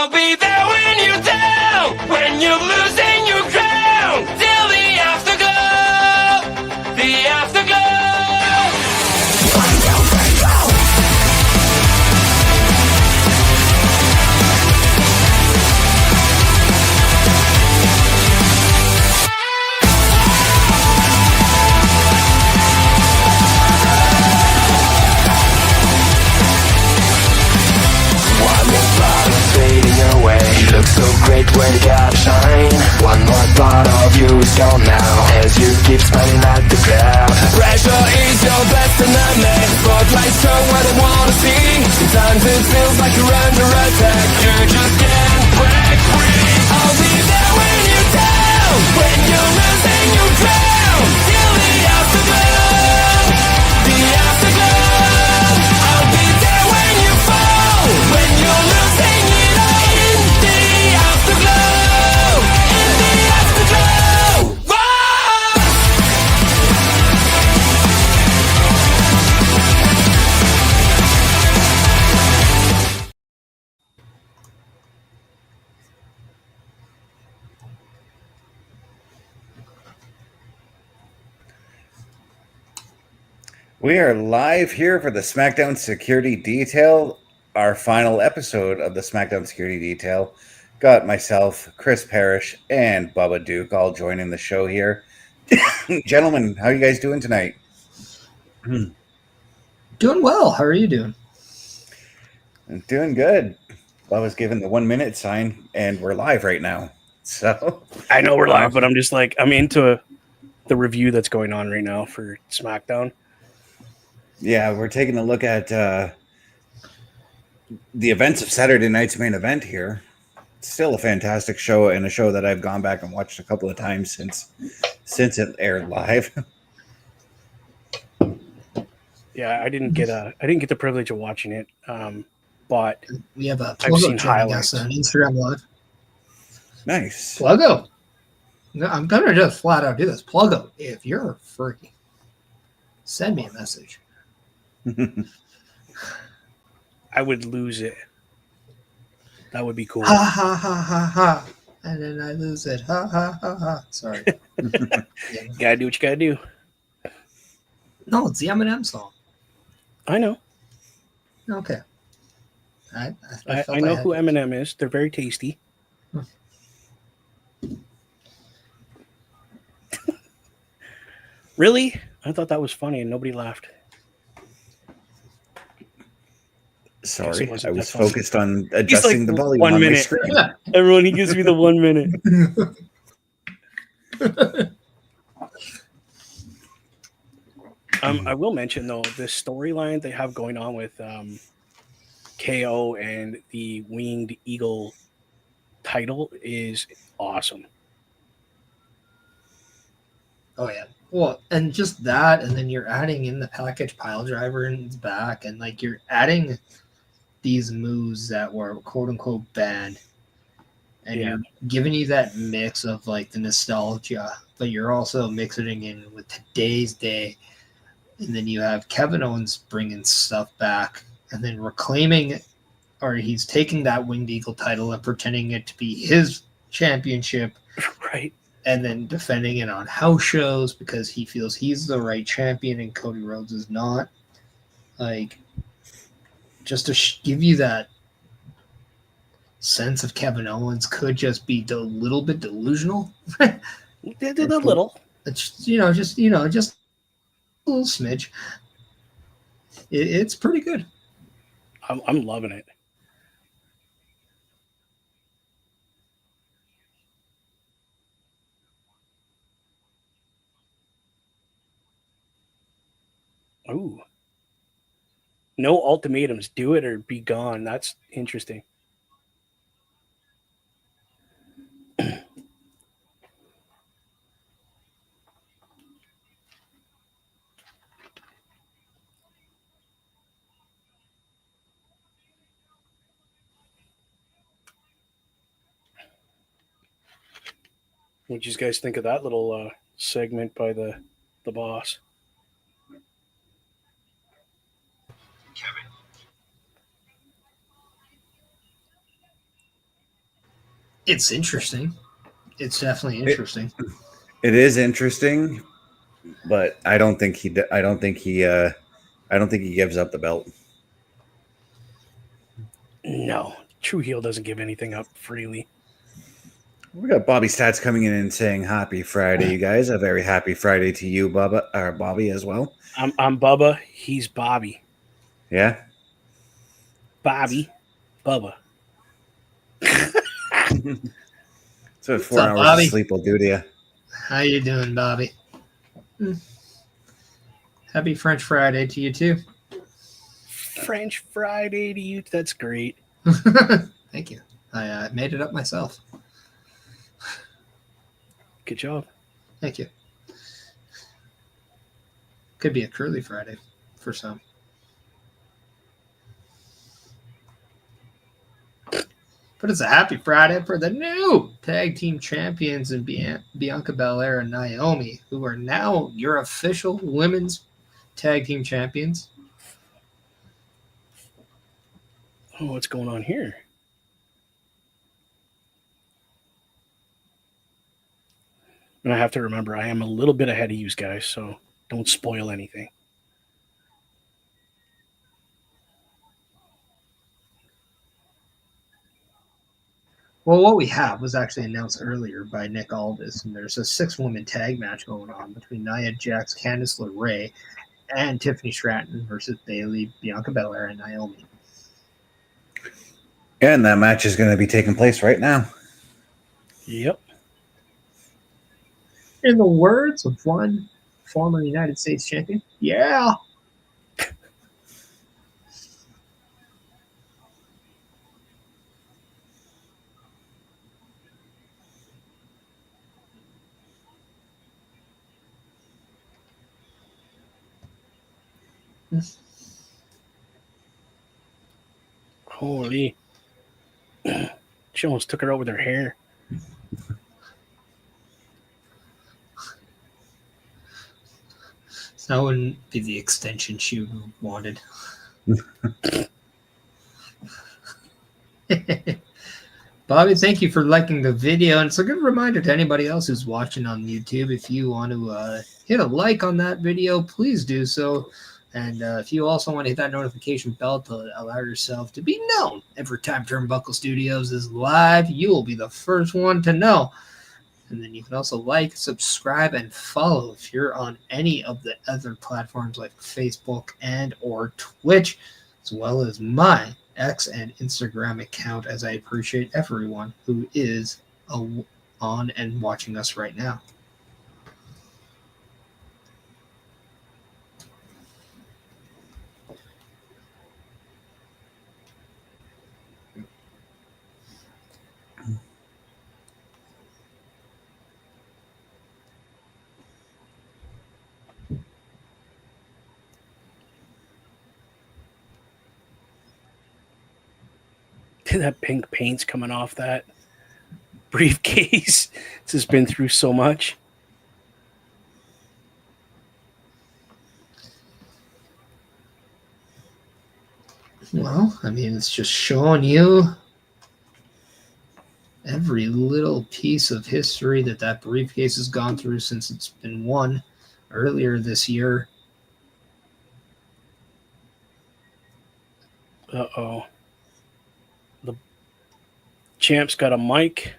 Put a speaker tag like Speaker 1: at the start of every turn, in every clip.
Speaker 1: I'll be there when you're down, when you're losing your crown, till the afterglow, the afterglow. Fading away, you look so great when you gotta shine. One more part of you is gone now, as you keep smiling at the crowd. Pressure is your best enemy, spotlights show what they wanna see. Sometimes it feels like you're under attack, you just can't break free. I'll be there when you're down, when you're losing your crown, till the afterglow, the afterglow. I'll be there when you fall, when you're losing it all.
Speaker 2: We are live here for the Smackdown Security Detail, our final episode of the Smackdown Security Detail. Got myself, Chris Parrish, and Bubba Duke all joining the show here. Gentlemen, how are you guys doing tonight?
Speaker 3: Doing well. How are you doing?
Speaker 2: I'm doing good. Bubba's giving the 1 minute sign, and we're live right now. So
Speaker 4: I know we're live, but I'm just like, I'm into the review that's going on right now for SmackDown.
Speaker 2: Yeah, we're taking a look at the events of Saturday night's main event here. It's still a fantastic show, and a show that I've gone back and watched a couple of times since it aired live.
Speaker 4: Yeah, I didn't get the privilege of watching it, but
Speaker 3: we have a
Speaker 4: I've seen highlights
Speaker 3: on Instagram Live.
Speaker 2: Nice.
Speaker 3: Pluggo. No, I'm gonna just flat out do this. Pluggo, if you're freaking, send me a message.
Speaker 4: I would lose it. That would be cool.
Speaker 3: Ha ha ha ha ha. And then I lose it. Ha ha ha ha. Sorry.
Speaker 4: You gotta do what you gotta do.
Speaker 3: No, it's the Eminem song.
Speaker 4: I know.
Speaker 3: Okay.
Speaker 4: I know who Eminem is. They're very tasty. Really? I thought that was funny and nobody laughed.
Speaker 2: Sorry, I was focused on adjusting the volume
Speaker 4: 1
Speaker 2: on
Speaker 4: minute.
Speaker 2: my screen.
Speaker 4: Yeah. Everyone, he gives me the 1 minute. I will mention, though, this storyline they have going on with KO and the Winged Eagle title is awesome.
Speaker 3: Oh, yeah. Well, and just that, and then you're adding in the package pile driver in its back, and like you're adding these moves that were quote unquote banned, and you're giving you that mix of like the nostalgia, but you're also mixing in with today's day. And then you have Kevin Owens bringing stuff back and then reclaiming, or he's taking that Winged Eagle title and pretending it to be his championship.
Speaker 4: Right.
Speaker 3: And then defending it on house shows because he feels he's the right champion and Cody Rhodes is not. Like, just to give you that sense of Kevin Owens could just be a little bit delusional.
Speaker 4: A little.
Speaker 3: It's, just a little smidge. It's pretty good.
Speaker 4: I'm loving it. Ooh. No ultimatums. Do it or be gone. That's interesting. What did you guys think of that little segment by the boss?
Speaker 1: Kevin.
Speaker 3: It's interesting. It's definitely interesting.
Speaker 2: It is interesting, but I don't think he gives up the belt.
Speaker 4: No, true heel doesn't give anything up freely.
Speaker 2: We got Bobby Stats coming in and saying happy Friday, you guys. A very happy Friday to you, Bobby as well.
Speaker 4: I'm Bubba. He's Bobby.
Speaker 2: Yeah.
Speaker 4: Bobby. Bubba.
Speaker 2: So
Speaker 3: What's
Speaker 2: 4
Speaker 3: up,
Speaker 2: hours of
Speaker 3: Bobby?
Speaker 2: sleep will do to you.
Speaker 3: How you doing, Bobby? Happy French Friday to you too.
Speaker 4: French Friday to you. That's great.
Speaker 3: Thank you. I made it up myself.
Speaker 4: Good job.
Speaker 3: Thank you. Could be a curly Friday for some. But it's a happy Friday for the new tag team champions in Bianca Belair and Naomi, who are now your official women's tag team champions.
Speaker 4: Oh, what's going on here? And I have to remember, I am a little bit ahead of you guys, so don't spoil anything.
Speaker 3: Well, what we have was actually announced earlier by Nick Aldis, and there's a 6-woman tag match going on between Nia Jax, Candice LeRae, and Tiffany Stratton versus Bayley, Bianca Belair, and Naomi.
Speaker 2: And that match is going to be taking place right now.
Speaker 4: Yep.
Speaker 3: In the words of one former United States champion, yeah.
Speaker 4: Holy. She almost took her out with her hair.
Speaker 3: That wouldn't be the extension she wanted. Bobby, thank you for liking the video. And it's a good reminder to anybody else who's watching on YouTube. If you want to hit a like on that video, please do so. And if you also want to hit that notification bell to allow yourself to be known every time Turnbuckle Studios is live, you will be the first one to know. And then you can also like, subscribe, and follow if you're on any of the other platforms like Facebook and or Twitch, as well as my X and Instagram account, as I appreciate everyone who is on and watching us right now.
Speaker 4: That pink paint's coming off that briefcase. It's just been through so much.
Speaker 3: Well, I mean, it's just showing you every little piece of history that briefcase has gone through since it's been won earlier this year.
Speaker 4: Uh-oh. The champ's got a mic.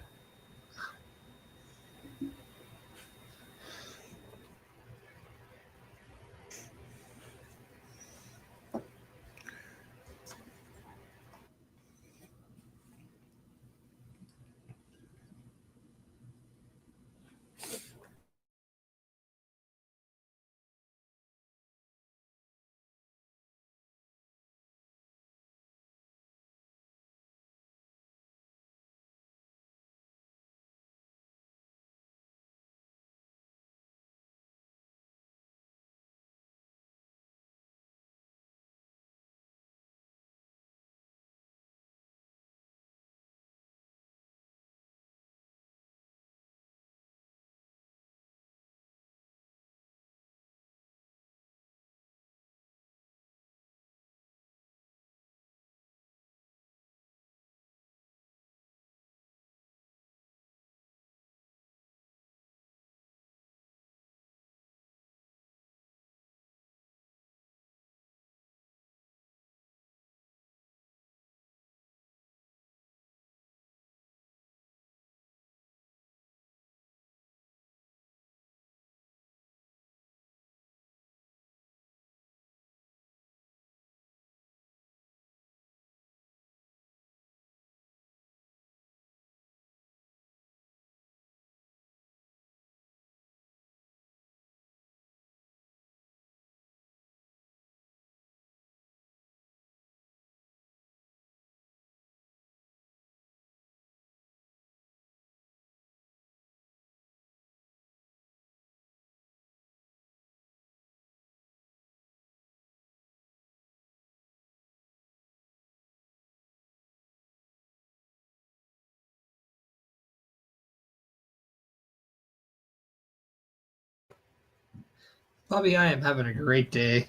Speaker 3: Bobby, I am having a great day.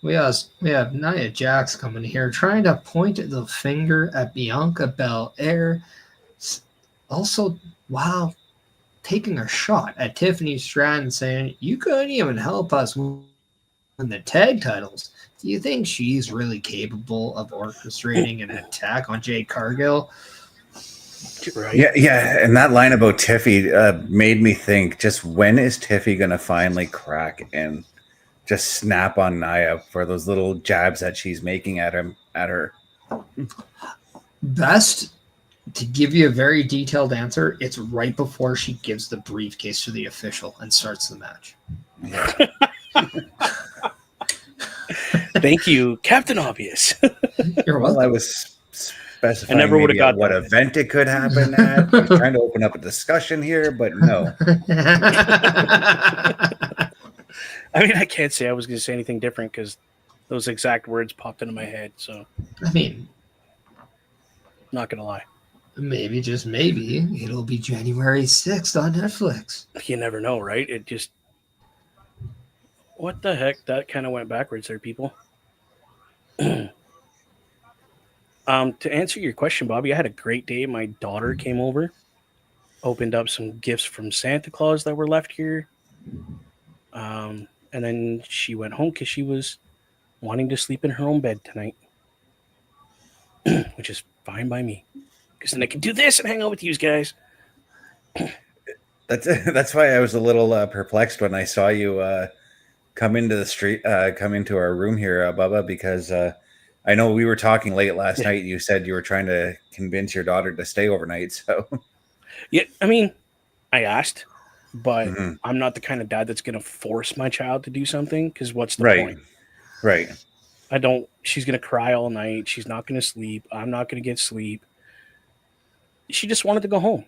Speaker 3: We have Nia Jax coming here trying to point the finger at Bianca Belair. Also, wow, taking a shot at Tiffany Stratton saying, you couldn't even help us win the tag titles. Do you think she's really capable of orchestrating an attack on Jade Cargill?
Speaker 4: Right?
Speaker 2: Yeah, and that line about Tiffy made me think, just when is Tiffy going to finally crack and just snap on Nia for those little jabs that she's making at her?
Speaker 3: Best to give you a very detailed answer, it's right before she gives the briefcase to the official and starts the match.
Speaker 2: Yeah.
Speaker 4: Thank you, Captain Obvious.
Speaker 3: You're welcome.
Speaker 2: Well, I was specifying
Speaker 4: I never would've
Speaker 2: maybe
Speaker 4: got
Speaker 2: what
Speaker 4: that.
Speaker 2: event it could happen at. I was trying to open up a discussion here, but no.
Speaker 4: I mean, I can't say I was going to say anything different because those exact words popped into my head. So,
Speaker 3: I mean,
Speaker 4: not going to lie.
Speaker 3: maybe, just maybe, it'll be January 6th on Netflix.
Speaker 4: You never know, right? It just... What the heck? That kind of went backwards there, people. To answer your question, Bobby, I had a great day. My daughter came over, opened up some gifts from Santa Claus that were left here. And then she went home because she was wanting to sleep in her own bed tonight, which is fine by me. Because then I can do this and hang out with you guys.
Speaker 2: That's why I was a little perplexed when I saw you come into the street, come into our room here, Bubba, because I know we were talking late last night. You said you were trying to convince your daughter to stay overnight. So,
Speaker 4: yeah, I mean, I asked, but I'm not the kind of dad that's going to force my child to do something because what's the point?
Speaker 2: Right.
Speaker 4: She's going to cry all night. She's not going to sleep. I'm not going to get sleep. She just wanted to go home.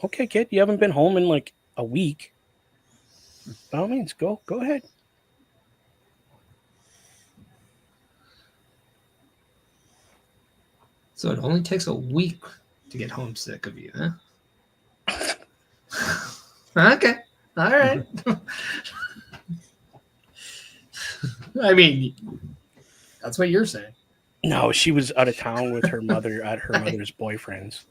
Speaker 4: Okay, kid, you haven't been home in like a week. By all means, go ahead.
Speaker 3: So it only takes a week to get homesick of you, huh? Okay. All right. I mean, that's what you're saying.
Speaker 4: No, she was out of town with her mother at her mother's boyfriend's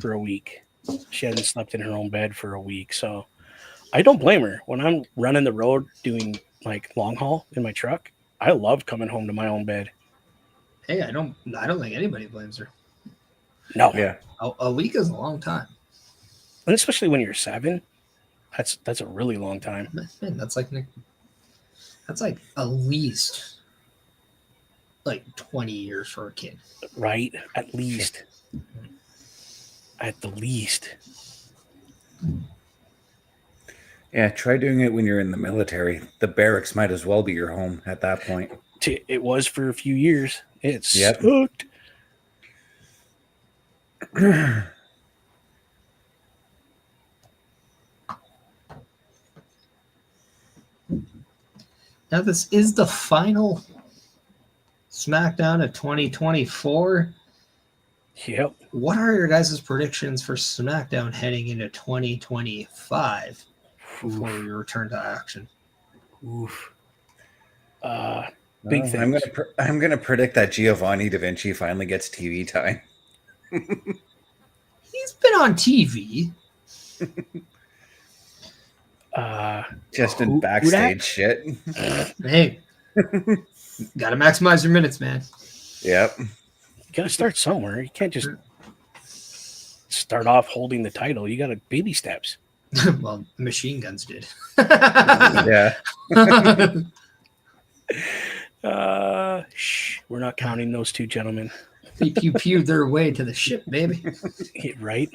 Speaker 4: for a week. She hadn't slept in her own bed for a week. So I don't blame her. When I'm running the road doing like long haul in my truck, I love coming home to my own bed.
Speaker 3: Hey, I don't think anybody blames her.
Speaker 4: No.
Speaker 2: Yeah.
Speaker 3: A week is a long time.
Speaker 4: And especially when you're 7, that's a really long time.
Speaker 3: Man, that's like at least like 20 years for a kid.
Speaker 4: Right? At least. At the least.
Speaker 2: Yeah, try doing it when you're in the military. The barracks might as well be your home at that point.
Speaker 4: It was for a few years. It
Speaker 2: Yep.
Speaker 4: sucked.
Speaker 3: Now, this is the final SmackDown of 2024.
Speaker 4: Yep.
Speaker 3: What are your guys' predictions for SmackDown heading into 2025 before we return to action?
Speaker 4: Oof. Big things.
Speaker 2: I'm gonna predict that Giovanni Da Vinci finally gets TV time.
Speaker 3: He's been on TV.
Speaker 2: Just in backstage shit.
Speaker 3: Hey, gotta maximize your minutes, man.
Speaker 2: Yep.
Speaker 4: You gotta start somewhere. You can't just start off holding the title. You gotta baby steps.
Speaker 3: Well, Machine Guns did.
Speaker 2: Yeah.
Speaker 4: We're not counting those two gentlemen.
Speaker 3: They pew-pewed their way to the ship, baby.
Speaker 4: Right?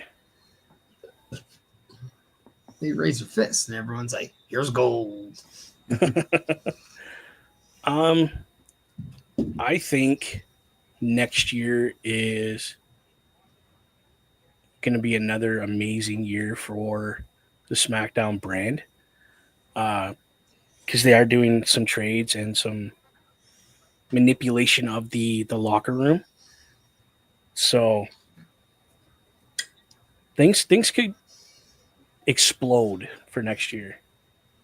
Speaker 3: They raise their fists, and everyone's like, here's gold.
Speaker 4: I think next year is going to be another amazing year for the SmackDown brand. Because they are doing some trades and some manipulation of the locker room. So things could explode for next year.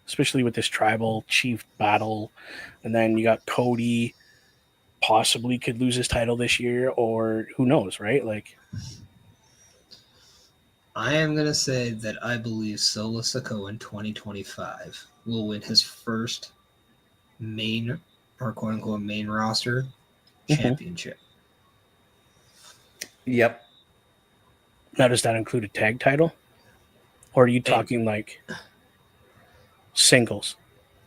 Speaker 4: especially with this tribal chief battle. And then you got Cody possibly could lose his title this year, or who knows, right? Like,
Speaker 3: I am going to say that I believe Solo Sikoa in 2025 will win his first main, or quote-unquote main roster championship.
Speaker 2: Yep.
Speaker 4: now does that include a tag title? Or are you talking like singles?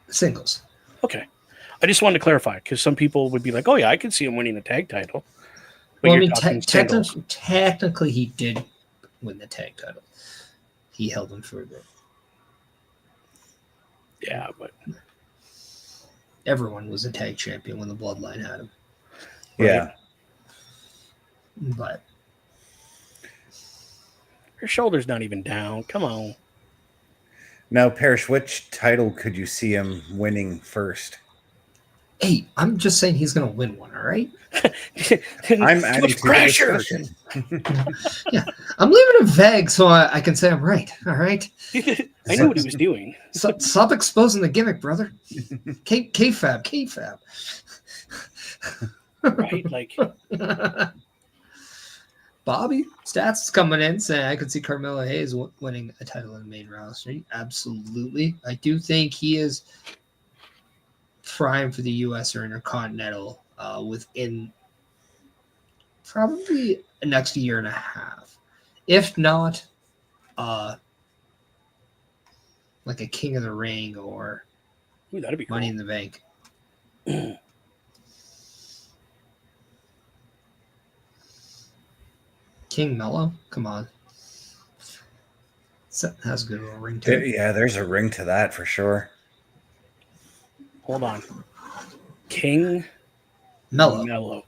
Speaker 3: Singles.
Speaker 4: Okay. I just wanted to clarify, because some people would be like, oh yeah, I could see him winning a tag title. But
Speaker 3: Well, I
Speaker 4: you're
Speaker 3: mean,
Speaker 4: talking singles.
Speaker 3: technically he did win the tag title. He held them for a bit.
Speaker 4: Yeah, but
Speaker 3: Everyone was a tag champion when the Bloodline had him.
Speaker 2: Yeah.
Speaker 3: But
Speaker 4: your shoulder's not even down. Come on.
Speaker 2: Now, Parrish, which title could you see him winning first?
Speaker 3: hey, I'm just saying he's going to win one, all right?
Speaker 2: I'm adding to the
Speaker 4: pressure.
Speaker 2: discussion.
Speaker 3: Yeah, I'm leaving it vague so I can say I'm right, all right?
Speaker 4: I knew what he was doing.
Speaker 3: Stop exposing the gimmick, brother. K-Fab.
Speaker 4: Right? Like,
Speaker 3: Bobby Stats is coming in saying I could see Carmelo Hayes winning a title in the main roster. Absolutely. I do think he is prime for the U.S. or Intercontinental within probably the next year and a half. If not, like a King of the Ring or
Speaker 4: ooh, that'd be cool.
Speaker 3: Money in the Bank. King Mello? Come on. That has a good little ring to it.
Speaker 2: Yeah, there's a ring to that for sure.
Speaker 4: Hold on. King
Speaker 3: Mello.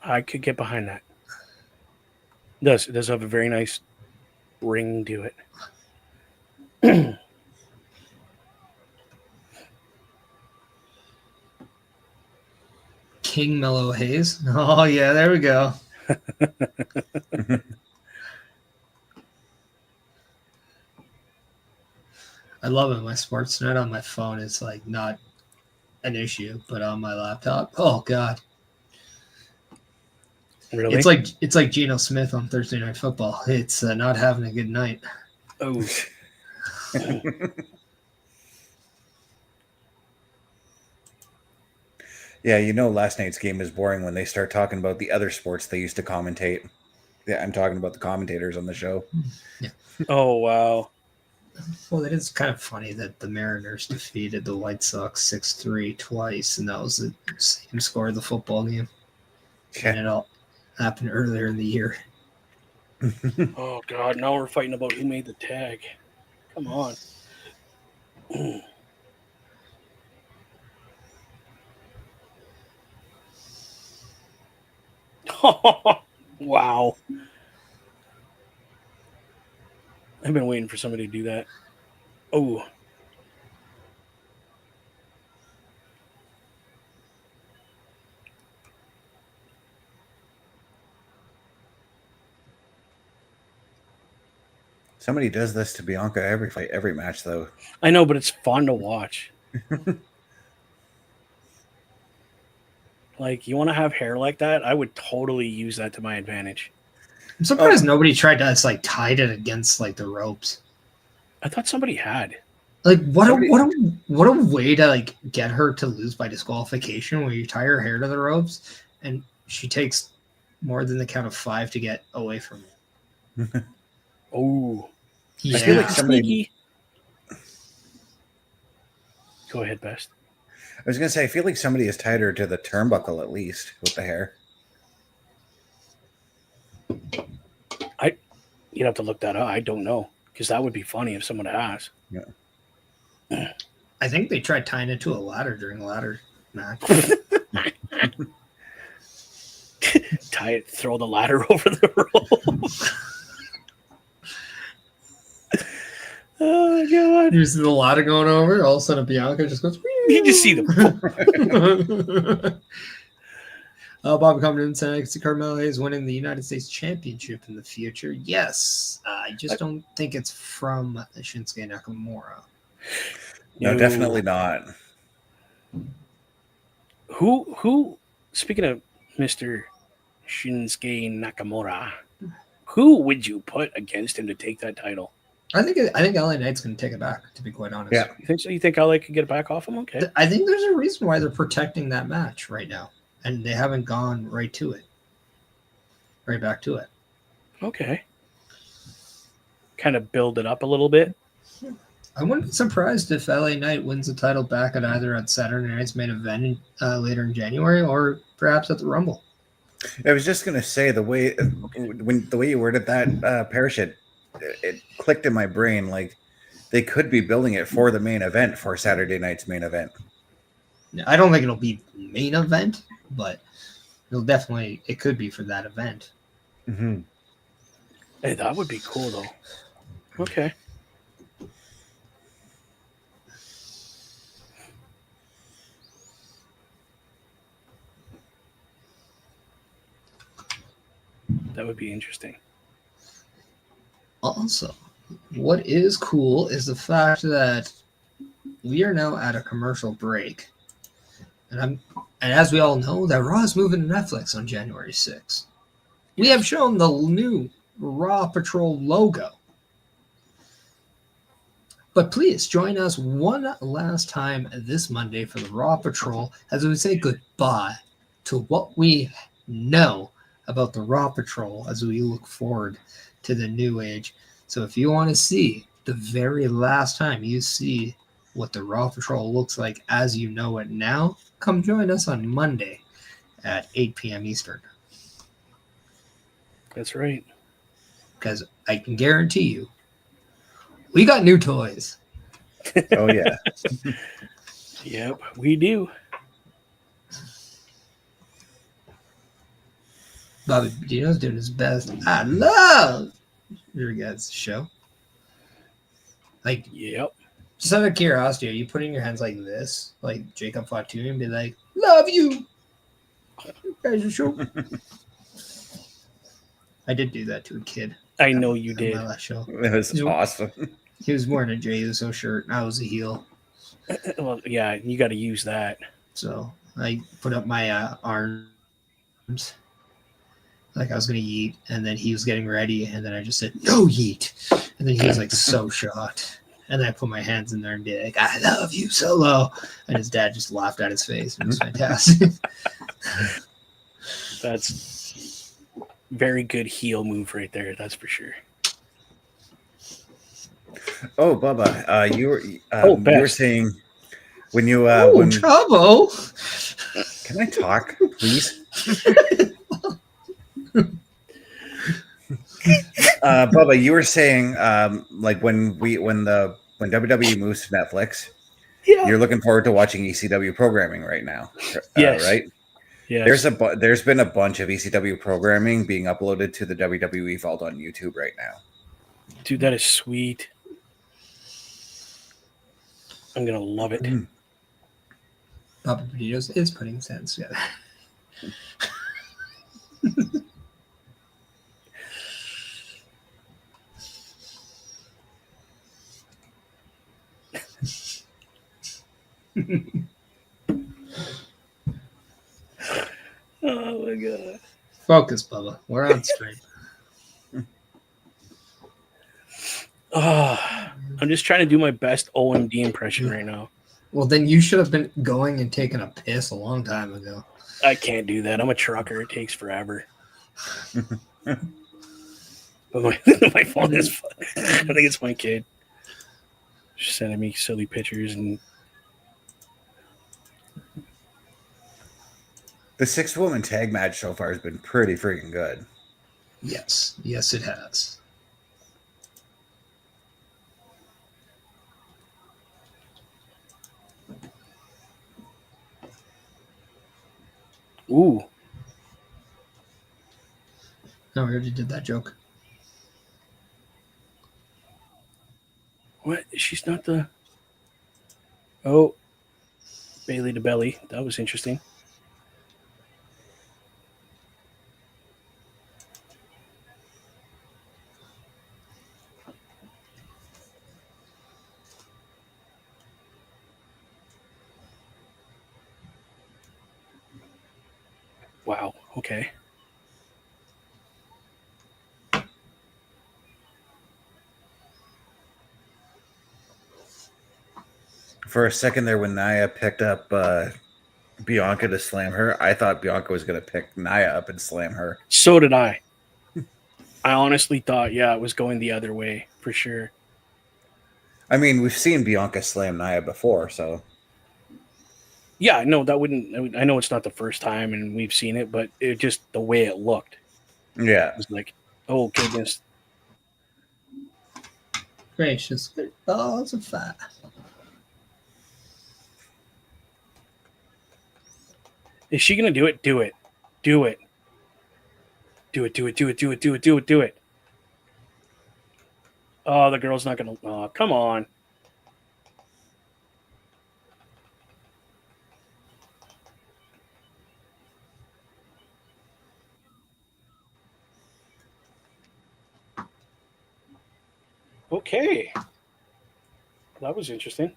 Speaker 4: I could get behind that. It does have a very nice ring to it.
Speaker 3: King Mello Hayes. Oh, yeah, there we go. I love it. My Sportsnet on my phone is like not an issue, but on my laptop, oh god,
Speaker 4: Really?
Speaker 3: it's like Geno Smith on Thursday Night Football. It's not having a good night.
Speaker 4: Oh.
Speaker 2: Yeah, you know last night's game is boring when they start talking about the other sports they used to commentate. Yeah, I'm talking about the commentators on the show.
Speaker 3: Yeah.
Speaker 4: Oh, wow.
Speaker 3: Well, it is kind of funny that the Mariners defeated the White Sox 6-3 twice, and that was the same score of the football game.
Speaker 2: Yeah.
Speaker 3: And it all happened earlier in the year.
Speaker 4: Oh, God. Now we're fighting about who made the tag. Come on. Wow. I've been waiting for somebody to do that. Oh.
Speaker 2: Somebody does this to Bianca every fight, every match, though.
Speaker 4: I know, but it's fun to watch. Like, you want to have hair like that? I would totally use that to my advantage.
Speaker 3: I'm surprised nobody tried to like tied it against like the ropes.
Speaker 4: I thought somebody had.
Speaker 3: Like what a way to like get her to lose by disqualification where you tie her hair to the ropes and she takes more than the count of 5 to get away from it.
Speaker 4: Oh.
Speaker 3: Yeah.
Speaker 2: I feel like somebody.
Speaker 4: Go ahead, Best.
Speaker 2: I was gonna say, I feel like somebody has tied her to the turnbuckle at least with the hair.
Speaker 4: You'd have to look that up. I don't know, because that would be funny if someone asked.
Speaker 2: Yeah.
Speaker 3: I think they tried tying it to a ladder during a ladder match.
Speaker 4: Tie it, throw the ladder over the rope. Oh, God.
Speaker 3: You see the ladder going over, all of a sudden Bianca just goes.
Speaker 4: You just see them.
Speaker 3: Bobby Compton saying Carmella is winning the United States Championship in the future. Yes. I just don't think it's from Shinsuke Nakamura.
Speaker 2: No, definitely not.
Speaker 4: Who speaking of Mr. Shinsuke Nakamura, who would you put against him to take that title?
Speaker 3: I think LA Knight's going to take it back, to be quite honest.
Speaker 2: Yeah.
Speaker 4: You think so? You think LA could get it back off him? Okay.
Speaker 3: I think there's a reason why they're protecting that match right now, and they haven't gone right back to it.
Speaker 4: Okay. Kind of build it up a little bit.
Speaker 3: I wouldn't be surprised if LA Knight wins the title back at either at Saturday Night's main event later in January, or perhaps at the Rumble.
Speaker 2: I was just gonna say the way you worded that, Parrish, it clicked in my brain. Like they could be building it for the main event for Saturday night's main event.
Speaker 3: I don't think it'll be main event, but it could be for that event.
Speaker 2: Mm-hmm.
Speaker 4: Hey, that would be cool though. Okay. That would be interesting.
Speaker 3: Also, what is cool is the fact that we are now at a commercial break. And as we all know, that Raw is moving to Netflix on January 6th. We have shown the new Raw Patrol logo. But please join us one last time this Monday for the Raw Patrol as we say goodbye to what we know about the Raw Patrol as we look forward to the new age. So if you want to see the very last time you see what the Raw Patrol looks like as you know it now, come join us on Monday at 8 p.m. Eastern.
Speaker 4: That's right.
Speaker 3: Because I can guarantee you, we got new toys.
Speaker 2: Oh, yeah.
Speaker 4: Yep, we do.
Speaker 3: Bobby Dino's doing his best. I love your guys' show. Like,
Speaker 4: Yep.
Speaker 3: just out of curiosity, are you putting your hands like this, like Jacob Fatu, and be like, love you? You guys are show. I did do that to a kid.
Speaker 4: I know you did.
Speaker 3: My last show.
Speaker 2: It was awesome.
Speaker 3: He was wearing a Jey Uso shirt. I was a heel.
Speaker 4: Well, yeah, you got to use that.
Speaker 3: So I put up my arms like I was going to yeet, and then he was getting ready, and then I just said, no yeet. And then he was like so shocked. And then I put my hands in there and be like, I love you, Solo. And his dad just laughed at his face. It was fantastic.
Speaker 4: That's very good heel move right there. That's for sure.
Speaker 2: Oh, Bubba, you were saying when you when
Speaker 3: trouble.
Speaker 2: Can I talk, please? Bubba, you were saying like when WWE moves to Netflix, you're looking forward to watching ECW programming right now.
Speaker 4: Yes.
Speaker 2: Right?
Speaker 4: Yes.
Speaker 2: There's been a bunch of ECW programming being uploaded to the WWE Vault on YouTube right now.
Speaker 4: Dude, that is sweet. I'm gonna love it.
Speaker 3: Papa Burritos is putting sense together.
Speaker 4: Oh my god.
Speaker 3: Focus, Bubba. We're on stream.
Speaker 4: I'm just trying to do my best OMD impression right now.
Speaker 3: Well, then you should have been going and taking a piss a long time ago.
Speaker 4: I can't do that. I'm a trucker. It takes forever. But my phone is. I think it's my kid. She's sending me silly pictures and.
Speaker 2: The 6-woman tag match so far has been pretty freaking good.
Speaker 3: Yes. Yes, it has.
Speaker 4: Ooh.
Speaker 3: No, we already did that joke.
Speaker 4: What? She's not the. Oh. Bayley to belly. That was interesting. Wow. Okay.
Speaker 2: For a second there, when Nia picked up Bianca to slam her, I thought Bianca was going to pick Nia up and slam her.
Speaker 4: So did I. I honestly thought, yeah, it was going the other way for sure.
Speaker 2: I mean, we've seen Bianca slam Nia before, so.
Speaker 4: Yeah, no, that wouldn't. I know it's not the first time, and we've seen it, but it just the way it looked
Speaker 2: Yeah.
Speaker 4: was like, oh goodness.
Speaker 3: Gracious, good balls of fat.
Speaker 4: Is she gonna do it? Do it. Do it. Do it. Do it. Do it. Do it. Do it. Do it. Do it. Oh, the girl's not gonna. Oh, come on. Okay. That was interesting.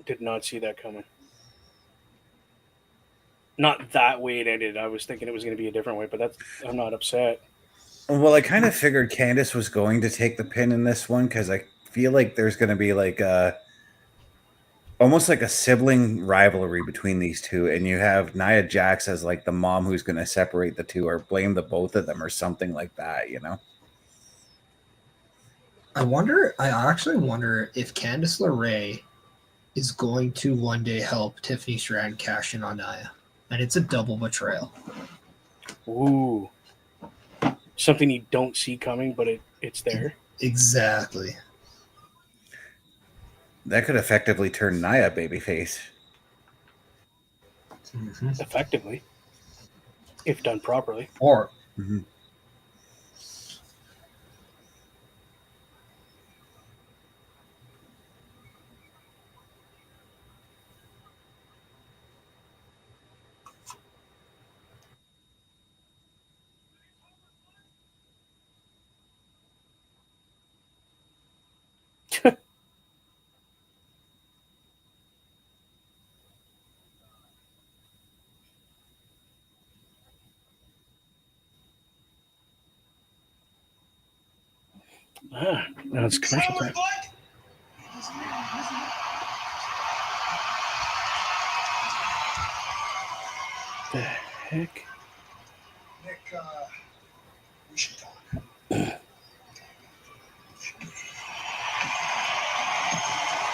Speaker 4: Did not see that coming. Not that way it ended. I was thinking it was going to be a different way, but I'm not upset.
Speaker 2: Well, I kind of figured Candice was going to take the pin in this one because I feel like there's going to be like almost like a sibling rivalry between these two, and you have Nia Jax as like the mom who's going to separate the two or blame the both of them or something like that, you know?
Speaker 3: I actually wonder if Candice LeRae is going to one day help Tiffany Stratton cash in on Nia. And it's a double betrayal.
Speaker 4: Ooh. Something you don't see coming, but it's there.
Speaker 3: Exactly.
Speaker 2: That could effectively turn Nia babyface.
Speaker 3: Mm-hmm.
Speaker 4: Effectively. If done properly.
Speaker 3: Or
Speaker 2: Mm-hmm.
Speaker 4: Now it's commercial time. The heck?
Speaker 5: Nick, we should talk.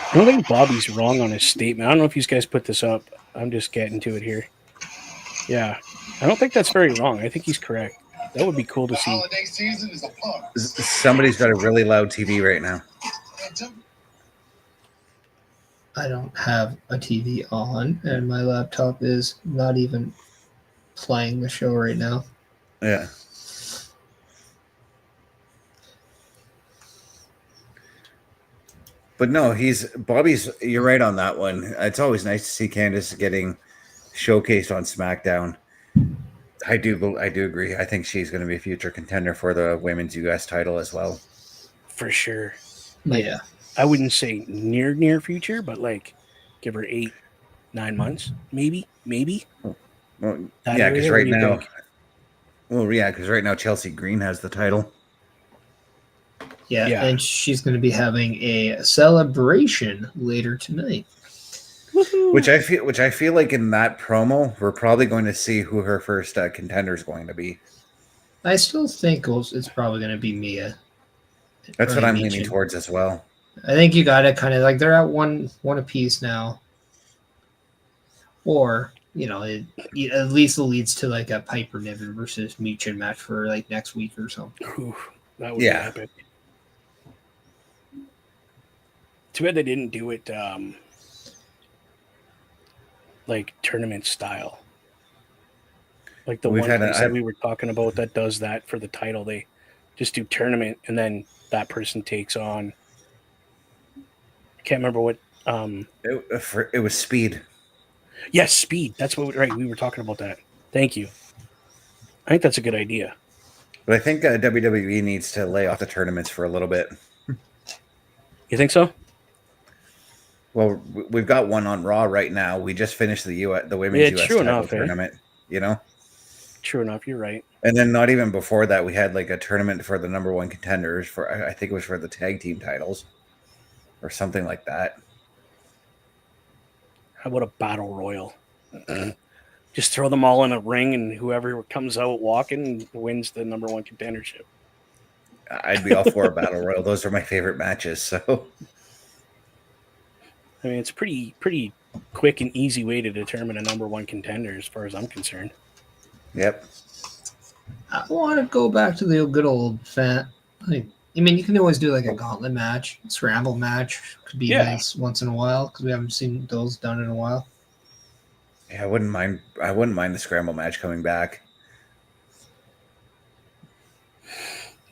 Speaker 4: I don't think Bobby's wrong on his statement. I don't know if you guys put this up. I'm just getting to it here. Yeah. I don't think that's very wrong. I think he's correct. That would be cool to
Speaker 5: The
Speaker 4: see.
Speaker 5: holiday season is upon us.
Speaker 2: Somebody's got a really loud TV right now.
Speaker 5: Phantom,
Speaker 3: I don't have a TV on, and my laptop is not even playing the show right now.
Speaker 2: Yeah. But no, Bobby's. You're right on that one. It's always nice to see Candice getting showcased on SmackDown. I do agree. I think she's going to be a future contender for the women's US title as well.
Speaker 4: For sure.
Speaker 3: Yeah.
Speaker 4: I wouldn't say near future, but like give her 8-9 months, maybe.
Speaker 2: Well,
Speaker 4: That
Speaker 2: yeah, because
Speaker 4: area, what
Speaker 2: right
Speaker 4: do you
Speaker 2: now,
Speaker 4: think?
Speaker 2: Chelsea Greene has the title.
Speaker 3: Yeah, and she's going to be having a celebration later tonight.
Speaker 4: Woohoo.
Speaker 2: Which I feel like in that promo, we're probably going to see who her first contender is going to be.
Speaker 3: I still think it's probably going to be Mia.
Speaker 2: That's what I'm leaning
Speaker 3: Michin.
Speaker 2: towards as well.
Speaker 3: I think you got to kind of like they're at one apiece now, or it at least leads to like a Piper Niven versus Michin match for like next week or something.
Speaker 4: Ooh, that would be epic. Too bad they didn't do it like tournament style. Like the
Speaker 2: We've
Speaker 4: one
Speaker 2: had
Speaker 4: place
Speaker 2: a-
Speaker 4: that we were talking about that does that for the title. They just do tournament and then that person takes on. I can't remember what.
Speaker 2: It was Speed.
Speaker 4: Yes, Speed. That's what. Right, we were talking about that. Thank you. I think that's a good idea.
Speaker 2: But I think WWE needs to lay off the tournaments for a little bit.
Speaker 4: You think so?
Speaker 2: Well, we've got one on Raw right now. We just finished the women's
Speaker 4: Yeah,
Speaker 2: US
Speaker 4: true
Speaker 2: title
Speaker 4: enough, eh?
Speaker 2: tournament, you know?
Speaker 4: True enough. You're right.
Speaker 2: And then not even before that, we had like a tournament for the number one contenders for, I think it was for the tag team titles or something like that.
Speaker 4: How about a battle royal? Just throw them all in a ring, and whoever comes out walking wins the number one contendership.
Speaker 2: I'd be all for a battle royal. Those are my favorite matches. So,
Speaker 4: I mean, it's pretty quick and easy way to determine a number one contender, as far as I'm concerned.
Speaker 2: yep.
Speaker 3: I want to go back to the good old fan. Like, I mean, you can always do like a gauntlet match, scramble match. Could be nice once in a while because we haven't seen those done in a while.
Speaker 2: Yeah, I wouldn't mind the scramble match coming back.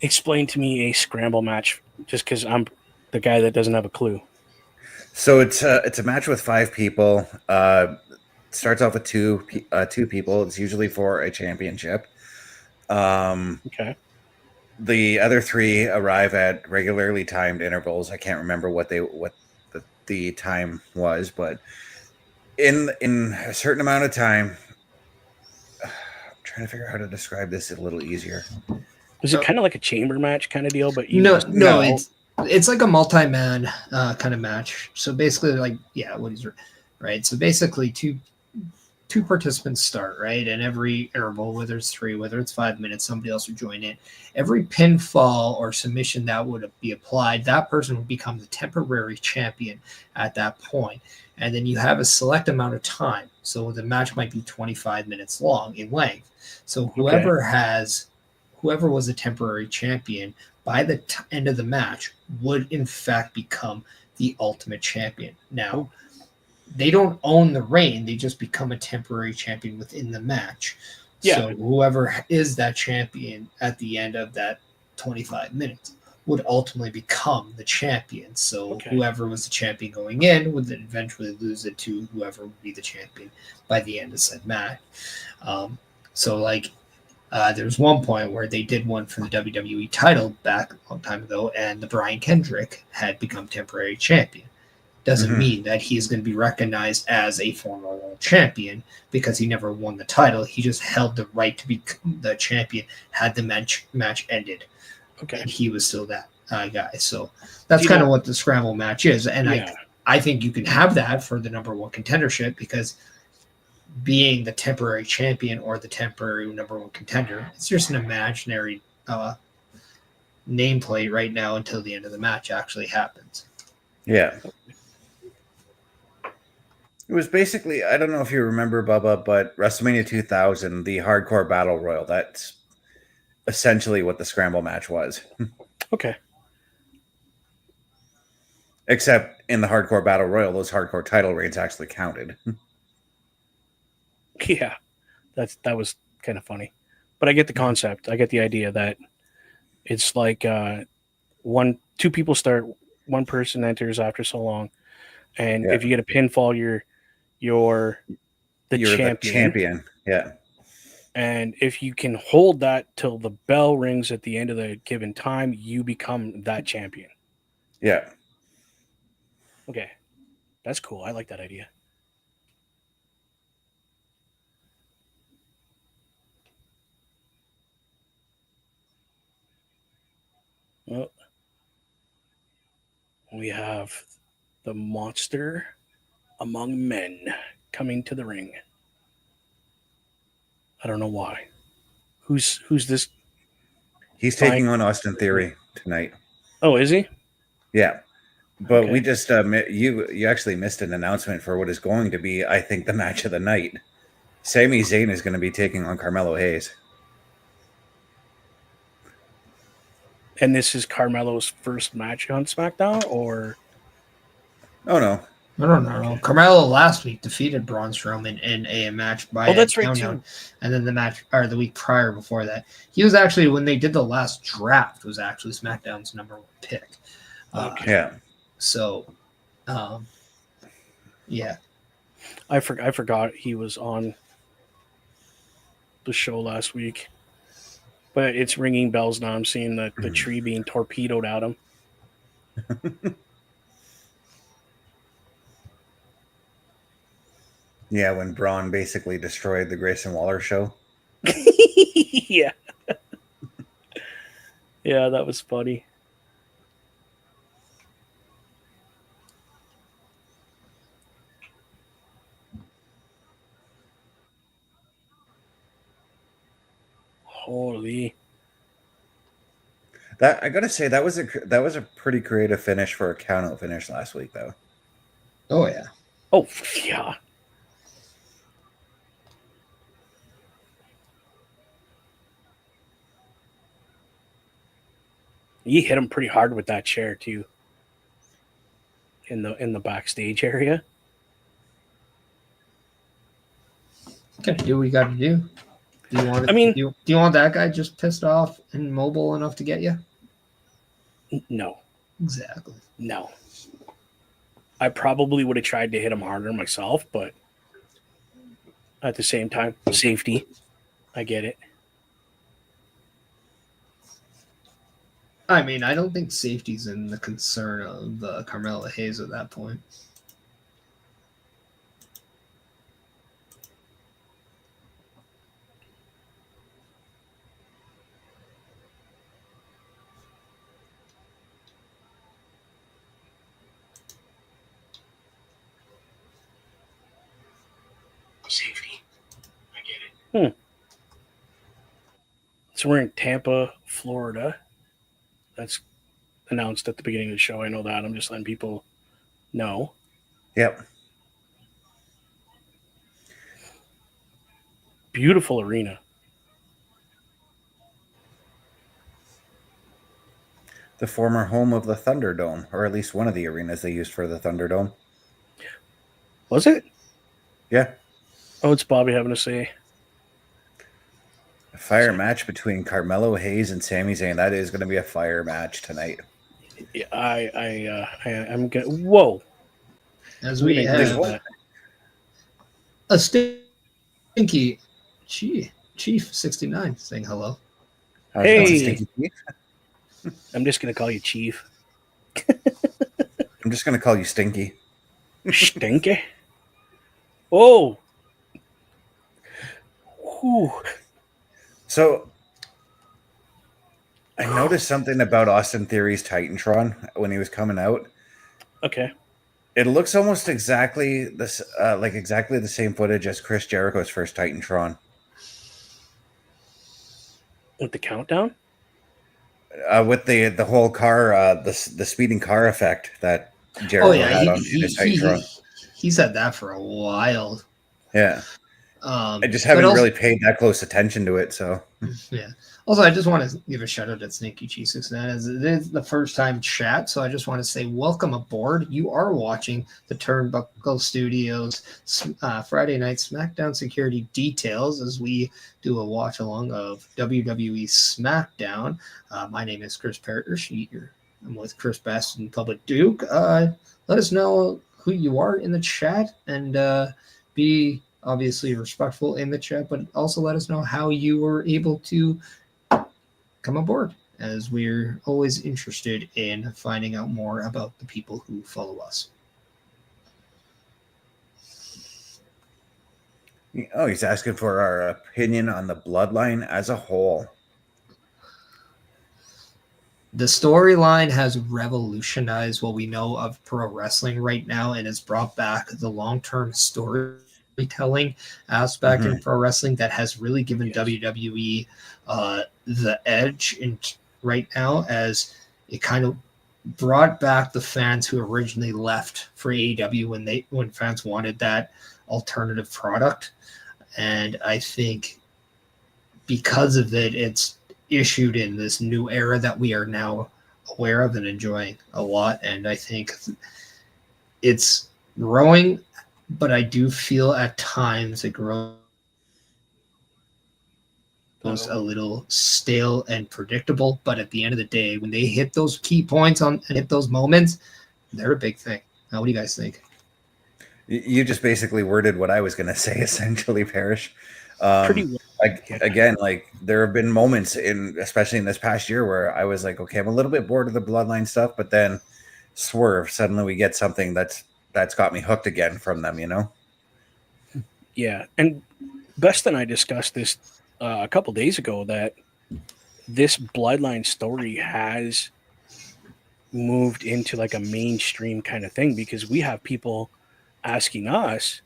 Speaker 4: Explain to me a scramble match, just because I'm the guy that doesn't have a clue.
Speaker 2: So it's a match with 5 people. Starts off with two people. It's usually for a championship.
Speaker 4: Okay.
Speaker 2: The other 3 arrive at regularly timed intervals. I can't remember what the time was, but in a certain amount of time, I'm trying to figure out how to describe this a little easier.
Speaker 4: Is it kind of like a chamber match kind of deal? But
Speaker 3: No, it's like a multi-man kind of match. So basically, like, yeah, what he's right. So basically, two participants start, right, and every interval, whether it's 3, whether it's 5 minutes, somebody else would join in. Every pinfall or submission that would be applied, that person would become the temporary champion at that point. And then you have a select amount of time. So the match might be 25 minutes long in length. So whoever was a temporary champion by the end of the match would in fact become the ultimate champion. Now, they don't own the reign. They just become a temporary champion within the match.
Speaker 4: Yeah.
Speaker 3: So whoever is that champion at the end of that 25 minutes would ultimately become the champion. So whoever was the champion going in would then eventually lose it to whoever would be the champion by the end of said match. There's one point where they did one for the WWE title back a long time ago, and the Brian Kendrick had become temporary champion. Doesn't mean that he's going to be recognized as a former world champion because he never won the title. He just held the right to be the champion had the match ended.
Speaker 4: Okay.
Speaker 3: And he was still that guy. So that's kind of what the scramble match is. And I think you can have that for the number one contendership because being the temporary champion or the temporary number one contender, it's just an imaginary nameplate right now until the end of the match actually happens.
Speaker 2: Yeah. It was basically, I don't know if you remember, Bubba, but WrestleMania 2000, the Hardcore Battle Royal, that's essentially what the scramble match was.
Speaker 4: Okay.
Speaker 2: Except in the Hardcore Battle Royal, those hardcore title reigns actually counted.
Speaker 4: Yeah. That was kind of funny. But I get the concept. I get the idea that it's like two people start, one person enters after so long. And if you get a pinfall, you're the champion.
Speaker 2: Yeah.
Speaker 4: And if you can hold that till the bell rings at the end of the given time, you become that champion.
Speaker 2: Yeah.
Speaker 4: Okay. That's cool. I like that idea. Well, we have the monster among men coming to the ring. I don't know why. Who's this?
Speaker 2: He's taking on Austin Theory tonight.
Speaker 4: Oh, is he?
Speaker 2: Yeah. But we just you actually missed an announcement for what is going to be, I think, the match of the night. Sami Zayn is going to be taking on Carmelo Hayes.
Speaker 4: And this is Carmelo's first match on SmackDown, or?
Speaker 2: Oh, no.
Speaker 3: No. Carmelo last week defeated Braun Strowman in a match by
Speaker 4: that's right,
Speaker 3: countdown,
Speaker 4: too.
Speaker 3: and then the week prior before that, he was actually, when they did the last draft, was actually SmackDown's number 1 pick.
Speaker 4: Okay.
Speaker 2: Yeah.
Speaker 3: So, yeah.
Speaker 4: I forgot he was on the show last week. But it's ringing bells now. I'm seeing the tree being torpedoed at him.
Speaker 2: Yeah, when Braun basically destroyed the Grayson Waller show.
Speaker 4: Yeah. Yeah, that was funny. Holy.
Speaker 2: That I gotta say that was a pretty creative finish for a count out finish last week, though.
Speaker 3: Oh yeah.
Speaker 4: Oh, yeah. He hit him pretty hard with that chair too. In the backstage area.
Speaker 3: Gotta do what you gotta do. Do you want?
Speaker 4: I mean,
Speaker 3: do you want that guy just pissed off and mobile enough to get you?
Speaker 4: No.
Speaker 3: Exactly.
Speaker 4: No. I probably would have tried to hit him harder myself, but at the same time, safety. I get it.
Speaker 3: I mean, I don't think safety's in the concern of Carmelo Hayes at that point.
Speaker 4: Safety. I get it. So we're in Tampa, Florida. That's announced at the beginning of the show. I know that. I'm just letting people know.
Speaker 2: Yep.
Speaker 4: Beautiful arena.
Speaker 2: The former home of the Thunderdome, or at least one of the arenas they used for the Thunderdome.
Speaker 4: Was it?
Speaker 2: Yeah.
Speaker 4: Oh, it's Bobby having to say.
Speaker 2: A fire match between Carmelo Hayes and Sami Zayn. That is going to be a fire match tonight.
Speaker 4: Yeah, I'm getting. Whoa.
Speaker 3: As we have
Speaker 2: what?
Speaker 3: a stinky Chief 69 saying hello.
Speaker 4: Hey.
Speaker 2: Stinky Chief?
Speaker 4: I'm just going to call you Chief.
Speaker 2: I'm just going to call you Stinky.
Speaker 4: Stinky? Oh. Whew.
Speaker 2: So, I noticed something about Austin Theory's Titantron when he was coming out.
Speaker 4: Okay.
Speaker 2: It looks almost exactly this, exactly the same footage as Chris Jericho's first Titantron.
Speaker 4: With the countdown?
Speaker 2: With the whole car, the speeding car effect that Jericho had on his Titantron.
Speaker 3: He's had that for a while.
Speaker 2: Yeah. I just haven't really paid that close attention to it, so.
Speaker 3: Yeah. Also, I just want to give a shout out to Sneaky Cheese 69 as it is the first time chat, so I just want to say welcome aboard. You are watching the Turnbuckle Studios Friday night SmackDown Security Details as we do a watch along of WWE SmackDown. My name is Chris Parrish. I'm with Chris Best and Public Duke. Let us know who you are in the chat and be obviously respectful in the chat, but also let us know how you were able to come aboard, as we're always interested in finding out more about the people who follow us.
Speaker 2: Oh, he's asking for our opinion on the bloodline as a whole.
Speaker 3: The storyline has revolutionized what we know of pro wrestling right now and has brought back the long-term storytelling aspect in pro wrestling that has really given WWE the edge right now, as it kind of brought back the fans who originally left for AEW when fans wanted that alternative product. And I think because of it, it's issued in this new era that we are now aware of and enjoying a lot. And I think it's growing, but I do feel at times it grows a little stale and predictable. But at the end of the day, when they hit those key points and hit those moments, they're a big thing. Now, what do you guys think?
Speaker 2: You just basically worded what I was going to say, essentially, Parrish.
Speaker 4: Pretty well.
Speaker 2: Again, like there have been moments especially in this past year, where I was like, okay, I'm a little bit bored of the bloodline stuff, but then swerve, suddenly we get something that's got me hooked again from them, you know?
Speaker 4: Yeah, and Best and I discussed this a couple days ago, that this bloodline story has moved into like a mainstream kind of thing, because we have people asking us,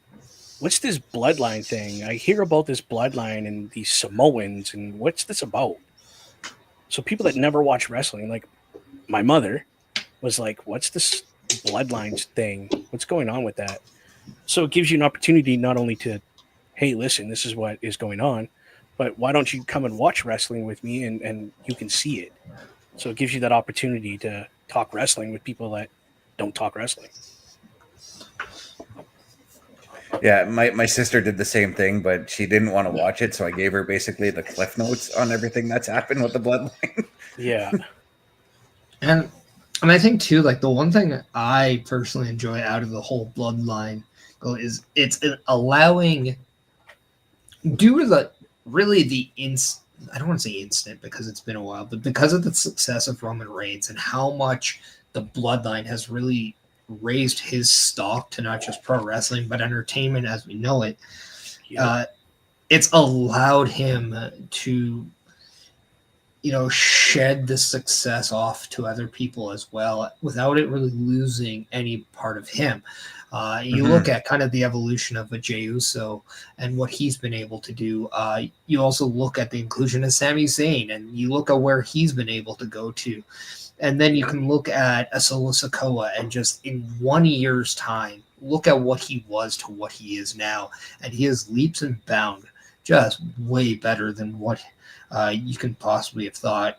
Speaker 4: what's this bloodline thing? I hear about this bloodline and these Samoans, and what's this about? So people that never watch wrestling, like my mother, was like, what's this bloodlines thing? What's going on with that? So it gives you an opportunity not only to, hey, listen, this is what is going on, but why don't you come and watch wrestling with me, and you can see it. So it gives you that opportunity to talk wrestling with people that don't talk wrestling.
Speaker 2: Yeah, my sister did the same thing, but she didn't want to watch it, so I gave her basically the cliff notes on everything that's happened with the bloodline.
Speaker 4: Yeah.
Speaker 3: And I think too, like the one thing I personally enjoy out of the whole bloodline is it's allowing, due to the I don't want to say instant because it's been a while, but because of the success of Roman Reigns and how much the bloodline has really raised his stock to not just pro wrestling but entertainment as we know it. It's allowed him to, shed the success off to other people as well without it really losing any part of him. You look at kind of the evolution of a Jey Uso and what he's been able to do. You also look at the inclusion of Sami Zayn, and you look at where he's been able to go to. And then you can look at a Solo Sikoa, and just in 1 year's time, look at what he was to what he is now. And he is leaps and bounds, just way better than what you can possibly have thought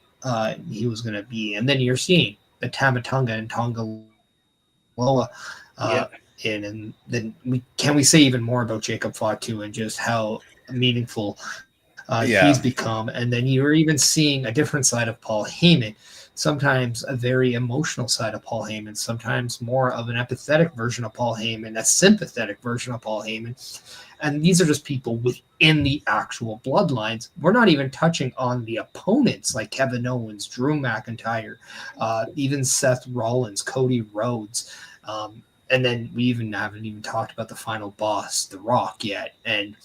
Speaker 3: he was going to be. And then you're seeing the Tama Tonga and Tonga Loa in. And then can we say even more about Jacob Fatu and just how meaningful he's become. And then you're even seeing a different side of Paul Heyman, sometimes a very emotional side of Paul Heyman, sometimes more of an empathetic version of Paul Heyman, a sympathetic version of Paul Heyman. And these are just people within the actual bloodlines. We're not even touching on the opponents like Kevin Owens, Drew McIntyre, even Seth Rollins, Cody Rhodes. And then we haven't even talked about the final boss, The Rock, yet. And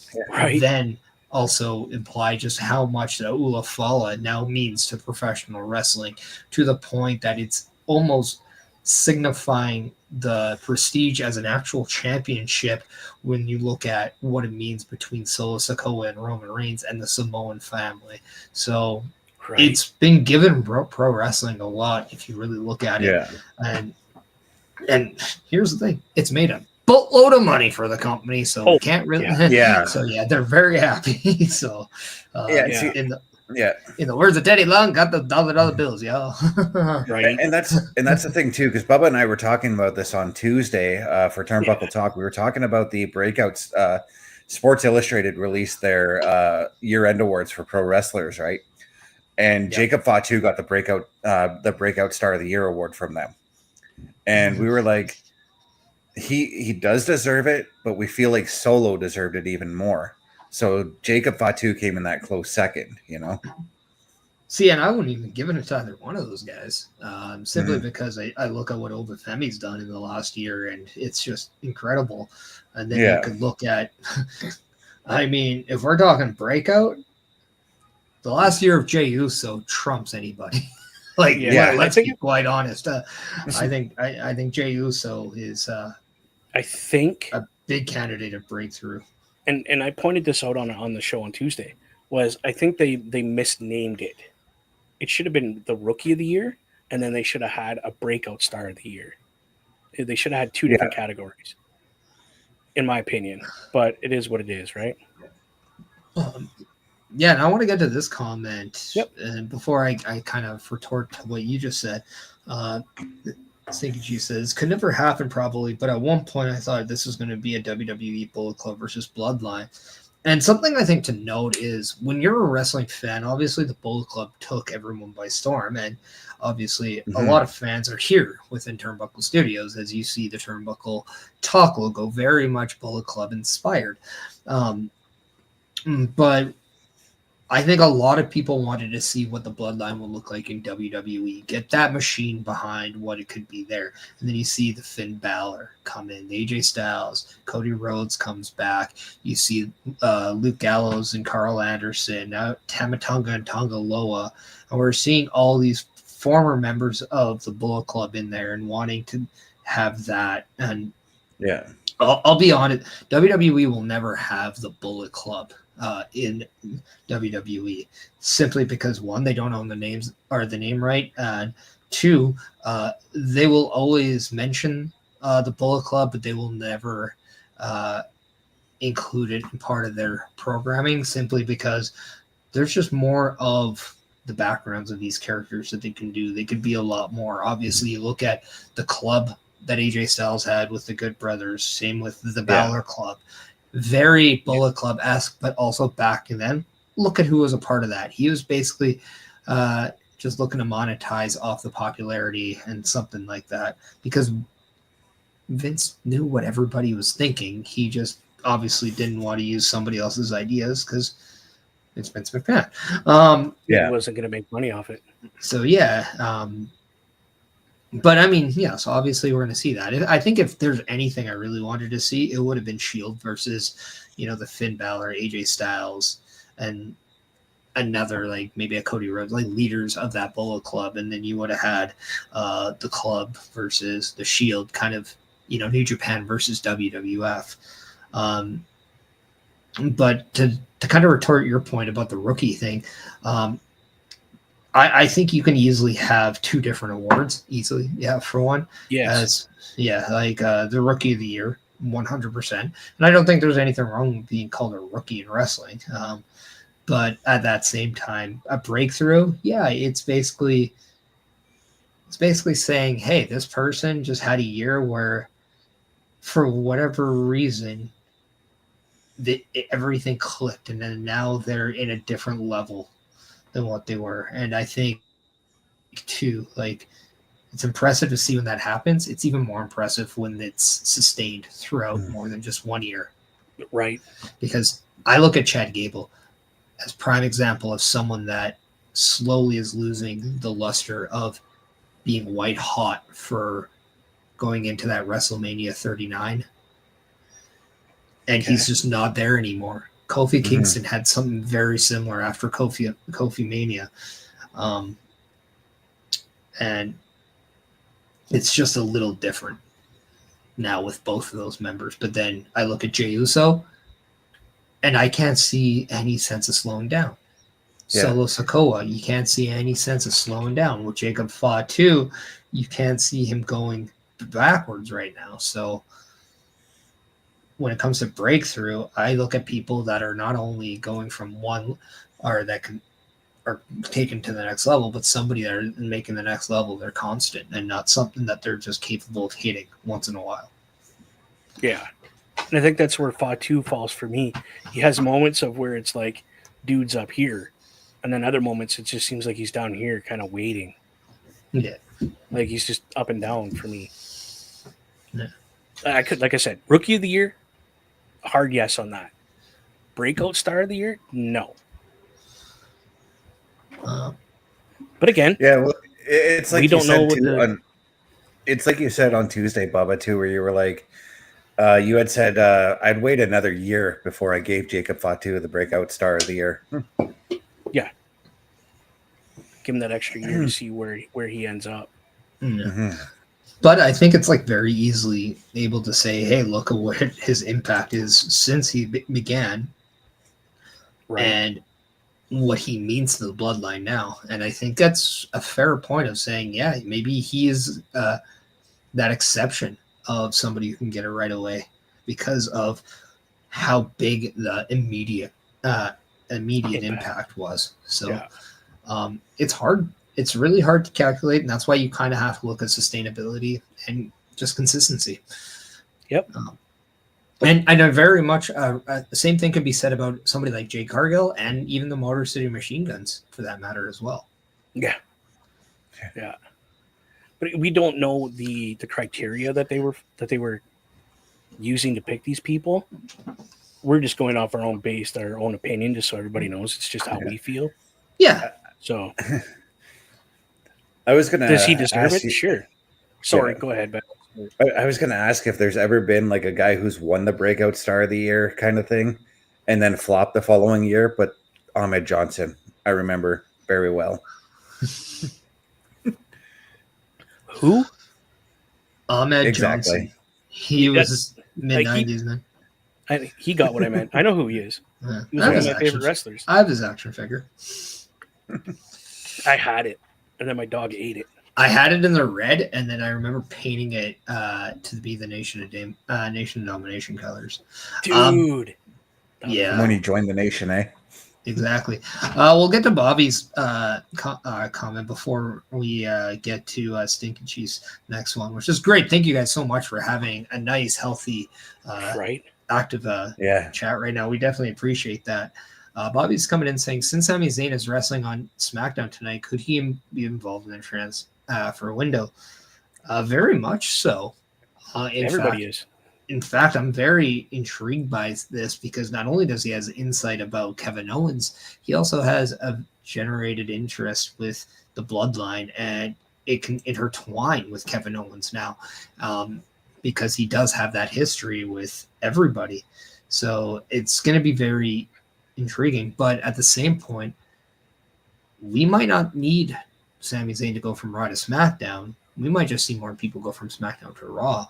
Speaker 3: then also imply just how much the Ula Fala now means to professional wrestling, to the point that it's almost signifying the prestige as an actual championship when you look at what it means between Solo Sikoa and Roman Reigns and the Samoan family. So it's been given pro wrestling a lot if you really look at it. And here's the thing, it's made a boatload of money for the company, so we can't really so they're very happy. So in the words of Teddy Long, got the dollar bills, yo.
Speaker 2: And that's the thing too, because Bubba and I were talking about this on Tuesday for Turnbuckle Talk. We were talking about the breakouts. Sports Illustrated released their year-end awards for pro wrestlers, right? And Jacob Fatu got the breakout star of the year award from them. And we were like, he does deserve it, but we feel like Solo deserved it even more. So Jacob Fatu came in that close second,
Speaker 3: See, and I wouldn't even give it to either one of those guys, simply because I look at what Obafemi's done in the last year, and it's just incredible. And then you could look at, I mean, if we're talking breakout, the last year of Jey Uso trumps anybody. Let's be quite honest. I think Jey Uso is
Speaker 4: I think
Speaker 3: a big candidate of breakthrough.
Speaker 4: And I pointed this out on the show on Tuesday, was I think they misnamed it. It should have been the Rookie of the Year, and then they should have had a Breakout Star of the Year. They should have had two different categories, in my opinion. But it is what it is, right?
Speaker 3: And I want to get to this comment. And before I kind of retort to what you just said, Sinkichi says, could never happen probably, but at one point I thought this was going to be a WWE Bullet Club versus Bloodline. And something I think to note is when you're a wrestling fan, obviously the Bullet Club took everyone by storm. And obviously a lot of fans are here within Turnbuckle Studios, as you see the Turnbuckle Talk logo, very much Bullet Club inspired. But I think a lot of people wanted to see what the Bloodline will look like in WWE. Get that machine behind what it could be there. And then you see the Finn Balor come in, AJ Styles, Cody Rhodes comes back. You see Luke Gallows and Carl Anderson, Tamatonga and Tonga Loa. And we're seeing all these former members of the Bullet Club in there and wanting to have that. And
Speaker 2: Yeah.
Speaker 3: I'll be honest, WWE will never have the Bullet Club in WWE, simply because one, they don't own the names or the name right, and two, they will always mention the Bullet Club, but they will never include it in part of their programming, simply because there's just more of the backgrounds of these characters that they can do. They could be a lot more. Obviously, you look at the club that AJ Styles had with the Good Brothers, same with the Balor Club. Very Bullet Club-esque, but also back then, look at who was a part of that. He was basically just looking to monetize off the popularity and something like that, because Vince knew what everybody was thinking. He just obviously didn't want to use somebody else's ideas because it's Vince McMahon.
Speaker 4: He wasn't going to make money off it.
Speaker 3: So, but I mean, so obviously we're going to see that. I think if there's anything I really wanted to see, it would have been Shield versus, the Finn Balor, AJ Styles, and another, like maybe a Cody Rhodes, like leaders of that Bullet Club. And then you would have had the club versus the Shield, kind of, New Japan versus WWF. But to kind of retort your point about the rookie thing, I think you can easily have two different awards easily. Yeah, for one.
Speaker 4: Yes.
Speaker 3: The Rookie of the Year, 100%. And I don't think there's anything wrong with being called a rookie in wrestling. But at that same time, a breakthrough, it's basically saying, hey, this person just had a year where, for whatever reason, everything clicked, and then now they're in a different level than what they were. And I think too, like, it's impressive to see when that happens. It's even more impressive when it's sustained throughout more than just 1 year.
Speaker 4: Right.
Speaker 3: Because I look at Chad Gable as prime example of someone that slowly is losing the luster of being white hot for going into that WrestleMania 39. And he's just not there anymore. Kofi Kingston had something very similar after Kofi Mania. And it's just a little different now with both of those members. But then I look at Jey Uso, and I can't see any sense of slowing down. Solo Sikoa, you can't see any sense of slowing down. With Jacob Fatu, you can't see him going backwards right now. So when it comes to breakthrough, I look at people that are not only going from one, or that are taken to the next level, but somebody that are making the next level, they're constant and not something that they're just capable of hitting once in a while.
Speaker 4: Yeah. And I think that's where Fatu falls for me. He has moments of where it's like, dude's up here. And then other moments, it just seems like he's down here kind of waiting.
Speaker 3: Yeah.
Speaker 4: Like he's just up and down for me.
Speaker 3: Yeah.
Speaker 4: Like I said, Rookie of the Year, hard yes on that. Breakout Star of the Year, no. But again,
Speaker 2: it's like
Speaker 4: we don't know what
Speaker 2: it's like you said on Tuesday, Bubba, too, where you were like, you had said I'd wait another year before I gave Jacob Fatu the Breakout Star of the Year.
Speaker 4: Yeah, give him that extra year to see where he ends up.
Speaker 3: But I think it's like very easily able to say, hey, look at what his impact is since he began, and what he means to the bloodline now. And I think that's a fair point of saying, yeah, maybe he is that exception of somebody who can get it right away because of how big the immediate impact was. So it's hard it's really hard to calculate, and that's why you kind of have to look at sustainability and just consistency.
Speaker 4: Yep.
Speaker 3: And I know very much the same thing could be said about somebody like Jay Cargill and even the Motor City Machine Guns, for that matter, as well.
Speaker 4: Yeah. But we don't know the criteria that they were using to pick these people. We're just going off our own opinion, just so everybody knows. It's just how we feel.
Speaker 3: Yeah.
Speaker 4: So,
Speaker 2: I was gonna.
Speaker 4: does he deserve it?
Speaker 2: You,
Speaker 4: Sure. Sorry,
Speaker 2: yeah.
Speaker 4: Go ahead, Ben.
Speaker 2: I was gonna ask if there's ever been like a guy who's won the Breakout Star of the Year kind of thing, and then flopped the following year. But Ahmed Johnson, I remember very well.
Speaker 4: Who?
Speaker 3: Ahmed
Speaker 2: Exactly.
Speaker 3: Johnson. He was mid-90s, man.
Speaker 4: He got what I meant. I know who he is.
Speaker 3: Yeah.
Speaker 4: He was one of my favorite wrestlers.
Speaker 3: I have his action figure.
Speaker 4: I had it, and then my dog ate it.
Speaker 3: I had it in the red, and then I remember painting it to be the Nation of Domination colors.
Speaker 4: Dude.
Speaker 3: Yeah.
Speaker 2: When he joined the nation, eh?
Speaker 3: Exactly. We'll get to Bobby's comment before we get to Stinky Cheese next one, which is great. Thank you guys so much for having a nice, healthy, active chat right now. We definitely appreciate that. Bobby's coming in saying, since Sami Zayn is wrestling on SmackDown tonight, could he be involved in the trans for a window? Very much so.
Speaker 4: Everybody is.
Speaker 3: In fact, I'm very intrigued by this because not only does he have insight about Kevin Owens, he also has a generated interest with the bloodline, and it can intertwine with Kevin Owens now because he does have that history with everybody. So it's going to be very intriguing. But at the same point, we might not need Sami Zayn to go from Raw to SmackDown. We might just see more people go from SmackDown to Raw,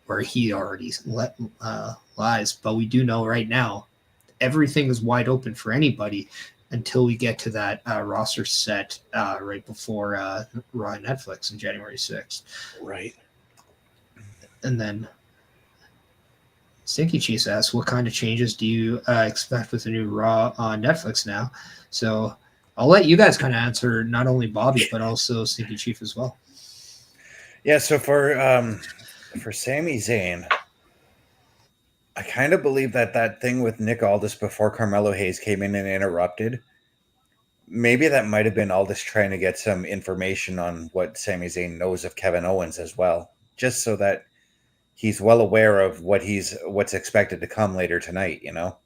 Speaker 3: where he already lies. But we do know right now everything is wide open for anybody until we get to that roster set right before Raw and Netflix on January 6th.
Speaker 4: Right.
Speaker 3: And then Stinky Cheese asks, what kind of changes do you expect with the new Raw on Netflix now? So I'll let you guys kind of answer, not only Bobby, but also Stinky Chief as well.
Speaker 2: Yeah, so for Sami Zayn, I kind of believe that thing with Nick Aldis before Carmelo Hayes came in and interrupted, maybe that might have been Aldis trying to get some information on what Sami Zayn knows of Kevin Owens as well, just so that he's well aware of what's expected to come later tonight, you know.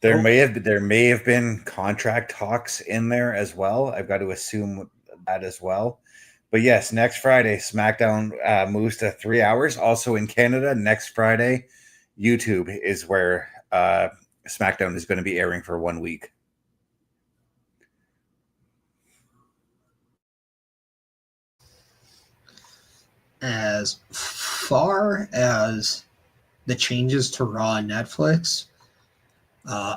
Speaker 2: There may have been contract talks in there as well. I've got to assume that as well. But yes, next Friday, SmackDown moves to 3 hours. Also in Canada, next Friday, YouTube is where SmackDown is going to be airing for 1 week.
Speaker 3: As far as the changes to Raw and Netflix,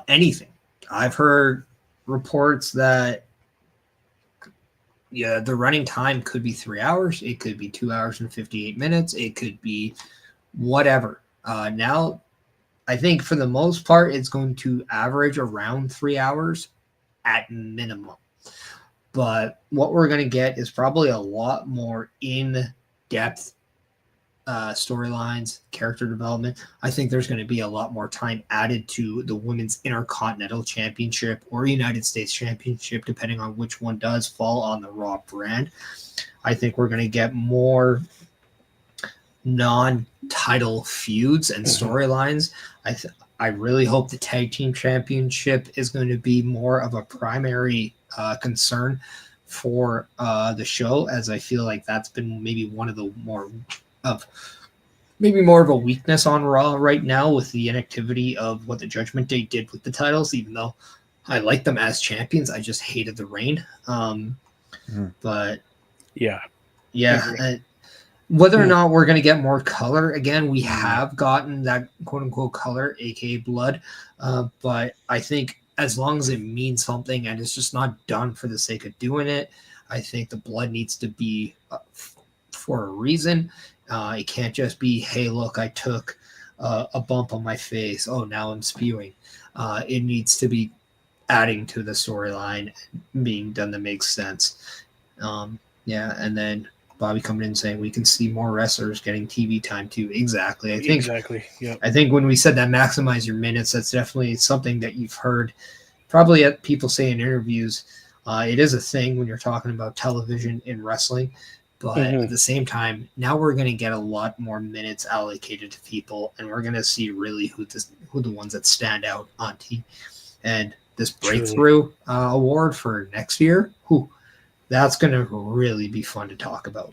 Speaker 3: anything. I've heard reports that the running time could be 3 hours. It could be 2 hours and 58 minutes. It could be whatever. Now, I think for the most part, it's going to average around 3 hours at minimum. But what we're going to get is probably a lot more in-depth storylines, character development. I think there's going to be a lot more time added to the Women's Intercontinental Championship or United States Championship, depending on which one does fall on the Raw brand. I think we're going to get more non-title feuds and storylines. I really hope the Tag Team Championship is going to be more of a primary concern for the show, as I feel like that's been maybe one of the more of a weakness on Raw right now with the inactivity of what the Judgment Day did with the titles. Even though I like them as champions, I just hated the reign. But yeah. Whether or not we're going to get more color again, we have gotten that quote unquote color, aka blood. But I think as long as it means something and it's just not done for the sake of doing it, I think the blood needs to be for a reason. It can't just be, hey, look, I took a bump on my face. Oh, now I'm spewing. It needs to be adding to the storyline being done that makes sense. Yeah, and then Bobby coming in saying we can see more wrestlers getting TV time too. Exactly.
Speaker 4: Exactly. Yeah.
Speaker 3: I think when we said that maximize your minutes, that's definitely something that you've heard probably at people say in interviews. It is a thing when you're talking about television in wrestling, but at the same time, now we're going to get a lot more minutes allocated to people, and we're going to see really who the ones that stand out on TV. And this breakthrough award for next year, that's going to really be fun to talk about.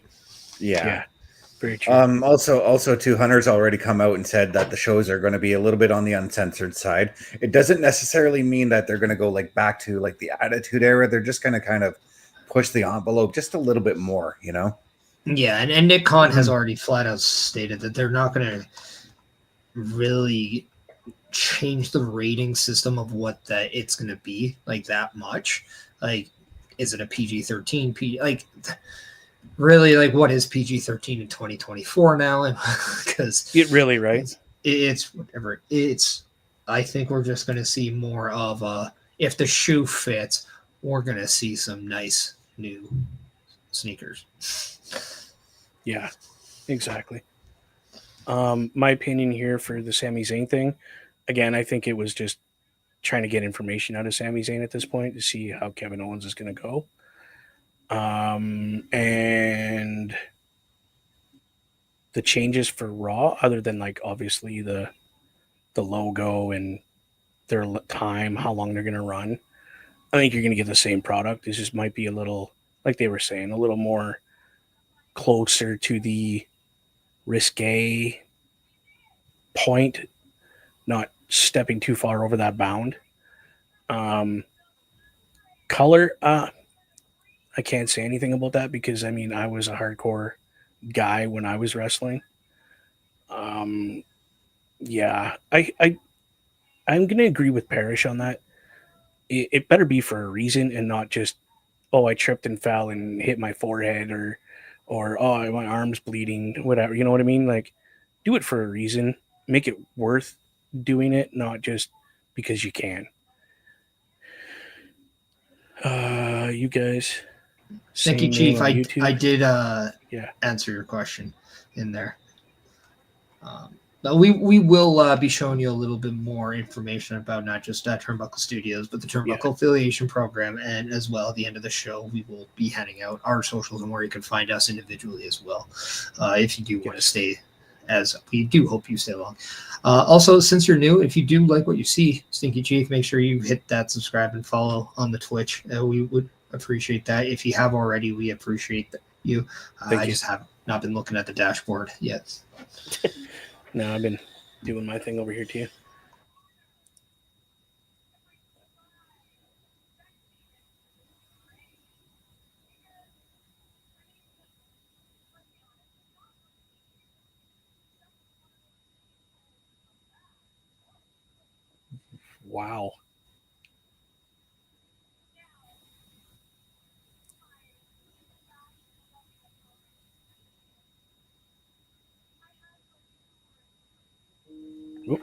Speaker 2: Yeah.
Speaker 4: Very true.
Speaker 2: Also, too, Hunter's already come out and said that the shows are going to be a little bit on the uncensored side. It doesn't necessarily mean that they're going to go like back to like the Attitude Era. They're just going to kind of push the envelope just a little bit more, you know?
Speaker 3: Yeah, and Nick Khan has already flat out stated that they're not going to really change the rating system of what it's going to be like that much. Like, is it a PG-13? Really, like, what is PG-13 in 2024 now? Because
Speaker 4: it really, right?
Speaker 3: It's whatever. I think we're just going to see more of if the shoe fits, we're going to see some nice new sneakers.
Speaker 4: Yeah, exactly. My opinion here for the Sami Zayn thing, again, I think it was just trying to get information out of Sami Zayn at this point to see how Kevin Owens is going to go. And the changes for Raw, other than like obviously the logo and their time, how long they're going to run, I think you're going to get the same product. It just might be a little, like they were saying, a little more closer to the risque point, not stepping too far over that bound. Color, I can't say anything about that because I mean I was a hardcore guy when I was wrestling. Yeah, I'm gonna agree with Parrish on that. It better be for a reason and not just, oh, I tripped and fell and hit my forehead, or oh, my arm's bleeding, whatever. You know what I mean? Like, do it for a reason. Make it worth doing it, not just because you can. You guys.
Speaker 3: Thank you,
Speaker 4: Same
Speaker 3: Chief.
Speaker 4: name on
Speaker 3: I
Speaker 4: YouTube.
Speaker 3: did
Speaker 4: Yeah.
Speaker 3: answer your question in there. But we will be showing you a little bit more information about not just Turnbuckle Studios, but the Turnbuckle affiliation program, and as well at the end of the show, we will be handing out our socials and where you can find us individually as well, if you do want to stay. As we do hope you stay along. Also, since you're new, if you do like what you see, Stinky Chief, make sure you hit that subscribe and follow on the Twitch. We would appreciate that. If you have already, we appreciate you. I just have not been looking at the dashboard yet.
Speaker 4: No, I've been doing my thing over here too. Wow. Oop.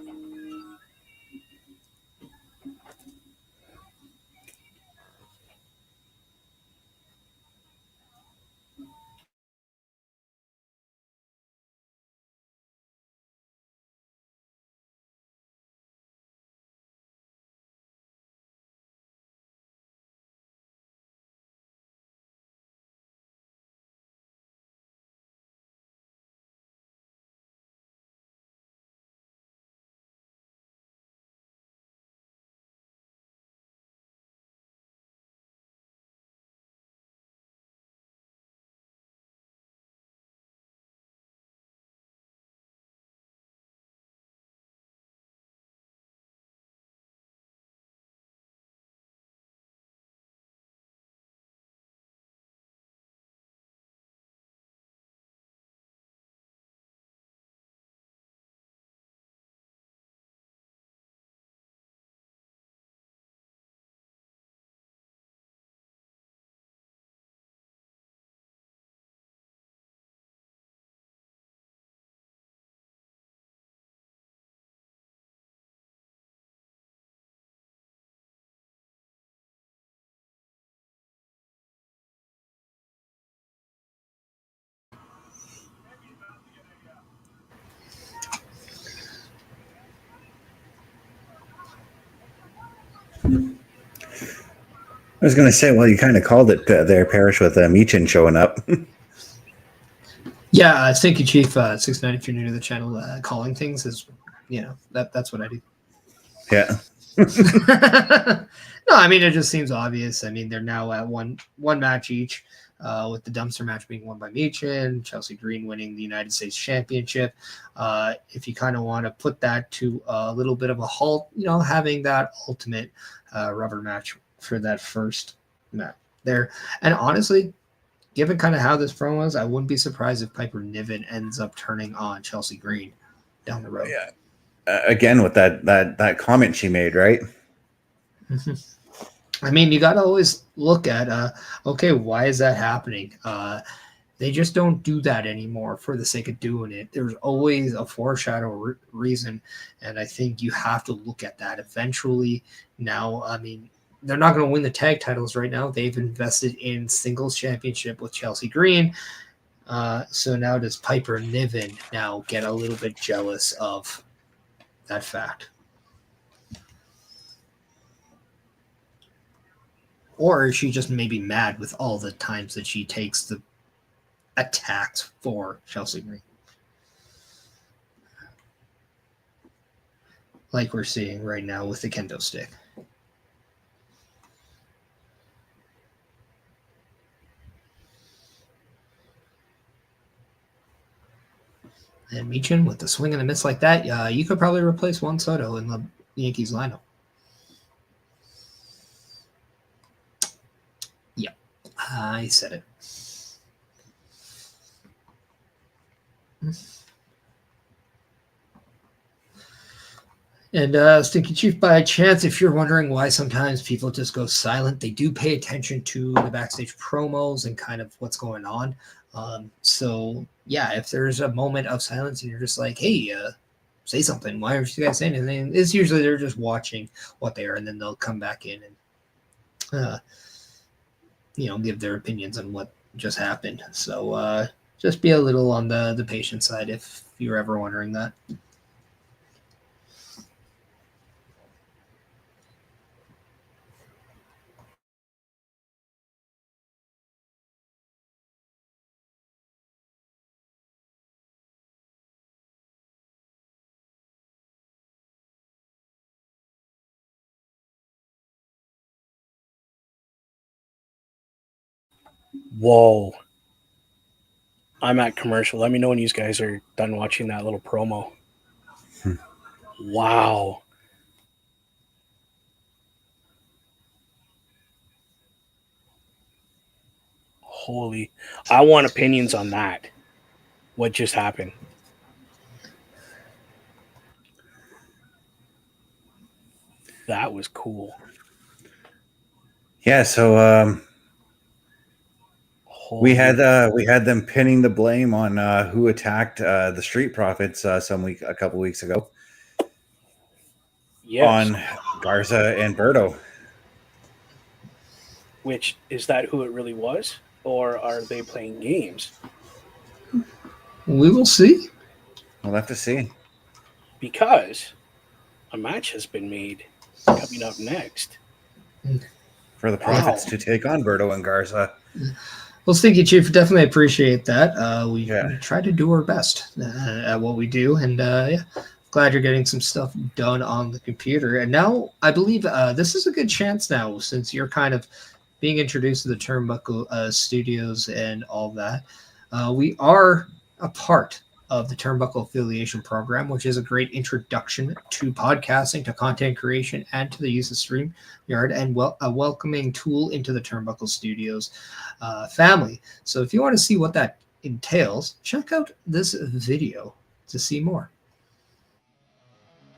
Speaker 2: I was going to say, well, you kind of called it there, Parrish, with Michin showing up.
Speaker 3: Yeah, thank you, Chief. 690, if you're new to the channel, calling things is, that's what I do.
Speaker 2: Yeah.
Speaker 3: No, I mean, it just seems obvious. I mean, they're now at one match each, with the dumpster match being won by Michin, Chelsea Greene winning the United States Championship. If you kind of want to put that to a little bit of a halt, having that ultimate rubber match for that first match there. And honestly, given kind of how this promo was, I wouldn't be surprised if Piper Niven ends up turning on Chelsea Greene down the road.
Speaker 2: Yeah. Again, with that comment she made, right?
Speaker 3: I mean, you got to always look at, okay, why is that happening? They just don't do that anymore for the sake of doing it. There's always a foreshadow reason, and I think you have to look at that eventually. Now, I mean, they're not going to win the tag titles right now. They've invested in singles championship with Chelsea Greene. So now does Piper Niven now get a little bit jealous of that fact? Or is she just maybe mad with all the times that she takes the attacks for Chelsea Greene? Like we're seeing right now with the kendo stick. And Michin with the swing and a miss like that, you could probably replace Juan Soto in the Yankees lineup. Yep, I said it. And Stinky Chief, by chance, if you're wondering why sometimes people just go silent, they do pay attention to the backstage promos and kind of what's going on. So yeah, if there's a moment of silence and you're just like, hey, say something, why aren't you guys saying anything? It's usually they're just watching what they are, and then they'll come back in and give their opinions on what just happened. So just be a little on the patient side if you're ever wondering that.
Speaker 4: Whoa. I'm at commercial. Let me know when you guys are done watching that little promo. Wow. Holy. I want opinions on that. What just happened? That was cool.
Speaker 2: Yeah, so we had them pinning the blame on who attacked the Street Profits a couple weeks ago.
Speaker 4: Yes.
Speaker 2: On Garza and Berto.
Speaker 4: Which, is that who it really was? Or are they playing games?
Speaker 3: We will see.
Speaker 2: We'll have to see.
Speaker 4: Because a match has been made coming up next.
Speaker 2: For the Profits to take on Berto and Garza.
Speaker 3: Well, Stinky Chief, definitely appreciate that. We try to do our best at what we do. And glad you're getting some stuff done on the computer. And now I believe this is a good chance now, since you're kind of being introduced to the Turnbuckle Studios and all that. We are a part of the Turnbuckle Affiliation Program, which is a great introduction to podcasting, to content creation, and to the use of StreamYard, and a welcoming tool into the Turnbuckle Studios family. So if you want to see what that entails, check out this video to see more.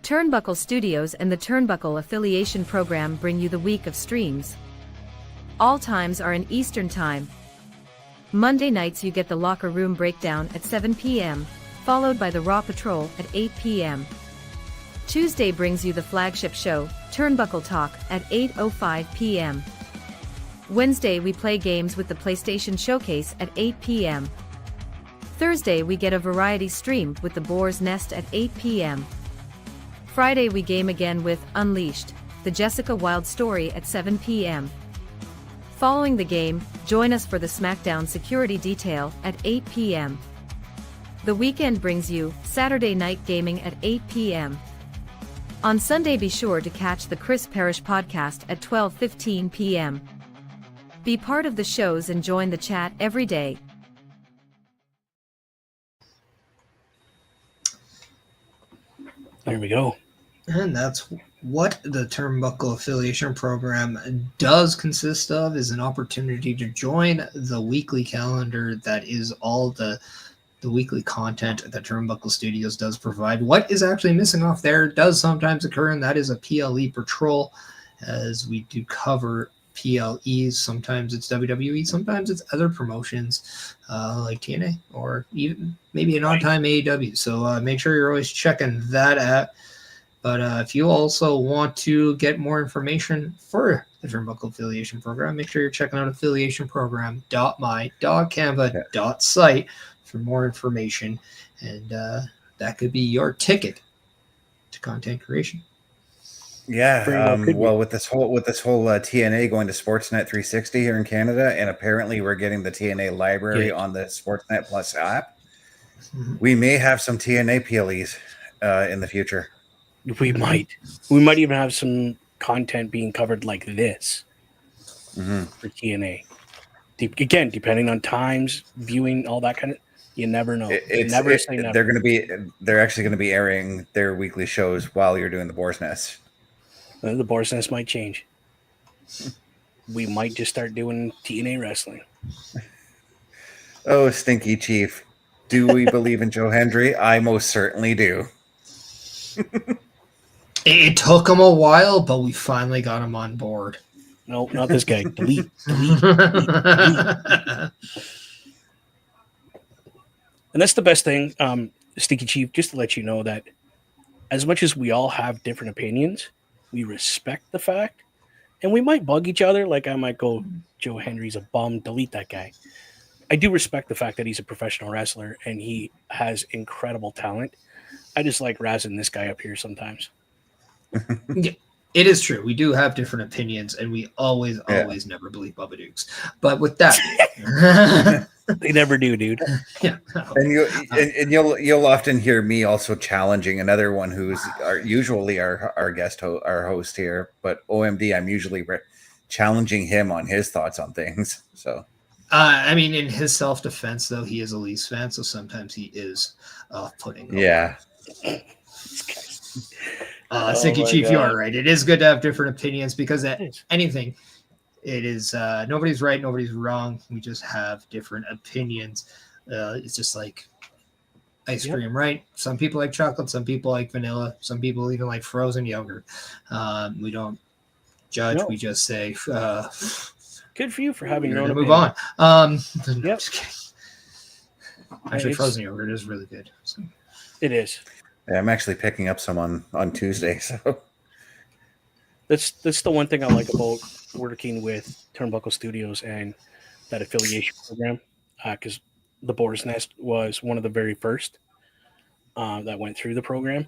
Speaker 6: Turnbuckle Studios and the Turnbuckle Affiliation Program bring you the week of streams. All times are in Eastern Time. Monday nights you get the Locker Room Breakdown at 7 p.m., followed by the Raw Patrol at 8 p.m. Tuesday brings you the flagship show, Turnbuckle Talk, at 8:05 p.m. Wednesday we play games with the PlayStation Showcase at 8 p.m. Thursday we get a variety stream with the Boar's Nest at 8 p.m. Friday we game again with Unleashed, the Jessica Wilde story at 7 p.m. Following the game, join us for the Smackdown Security Detail at 8 p.m. The weekend brings you Saturday Night Gaming at 8 p.m. On Sunday, be sure to catch the Chris Parrish podcast at 12:15 p.m. Be part of the shows and join the chat every day.
Speaker 4: There we go.
Speaker 3: And that's what the Turnbuckle Affiliation Program does consist of, is an opportunity to join the weekly calendar that is all the weekly content that Turnbuckle Studios does provide. What is actually missing off there does sometimes occur, and that is a PLE patrol, as we do cover PLEs. Sometimes it's WWE, sometimes it's other promotions like TNA, or even maybe an on-time AEW. So make sure you're always checking that out. But if you also want to get more information for the Turnbuckle Affiliation Program, make sure you're checking out affiliationprogram.my.canva.site for more information. And that could be your ticket to content creation.
Speaker 2: Yeah, well, with this whole TNA going to Sportsnet 360 here in Canada, and apparently we're getting the TNA library on the Sportsnet Plus app, we may have some TNA PLEs in the future.
Speaker 4: We might even have some content being covered like this for TNA. Again, depending on times, viewing, all that kind of. You never know. Never say never.
Speaker 2: They're actually going to be airing their weekly shows while you're doing the Boar's Nest.
Speaker 4: The Boar's Nest might change. We might just start doing TNA wrestling.
Speaker 2: Oh, Stinky Chief. Do we believe in Joe Hendry? I most certainly do.
Speaker 3: It took him a while, but we finally got him on board.
Speaker 4: No, not this guy. Delete. And that's the best thing, Stinky Chief, just to let you know that as much as we all have different opinions, we respect the fact, and we might bug each other. Like I might go, Joe Hendry's a bum, delete that guy. I do respect the fact that he's a professional wrestler and he has incredible talent. I just like razzing this guy up here sometimes.
Speaker 3: Yeah, it is true. We do have different opinions, and we always never believe Bubba Dukes. But with that,
Speaker 4: they never do, dude.
Speaker 3: Yeah,
Speaker 2: and you'll often hear me also challenging another one who's usually our guest our host here, but OMD, I'm usually challenging him on his thoughts on things. So,
Speaker 3: I mean, in his self-defense, though, he is a Leafs fan, so sometimes he is off-putting.
Speaker 2: Yeah.
Speaker 3: Stinky Chief, you are right. It is good to have different opinions, because anything, it is nobody's right, nobody's wrong. We just have different opinions. It's just like ice cream, right? Some people like chocolate, some people like vanilla, some people even like frozen yogurt. We don't judge. We just say,
Speaker 4: good for you for having your own
Speaker 3: move
Speaker 4: opinion.
Speaker 3: on.
Speaker 4: Yep.
Speaker 3: Just kidding. Actually, frozen yogurt is really good. So.
Speaker 4: It is.
Speaker 2: Yeah, I'm actually picking up some on Tuesday. So
Speaker 4: that's the one thing I like about working with Turnbuckle Studios and that affiliation program, because the Boar's Nest was one of the very first that went through the program.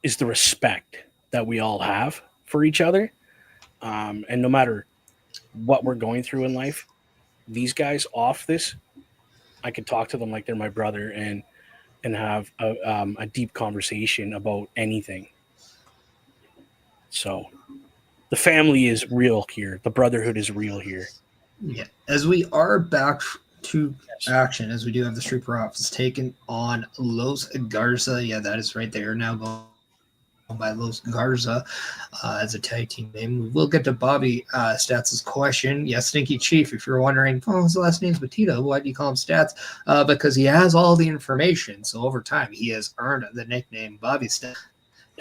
Speaker 4: Is the respect that we all have for each other, and no matter what we're going through in life, these guys off this, I could talk to them like they're my brother and have a deep conversation about anything. So the family is real here. The brotherhood is real here.
Speaker 3: Yeah. As we are back to action, as we do have the Street Profits taken on Los Garza. Yeah, that is right. They are now going by Los Garza as a tag team name. We will get to Bobby Stats' question. Yes, Stinky Chief, if you're wondering, his last name's Batista, why do you call him Stats? Because he has all the information. So over time, he has earned the nickname Bobby Stats.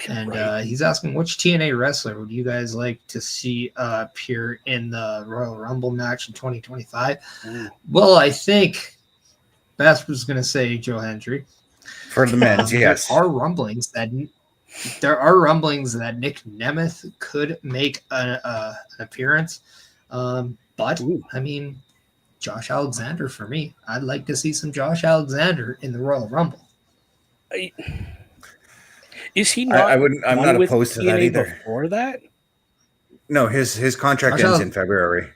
Speaker 3: And he's asking, which TNA wrestler would you guys like to see appear in the Royal Rumble match in 2025? Well, I think Bass was going to say Joe Hendry.
Speaker 2: For the men's, yes.
Speaker 3: There are rumblings that Nick Nemeth could make an appearance. But, I mean, Josh Alexander for me. I'd like to see some Josh Alexander in the Royal Rumble.
Speaker 4: Is he not?
Speaker 2: I'm not opposed to that either.
Speaker 4: Before that,
Speaker 2: No, his contract ends in February.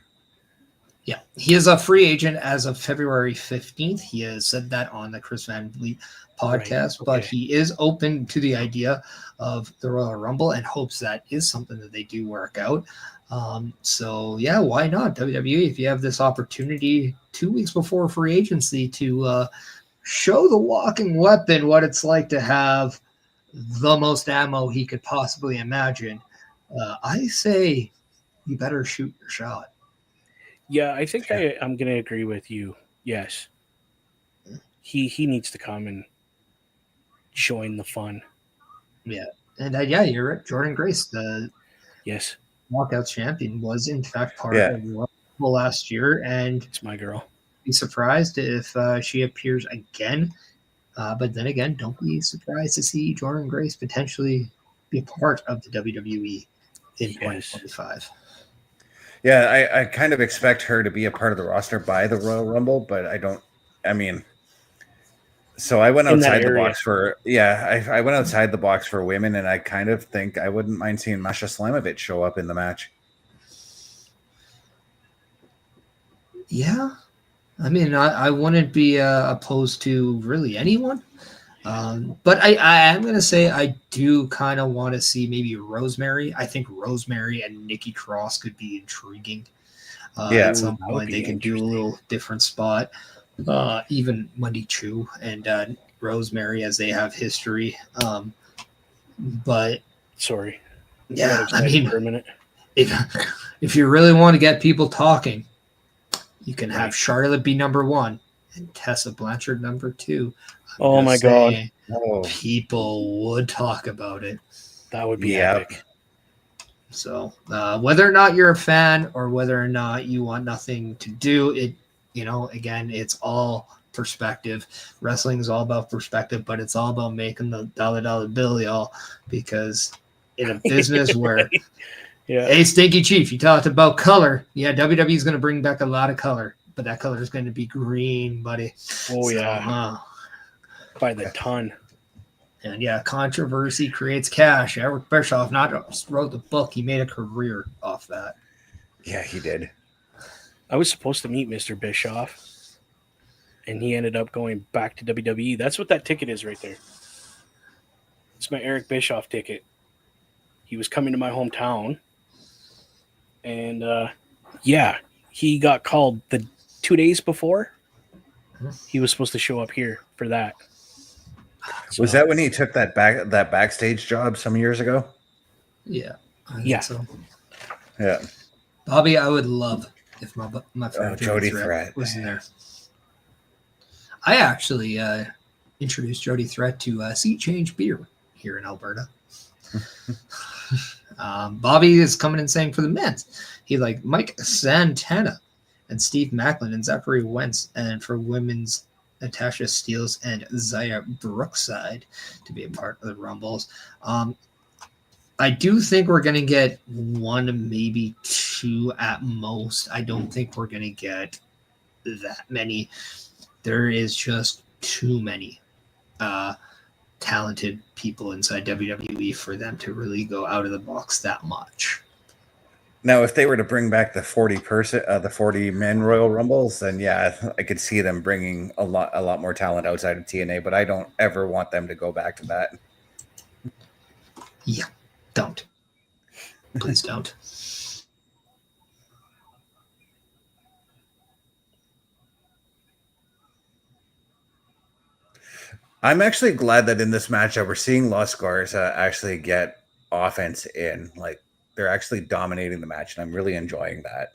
Speaker 3: Yeah, he is a free agent as of February 15th. He has said that on the Chris Van Vliet podcast,
Speaker 4: Right,
Speaker 3: but
Speaker 4: okay.
Speaker 3: he is open to the idea of the Royal Rumble and hopes that is something that they do work out. So, yeah, why not? WWE, if you have this opportunity 2 weeks before free agency to show the walking weapon what it's like to have the most ammo he could possibly imagine, I say you better shoot your shot.
Speaker 4: Yeah, I think I'm going to agree with you. Yes. He needs to come and join the fun.
Speaker 3: Yeah. And yeah, you're right. Jordan Grace, the
Speaker 4: Yes,
Speaker 3: knockout champion, was in fact part
Speaker 2: Yeah.
Speaker 3: of the Rumble last year, and
Speaker 4: it's my girl.
Speaker 3: be surprised if she appears again. But then again, don't be surprised to see Jordan Grace potentially be a part of the WWE in
Speaker 4: Yes.
Speaker 3: 2025.
Speaker 2: Yeah, I kind of expect her to be a part of the roster by the Royal Rumble, but so I went
Speaker 4: In that
Speaker 2: outside the
Speaker 4: area.
Speaker 2: box for I went outside the box for women, and I kind of think I wouldn't mind seeing Masha Slamovich show up in the match.
Speaker 3: Yeah. I mean, I wouldn't be opposed to really anyone. But I am going to say I do kind of want to see maybe Rosemary. I think Rosemary and Nikki Cross could be intriguing. At some
Speaker 4: that would
Speaker 3: point,
Speaker 4: be
Speaker 3: they can do a
Speaker 4: interesting.
Speaker 3: little different spot. Even Monday Chu and Rosemary, as they have history. But
Speaker 4: Sorry.
Speaker 3: yeah,
Speaker 4: got
Speaker 3: I
Speaker 4: excited
Speaker 3: mean,
Speaker 4: for a minute.
Speaker 3: if you really want to get people talking, you can have Charlotte be number one and Tessa Blanchard number two.
Speaker 4: Oh
Speaker 3: Just
Speaker 4: my God.
Speaker 3: saying,
Speaker 2: Oh,
Speaker 3: people would talk about it.
Speaker 4: That would be
Speaker 2: yeah.
Speaker 4: epic.
Speaker 3: So whether or not you're a fan or whether or not you want nothing to do, it, again, it's all perspective. Wrestling is all about perspective, but it's all about making the dollar bill, y'all, because in a business where,
Speaker 4: Yeah.
Speaker 3: hey, Stinky Chief, you talked about color. Yeah, WWE is going to bring back a lot of color, but that color is going to be green, buddy.
Speaker 4: Oh,
Speaker 3: So,
Speaker 4: yeah. By the ton.
Speaker 3: And yeah, controversy creates cash. Eric Bischoff not just wrote the book; he made a career off that.
Speaker 2: Yeah, he did.
Speaker 4: I was supposed to meet Mr. Bischoff, and he ended up going back to WWE. That's what that ticket is right there. It's my Eric Bischoff ticket. He was coming to my hometown, and he got called the 2 days before. He was supposed to show up here for that.
Speaker 2: Was that when he took that backstage job some years ago?
Speaker 3: Yeah, I think
Speaker 4: Yeah.
Speaker 3: so.
Speaker 2: Yeah.
Speaker 3: Bobby, I would love if my friend
Speaker 2: Jody
Speaker 3: Threat
Speaker 2: Threat
Speaker 3: was in there. I actually introduced Jody Threat to Sea Change Beer here in Alberta. Bobby is coming and saying for the men's, he like Mike Santana and Steve Macklin and Zachary Wentz, and for women's, Natasha Steeles and Zaya Brookside to be a part of the Rumbles. I do think we're going to get one, maybe two at most. I don't think we're going to get that many. There is just too many talented people inside WWE for them to really go out of the box that much.
Speaker 2: Now, if they were to bring back the 40 men Royal Rumbles, then yeah, I could see them bringing a lot more talent outside of TNA. But I don't ever want them to go back to that.
Speaker 3: Yeah, don't. Please don't.
Speaker 2: I'm actually glad that in this matchup we're seeing Los Garza actually get offense in. Like, they're actually dominating the match, and I'm really enjoying that.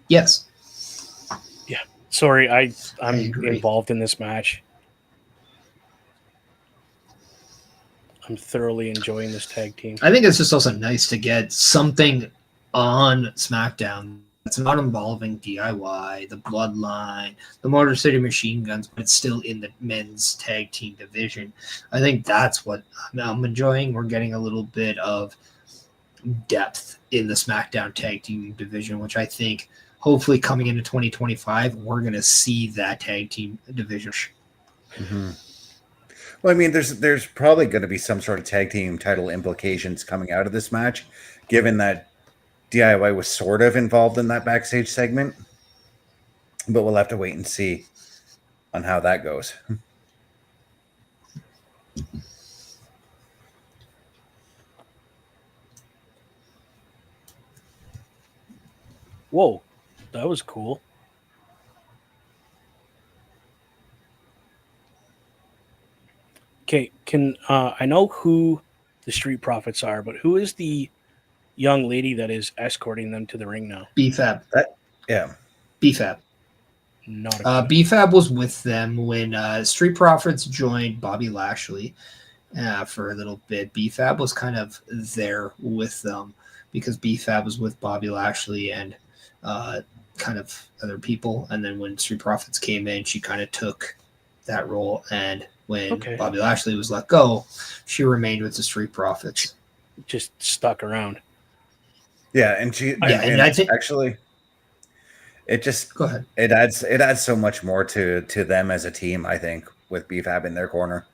Speaker 3: Yes.
Speaker 4: Yeah. Sorry, I'm
Speaker 3: agree.
Speaker 4: involved in this match. I'm thoroughly enjoying this tag team.
Speaker 3: I think it's just also nice to get something on SmackDown that's not involving DIY, the Bloodline, the Motor City Machine Guns, but it's still in the men's tag team division. I think that's what I'm enjoying. We're getting a little bit of depth in the SmackDown tag team division, which I think hopefully coming into 2025, we're going to see that tag team division.
Speaker 2: Well, I mean, there's probably going to be some sort of tag team title implications coming out of this match, given that DIY was sort of involved in that backstage segment. But we'll have to wait and see on how that goes.
Speaker 4: Whoa, that was cool. Okay, can I know who the Street Profits are, but who is the young lady that is escorting them to the ring now?
Speaker 3: BFAB.
Speaker 2: Yeah.
Speaker 3: BFAB.
Speaker 4: Not a clue.
Speaker 3: BFAB was with them when Street Profits joined Bobby Lashley for a little bit. BFAB was kind of there with them because BFAB was with Bobby Lashley and kind of other people. And then when Street Profits came in, she kind of took that role. And when Bobby Lashley was let go, she remained with the Street Profits.
Speaker 4: Just stuck around.
Speaker 2: Yeah, and she
Speaker 3: and I think
Speaker 2: actually it just
Speaker 3: go ahead.
Speaker 2: It adds so much more to them as a team, I think, with BFAB in their corner.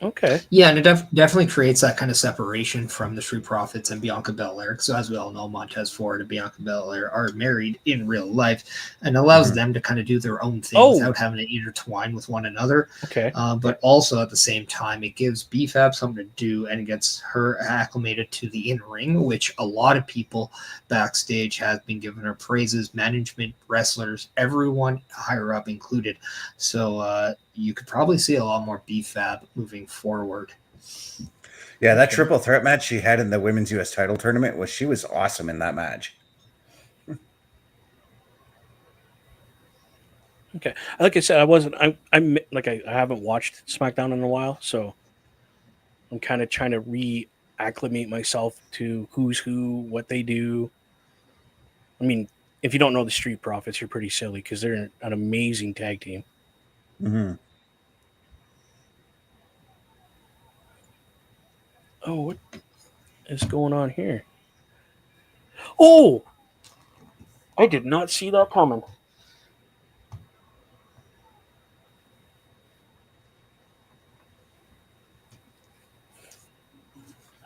Speaker 4: Okay.
Speaker 3: Yeah, and it definitely creates that kind of separation from the Street Profits and Bianca Belair. So as we all know, Montez Ford and Bianca Belair are married in real life, and allows them to kind of do their own thing without having to intertwine with one another.
Speaker 4: Okay.
Speaker 3: But also at the same time, it gives BFAB something to do and gets her acclimated to the in-ring, which a lot of people backstage have been giving her praises, management, wrestlers, everyone higher up included. So you could probably see a lot more BFAB moving forward.
Speaker 2: Yeah, that triple threat match she had in the women's US title tournament she was awesome in that match.
Speaker 4: Okay. Like I said, I'm like I haven't watched SmackDown in a while, so I'm kind of trying to reacclimate myself to who's who, what they do. I mean, if you don't know the Street Profits, you're pretty silly because they're an amazing tag team.
Speaker 2: Mm-hmm.
Speaker 4: Oh, what is going on here? Oh, I did not see that coming.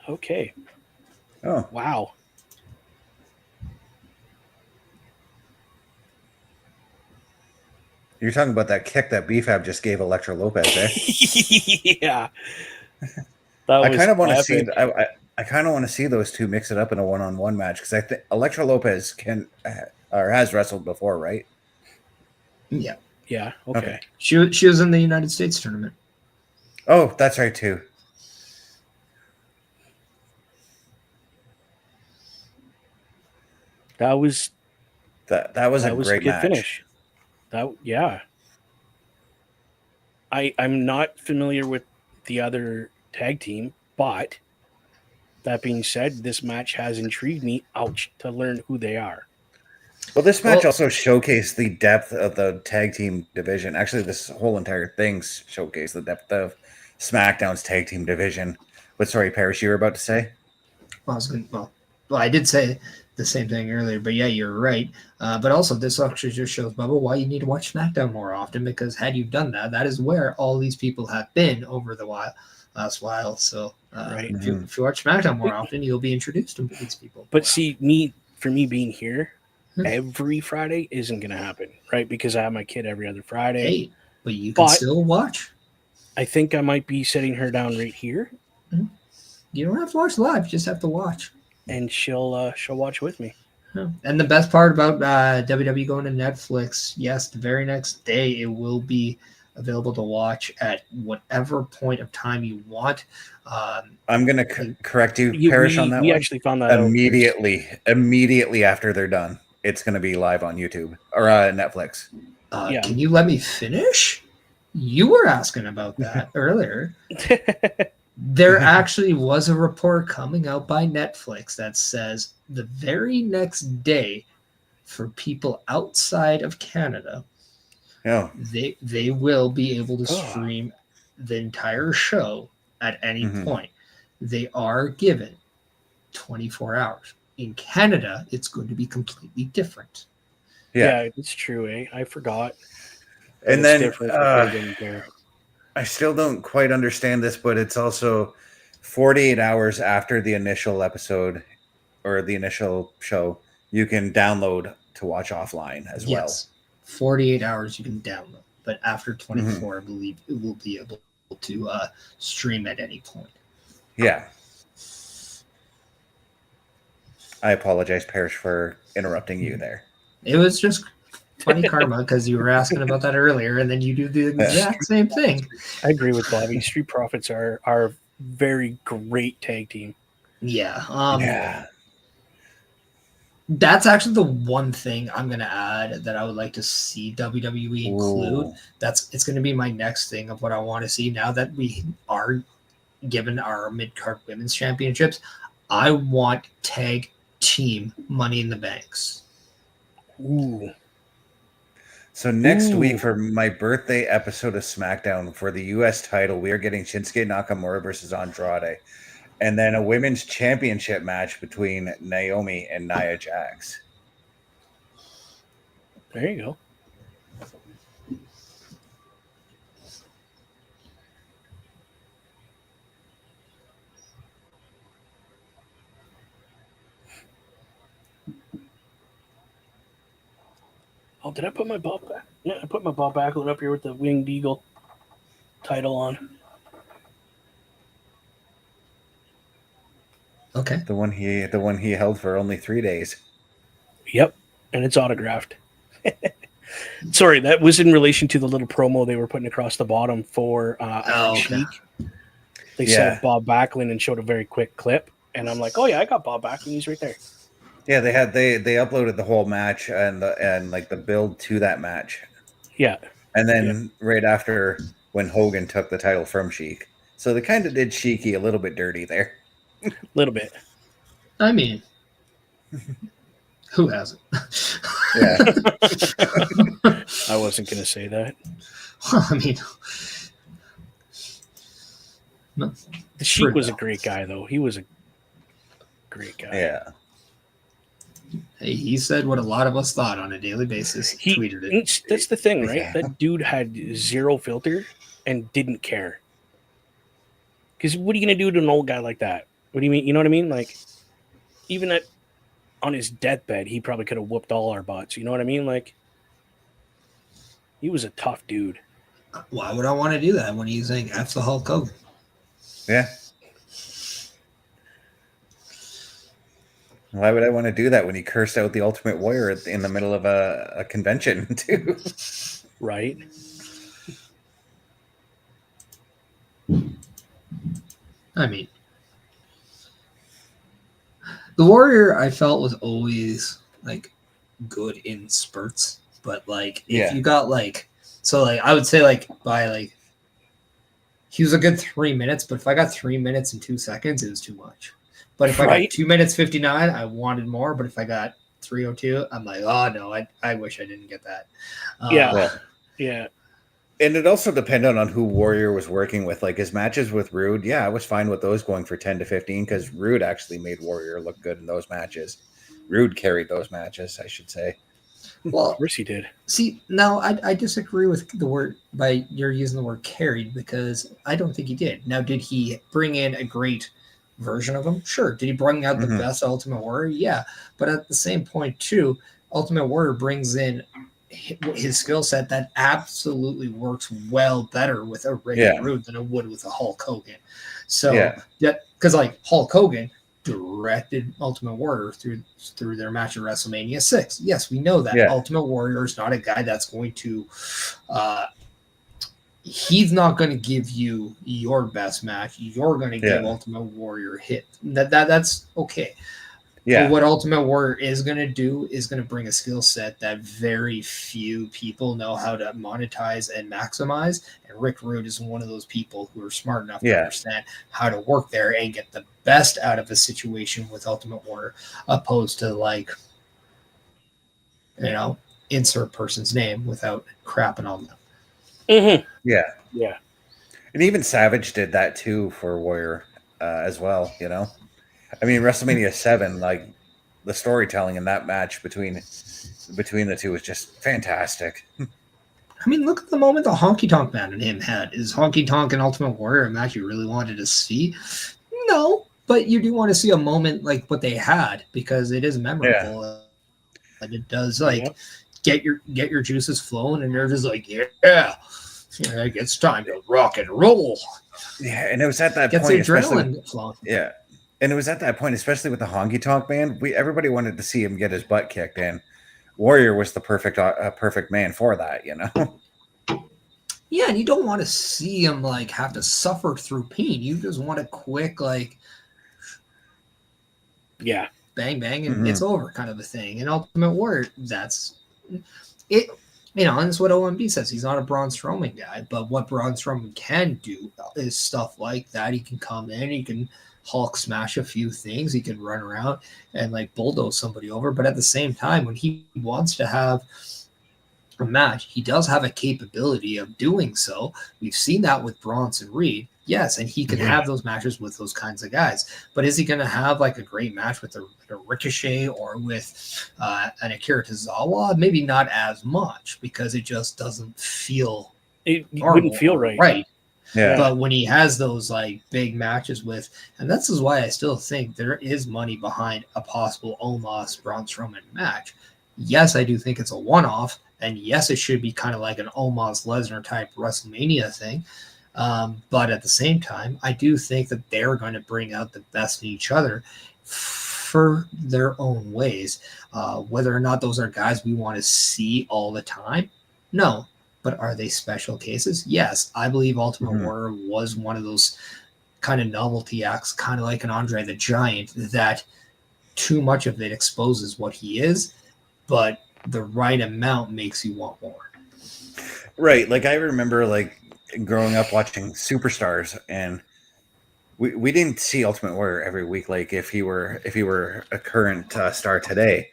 Speaker 4: Okay.
Speaker 2: Oh.
Speaker 4: Wow.
Speaker 2: You're talking about that kick that BFAB just gave Elektra Lopez, eh?
Speaker 4: Yeah.
Speaker 2: I kind of want to see. I kind of want to see those two mix it up in a one-on-one match because I think Elektra Lopez can or has wrestled before, right?
Speaker 3: Yeah.
Speaker 4: Yeah. Okay.
Speaker 3: She was in the United States tournament.
Speaker 2: Oh, that's right too.
Speaker 4: That was
Speaker 2: a great
Speaker 4: good
Speaker 2: match.
Speaker 4: Finish. I'm not familiar with the other tag team, but that being said, this match has intrigued me to learn who they are.
Speaker 2: Well, this match also showcased the depth of the tag team division. Actually, this whole entire thing showcased the depth of SmackDown's tag team division. But sorry, Parrish, you were about to say?
Speaker 3: I did say the same thing earlier, but yeah, you're right. But also, this actually just shows, Bubba, why you need to watch SmackDown more often, because had you done that, that is where all these people have been over the last while. So if you watch SmackDown more often, you'll be introduced to these people.
Speaker 4: But see, for me being here every Friday isn't going to happen, right? Because I have my kid every other Friday.
Speaker 3: Hey, but you can still watch.
Speaker 4: I think I might be setting her down right here.
Speaker 3: Mm-hmm. You don't have to watch live; you just have to watch.
Speaker 4: And she'll watch with me.
Speaker 3: And the best part about WWE going to Netflix, yes, the very next day it will be available to watch at whatever point of time you want.
Speaker 2: I'm going to correct you, Parrish, on that one.
Speaker 4: We actually found that
Speaker 2: immediately after they're done. It's going to be live on YouTube or Netflix.
Speaker 3: Can you let me finish? You were asking about that earlier. There actually was a report coming out by Netflix that says the very next day, for people outside of Canada, they will be able to stream the entire show at any point. They are given 24 hours. In Canada, it's going to be completely different.
Speaker 4: Yeah, it's true, eh? I forgot.
Speaker 2: And then I still don't quite understand this, but it's also 48 hours after the initial episode or the initial show, you can download to watch offline as well.
Speaker 3: Yes, 48 hours you can download, but after
Speaker 2: Mm-hmm.
Speaker 3: 24, I believe it will be able to stream at any point.
Speaker 2: Yeah. I apologize, Parrish, for interrupting you there.
Speaker 3: It was just funny karma because you were asking about that earlier, and then you do the exact same thing.
Speaker 4: I agree with Bobby. Street Profits are a very great tag team.
Speaker 3: Yeah.
Speaker 2: Yeah.
Speaker 3: That's actually the one thing I'm going to add that I would like to see WWE include.
Speaker 2: Ooh.
Speaker 3: It's going to be my next thing of what I want to see now that we are given our mid-card women's championships. I want tag team Money in the Banks.
Speaker 4: Ooh.
Speaker 2: So next week for my birthday episode of SmackDown for the U.S. title, we are getting Shinsuke Nakamura versus Andrade. And then a women's championship match between Naomi and Nia Jax.
Speaker 4: There you go. Oh, did I put my Bob back? Yeah, I put my Bob Backlund up here with the Winged Eagle title on.
Speaker 3: Okay.
Speaker 2: The one he held for only 3 days.
Speaker 4: Yep, and it's autographed. Sorry, that was in relation to the little promo they were putting across the bottom for Iron Sheik. They said Bob Backlund and showed a very quick clip, and I'm like, oh yeah, I got Bob Backlund. He's right there.
Speaker 2: Yeah, they uploaded the whole match and like the build to that match.
Speaker 4: Yeah,
Speaker 2: and then right after when Hogan took the title from Sheik, so they kind of did Sheiky a little bit dirty there.
Speaker 4: A little bit.
Speaker 3: I mean, who hasn't?
Speaker 2: Yeah.
Speaker 4: I wasn't going to say that.
Speaker 3: Well, I mean, no,
Speaker 4: The Sheik was a great guy, though. He was a great guy.
Speaker 2: Yeah.
Speaker 3: Hey, he said what a lot of us thought on a daily basis. He tweeted it.
Speaker 4: That's the thing, right?
Speaker 2: Yeah.
Speaker 4: That dude had zero filter and didn't care. Because what are you going to do to an old guy like that? What do you mean? You know what I mean? Like, even on his deathbed, he probably could have whooped all our butts. You know what I mean? Like, he was a tough dude.
Speaker 3: Why would I want to do that when he's saying F the Hulk Hogan?
Speaker 2: Yeah. Why would I want to do that when he cursed out the Ultimate Warrior in the middle of a convention, too?
Speaker 4: Right?
Speaker 3: I mean, the Warrior I felt was always like good in spurts, but like if you got like I would say like by like he was a good 3 minutes, but if I got 3 minutes and 2 seconds, it was too much. But if I got 2 minutes 59, I wanted more. But if I got 3:02, I'm like, oh no, I wish I didn't get that.
Speaker 4: Yeah.
Speaker 2: And it also depended on who Warrior was working with. Like his matches with Rude, I was fine with those going for 10 to 15 because Rude actually made Warrior look good in those matches. Rude carried those matches, I should say.
Speaker 3: Well,
Speaker 4: Of course he did.
Speaker 3: See, now I disagree with the word by you're using the word carried because I don't think he did. Now, did he bring in a great version of him? Sure. Did he bring out the best Ultimate Warrior? Yeah. But at the same point, too, Ultimate Warrior brings in his skill set that absolutely works well better with a Rick Rude than it would with a Hulk Hogan. So, because like Hulk Hogan directed Ultimate Warrior through their match at WrestleMania 6. Yes, we know that Ultimate Warrior is not a guy that's going to he's not going to give you your best match. You're going to give Ultimate Warrior hit. That's okay. Yeah. But what Ultimate Warrior is going to do is going to bring a skill set that very few people know how to monetize and maximize. And Rick Rude is one of those people who are smart enough to understand how to work there and get the best out of a situation with Ultimate Warrior, opposed to like, insert person's name without crapping on them.
Speaker 4: Mm-hmm.
Speaker 2: Yeah. And even Savage did that too for Warrior as well, I mean, WrestleMania 7, like the storytelling in that match between the two was just fantastic.
Speaker 3: I mean, look at the moment the Honky Tonk Man and him had. Is Honky Tonk and Ultimate Warrior a match you really wanted to see? No, but you do want to see a moment like what they had because it is memorable. And it does like get your juices flowing, and they're just like, yeah, it's time to rock and roll.
Speaker 2: Yeah, and it was at that
Speaker 3: Gets
Speaker 2: point,
Speaker 3: the
Speaker 2: especially
Speaker 3: adrenaline flowing.
Speaker 2: yeah, and it was at that point, especially with the Honky Tonk Man. Everybody wanted to see him get his butt kicked, and Warrior was the perfect man for that, you know.
Speaker 3: Yeah, and you don't want to see him like have to suffer through pain. You just want a quick like, bang bang, and it's over kind of a thing. And Ultimate Warrior, that's it. You know, and that's what OMB says. He's not a Braun Strowman guy, but what Braun Strowman can do is stuff like that. He can come in, he can Hulk smash a few things, he can run around and like bulldoze somebody over. But at the same time, when he wants to have a match, he does have a capability of doing so. We've seen that with Bronson Reed. Yes, and he can have those matches with those kinds of guys. But is he going to have like a great match with a Ricochet or with an Akira Tozawa? Maybe not as much because it just doesn't feel.
Speaker 4: It wouldn't feel right.
Speaker 3: Right.
Speaker 2: Yeah.
Speaker 3: But when he has those like big matches with, and this is why I still think there is money behind a possible Omos Braun Strowman match. Yes, I do think it's a one-off, and yes, it should be kind of like an Omos Lesnar type WrestleMania thing. But at the same time, I do think that they're going to bring out the best in each other for their own ways. Whether or not those are guys we want to see all the time, no. But are they special cases? Yes. I believe Ultimate Warrior was one of those kind of novelty acts, kind of like an Andre the Giant, that too much of it exposes what he is, but the right amount makes you want more.
Speaker 2: Right. Like I remember like growing up watching Superstars, and we didn't see Ultimate Warrior every week like if he were a current star today.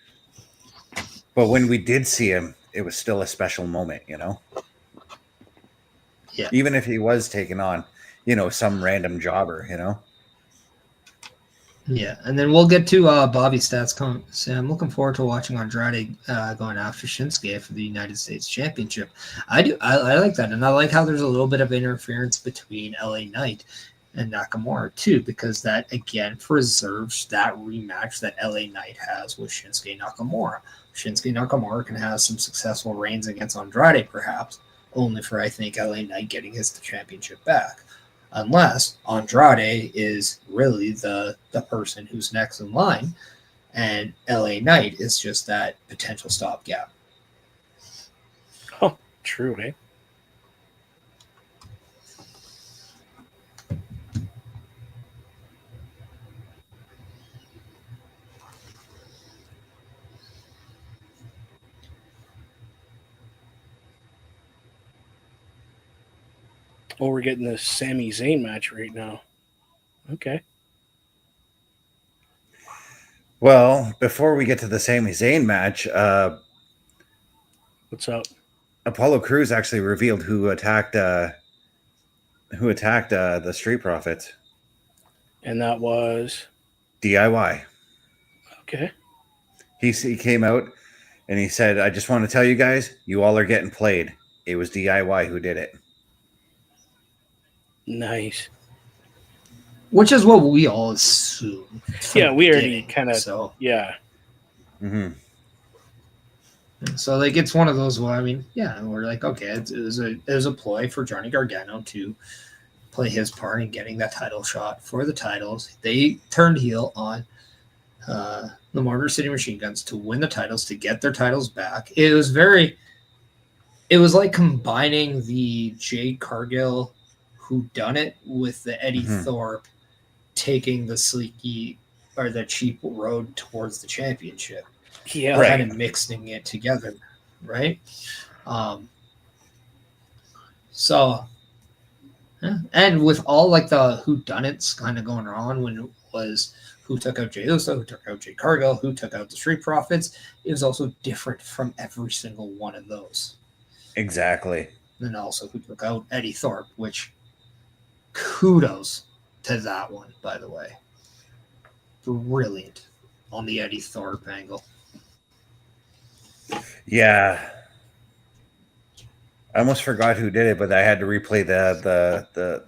Speaker 2: But when we did see him, it was still a special moment, you know?
Speaker 3: Yeah.
Speaker 2: Even if he was taking on, you know, some random jobber, you know?
Speaker 3: Yeah, and then we'll get to Bobby's stats. So I'm looking forward to watching Andrade going after Shinsuke for the United States Championship. I like that, and I like how there's a little bit of interference between LA Knight and Nakamura too, because that again preserves that rematch that LA Knight has with Shinsuke Nakamura. Shinsuke Nakamura can have some successful reigns against Andrade, perhaps, only for I think LA Knight getting his championship back. Unless Andrade is really the person who's next in line, and LA Knight is just that potential stopgap.
Speaker 4: Oh, true, eh? Oh, we're getting the Sami Zayn match right now. Okay.
Speaker 2: Well, before we get to the Sami Zayn match,
Speaker 4: What's up?
Speaker 2: Apollo Crews actually revealed who attacked the Street Profits.
Speaker 4: And that was
Speaker 2: DIY.
Speaker 4: okay.
Speaker 2: He came out and he said, "I just want to tell you guys, you all are getting played. It was DIY who did it."
Speaker 4: Nice.
Speaker 3: Which is what we all assume.
Speaker 4: Yeah, we already kind of
Speaker 3: so.
Speaker 4: Yeah.
Speaker 2: Mm-hmm.
Speaker 3: So like it's one of those where we're like, okay, it was a ploy for Johnny Gargano to play his part in getting that title shot for the titles. They turned heel on the Motor City Machine Guns to win the titles, to get their titles back. It was like combining the Jade Cargill whodunit with the Eddie Thorpe taking the sleeky or the cheap road towards the championship.
Speaker 4: Yeah.
Speaker 2: Right.
Speaker 3: Kind of mixing it together, right? So, yeah. And with all like the whodunits kind of going on when it was who took out Jey Uso, who took out Jade Cargill, who took out the Street Profits, it was also different from every single one of those.
Speaker 2: Exactly.
Speaker 3: And also who took out Eddie Thorpe, which kudos to that one, by the way. Brilliant on the Eddie Thorpe angle.
Speaker 2: Yeah. I almost forgot who did it, but I had to replay the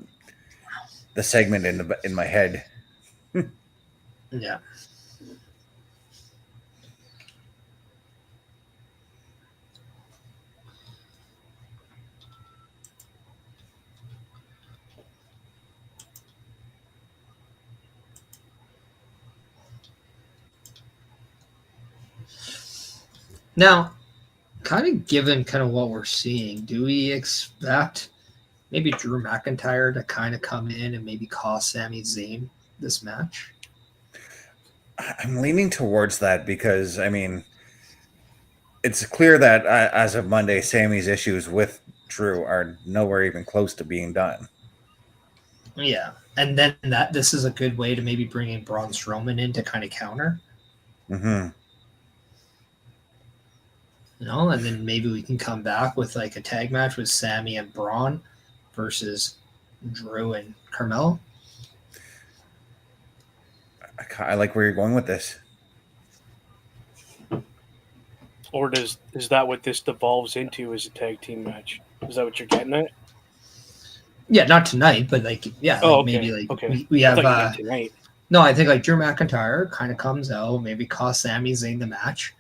Speaker 2: segment in my head.
Speaker 3: Yeah. Now, kind of given kind of what we're seeing, do we expect maybe Drew McIntyre to kind of come in and maybe cost Sami Zayn this match?
Speaker 2: I'm leaning towards that because, I mean, it's clear that as of Monday, Sammy's issues with Drew are nowhere even close to being done.
Speaker 3: Yeah. And then that this is a good way to maybe bring in Braun Strowman in to kind of counter.
Speaker 2: Mm-hmm.
Speaker 3: And then maybe we can come back with like a tag match with Sammy and Braun versus Drew and Carmelo.
Speaker 2: I like where you're going with this.
Speaker 4: Or is that what this devolves into as a tag team match? Is that what you're getting at?
Speaker 3: Yeah, not tonight, but like, yeah,
Speaker 4: Oh,
Speaker 3: like
Speaker 4: okay.
Speaker 3: maybe like
Speaker 4: Okay.
Speaker 3: we
Speaker 4: I
Speaker 3: have
Speaker 4: thought you meant tonight.
Speaker 3: no, I think like Drew McIntyre kind of comes out, maybe costs Sami Zayn the match,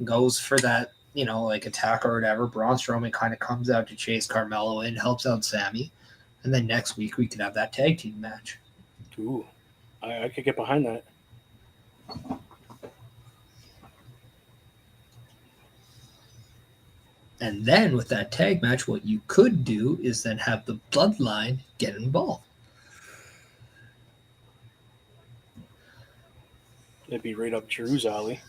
Speaker 3: goes for that, like attack or whatever. Braun Strowman kind of comes out to chase Carmelo in, helps out Sammy, and then next week we could have that tag team match.
Speaker 4: Ooh, I could get behind that.
Speaker 3: And then with that tag match, what you could do is then have the Bloodline get involved.
Speaker 4: It'd be right up Drew's alley.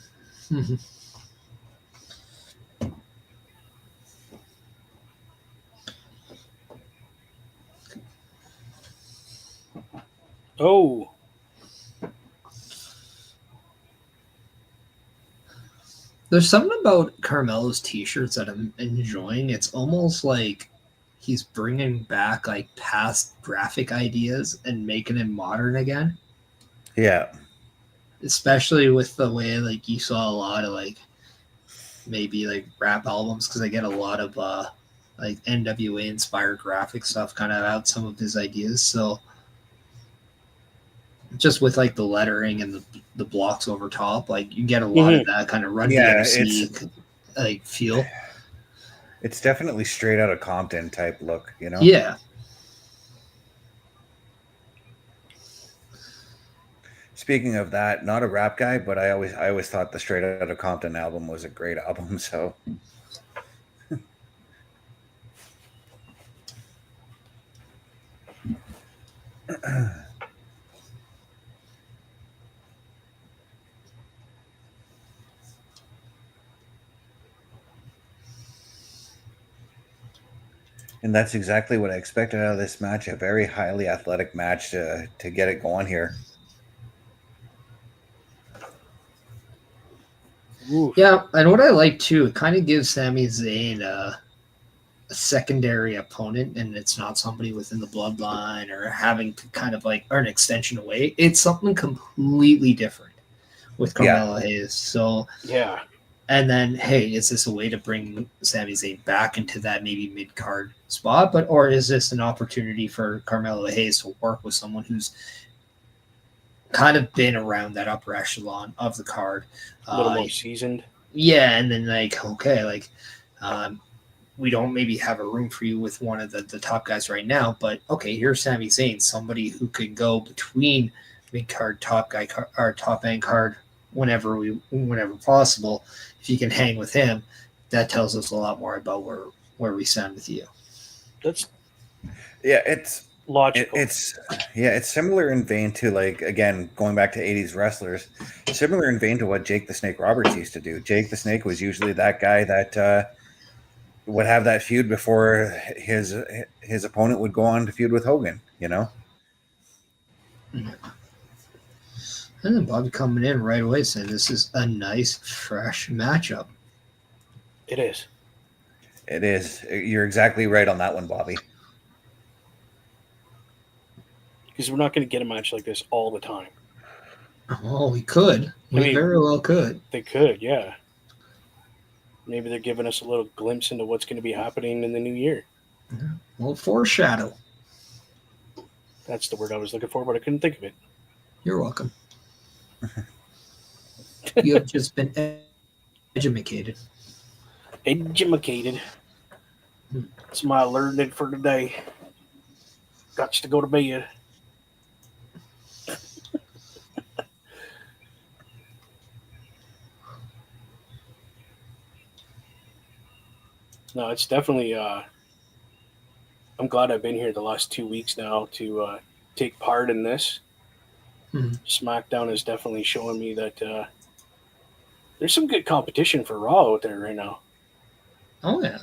Speaker 4: Oh.
Speaker 3: There's something about Carmelo's t-shirts that I'm enjoying. It's almost like he's bringing back like past graphic ideas and making it modern again.
Speaker 2: Yeah.
Speaker 3: Especially with the way like you saw a lot of like maybe like rap albums, because I get a lot of like NWA inspired graphic stuff kind of out some of his ideas. So just with like the lettering and the blocks over top, like you get a lot of that kind of Run DMC like feel.
Speaker 2: It's definitely straight out of Compton type look,
Speaker 3: Yeah.
Speaker 2: Speaking of that, not a rap guy, but I always thought the Straight Outta Compton album was a great album. So, and that's exactly what I expected out of this match. A very highly athletic match to get it going here.
Speaker 4: Ooh.
Speaker 3: Yeah, and what I like too, it kind of gives Sami Zayn a secondary opponent, and it's not somebody within the bloodline or having to kind of like, or an extension away. It's something completely different with Carmelo Hayes. So,
Speaker 4: yeah.
Speaker 3: And then, hey, is this a way to bring Sami Zayn back into that maybe mid-card spot? Or is this an opportunity for Carmelo Hayes to work with someone who's kind of been around that upper echelon of the card?
Speaker 4: A little more seasoned.
Speaker 3: Yeah, and then like, okay, like we don't maybe have a room for you with one of the top guys right now, but okay, here's Sami Zayn, somebody who could go between mid-card, top guy, or top-end card whenever possible. If you can hang with him, that tells us a lot more about where we stand with you.
Speaker 4: That's
Speaker 2: it's
Speaker 4: logical.
Speaker 2: It's similar in vein to, like, again, going back to 80s wrestlers, similar in vein to what Jake the Snake Roberts used to do. Jake the Snake was usually that guy that would have that feud before his opponent would go on to feud with Hogan,
Speaker 3: And then Bobby coming in right away saying this is a nice, fresh matchup.
Speaker 4: It is.
Speaker 2: It is. You're exactly right on that one, Bobby.
Speaker 4: Because we're not going to get a match like this all the time.
Speaker 3: Oh, we could. We very well could.
Speaker 4: They could, yeah. Maybe they're giving us a little glimpse into what's going to be happening in the new year.
Speaker 3: Well, foreshadow.
Speaker 4: That's the word I was looking for, but I couldn't think of it.
Speaker 3: You're welcome. You have just been educated.
Speaker 4: Educated. That's my learning for today. Got to go to bed. No, it's definitely. I'm glad I've been here the last 2 weeks now to take part in this. SmackDown is definitely showing me that there's some good competition for Raw out there right now.
Speaker 3: Oh, yeah.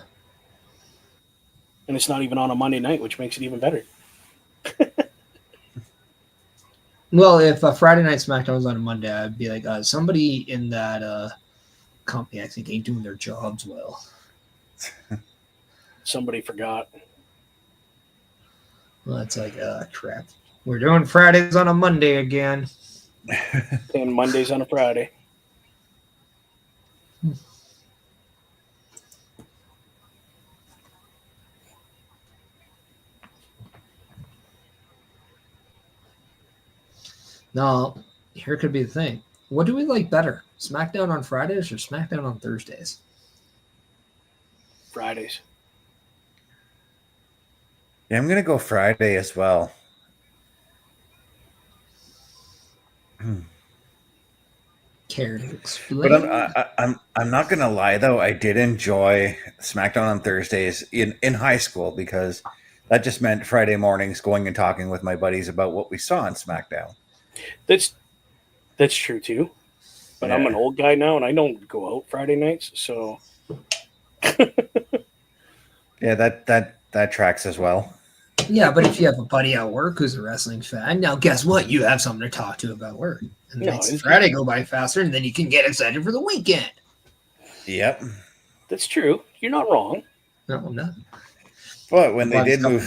Speaker 4: And it's not even on a Monday night, which makes it even better.
Speaker 3: Well, if Friday Night SmackDown was on a Monday, I'd be like, somebody in that company, I think, ain't doing their jobs well.
Speaker 4: Somebody forgot.
Speaker 3: Well, it's like, crap. We're doing Fridays on a Monday again.
Speaker 4: And Mondays on a Friday.
Speaker 3: Now, here could be the thing. What do we like better? SmackDown on Fridays or SmackDown on Thursdays?
Speaker 4: Fridays.
Speaker 2: Yeah, I'm gonna go Friday as well.
Speaker 3: Care to explain?
Speaker 2: But I'm not gonna lie though. I did enjoy SmackDown on Thursdays in high school because that just meant Friday mornings going and talking with my buddies about what we saw on SmackDown.
Speaker 4: That's true too. But I'm an old guy now, and I don't go out Friday nights, so.
Speaker 2: Yeah, that tracks as well.
Speaker 3: Yeah, but if you have a buddy at work who's a wrestling fan, now guess what? You have something to talk to about work. And
Speaker 4: No,
Speaker 3: makes Friday go by faster, and then you can get excited for the weekend.
Speaker 2: Yep.
Speaker 4: That's true. You're not wrong.
Speaker 3: No, I'm not.
Speaker 2: But when they did move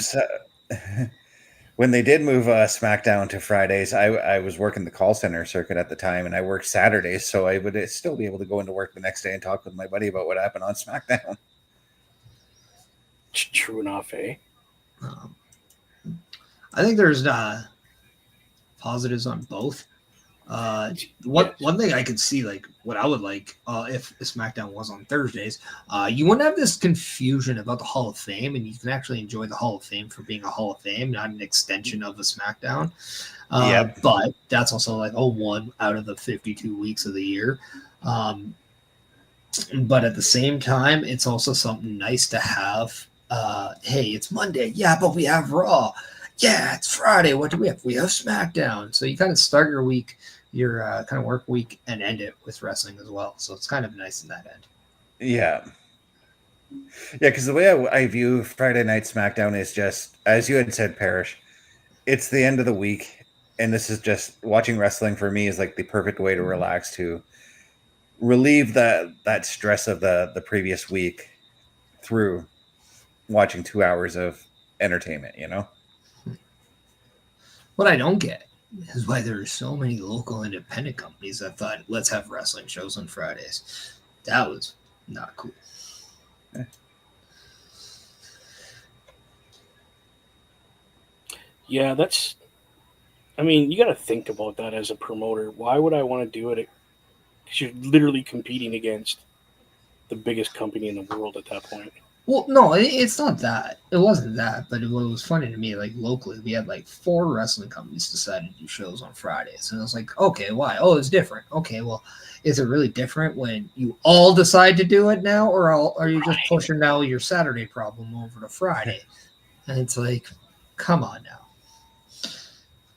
Speaker 2: SmackDown to Fridays, I was working the call center circuit at the time, and I worked Saturdays, so I would still be able to go into work the next day and talk with my buddy about what happened on SmackDown.
Speaker 4: True enough, eh?
Speaker 3: I think there's positives on both. One thing I could see, like what I would like if SmackDown was on Thursdays, you wouldn't have this confusion about the Hall of Fame, and you can actually enjoy the Hall of Fame for being a Hall of Fame, not an extension of a SmackDown. But that's also like one out of the 52 weeks of the year. But at the same time, it's also something nice to have. Hey, it's Monday. Yeah, but we have Raw. Yeah, it's Friday. What do we have? We have SmackDown. So you kind of start your week, your kind of work week, and end it with wrestling as well. So it's kind of nice in that end.
Speaker 2: Yeah. Yeah, because the way I view Friday Night SmackDown is just, as you had said, Parrish, it's the end of the week. And this is just, watching wrestling for me is like the perfect way to relax, to relieve that stress of the previous week through watching 2 hours of entertainment, you know?
Speaker 3: What I don't get is why there are so many local independent companies that thought, let's have wrestling shows on Fridays. That was not cool.
Speaker 4: Yeah, I mean, you got to think about that as a promoter. Why would I want to do it? Because you're literally competing against the biggest company in the world at that point.
Speaker 3: Well, no, it's not that. It wasn't that. But what was funny to me, like locally, we had like 4 wrestling companies decided to do shows on Fridays. And I was like, okay, why? Oh, it's different. Okay, well, is it really different when you all decide to do it now? Or are you just pushing now your Saturday problem over to Friday? And it's like, come on now.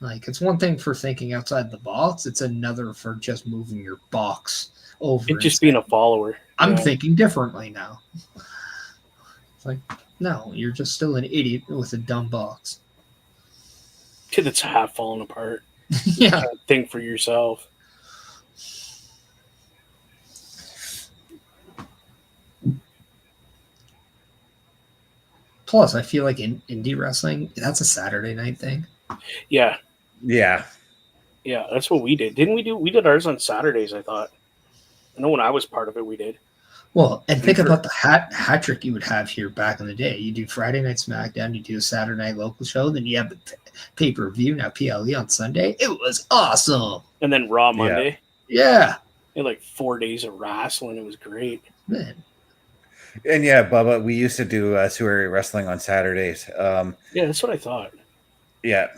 Speaker 3: Like, it's one thing for thinking outside the box. It's another for just moving your box over.
Speaker 4: It's just being a follower.
Speaker 3: I'm thinking differently now. Like, no, you're just still an idiot with a dumb box.
Speaker 4: Kid that's half falling apart.
Speaker 3: Yeah.
Speaker 4: Think for yourself.
Speaker 3: Plus, I feel like in indie wrestling, that's a Saturday night thing.
Speaker 4: Yeah.
Speaker 2: Yeah.
Speaker 4: Yeah, that's what we did. Didn't we do? We did ours on Saturdays, I thought. I know when I was part of it, we did.
Speaker 3: Well, and think about the hat trick you would have here back in the day. You do Friday Night SmackDown, you do a Saturday Night Local show, then you have the pay-per-view, now PLE on Sunday. It was awesome.
Speaker 4: And then Raw Monday.
Speaker 3: Yeah.
Speaker 4: You had like 4 days of wrestling. It was great.
Speaker 3: Man.
Speaker 2: And yeah, Bubba, we used to do Sewer Wrestling on Saturdays.
Speaker 4: Yeah, that's what I thought.
Speaker 2: Yeah.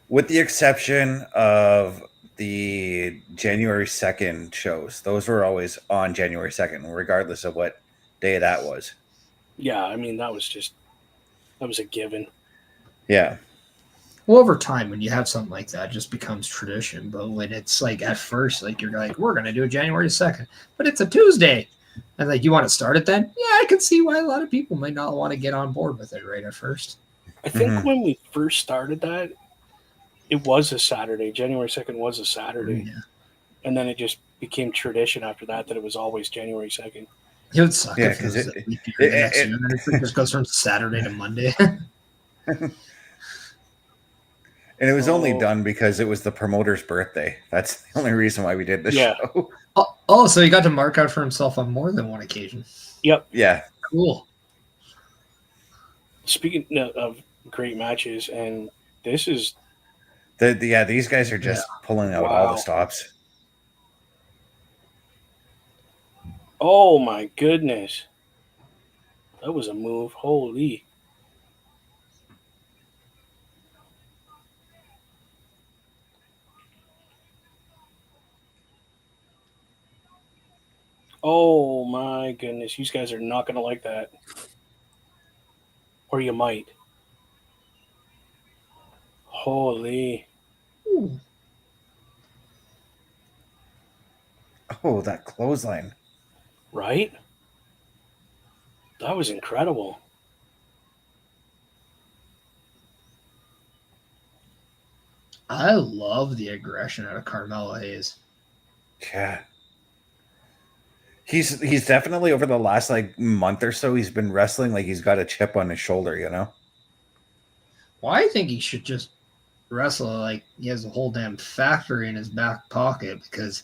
Speaker 2: With the exception of the January 2nd shows, those were always on January 2nd, regardless of what day that was.
Speaker 4: Yeah, I mean, that was a given.
Speaker 2: Yeah.
Speaker 3: Well, over time, when you have something like that, it just becomes tradition. But when it's like at first, like you're like, we're going to do it January 2nd, but it's a Tuesday. And like, you want to start it then? Yeah, I can see why a lot of people might not want to get on board with it right at first.
Speaker 4: I think when we first started that, it was a Saturday. January 2nd was a Saturday.
Speaker 3: Yeah.
Speaker 4: And then it just became tradition after that it was always January 2nd.
Speaker 3: It would suck if
Speaker 2: because
Speaker 3: it was the next year. And then it just goes from Saturday to Monday.
Speaker 2: And it was only done because it was the promoter's birthday. That's the only reason why we did this show.
Speaker 3: Oh, so he got to mark out for himself on more than one occasion.
Speaker 4: Yep.
Speaker 2: Yeah.
Speaker 3: Cool.
Speaker 4: Speaking of great matches, and this is...
Speaker 2: these guys are just pulling out all the stops.
Speaker 4: Oh, my goodness. That was a move. Holy... Oh my goodness, you guys are not going to like that. Or you might. Holy.
Speaker 3: Ooh.
Speaker 2: Oh, that clothesline.
Speaker 4: Right? That was incredible.
Speaker 3: I love the aggression out of Carmelo Hayes.
Speaker 2: Yeah. He's definitely over the last month or so, he's been wrestling like he's got a chip on his shoulder, you know?
Speaker 3: Well, I think he should just wrestle like he has a whole damn factory in his back pocket, because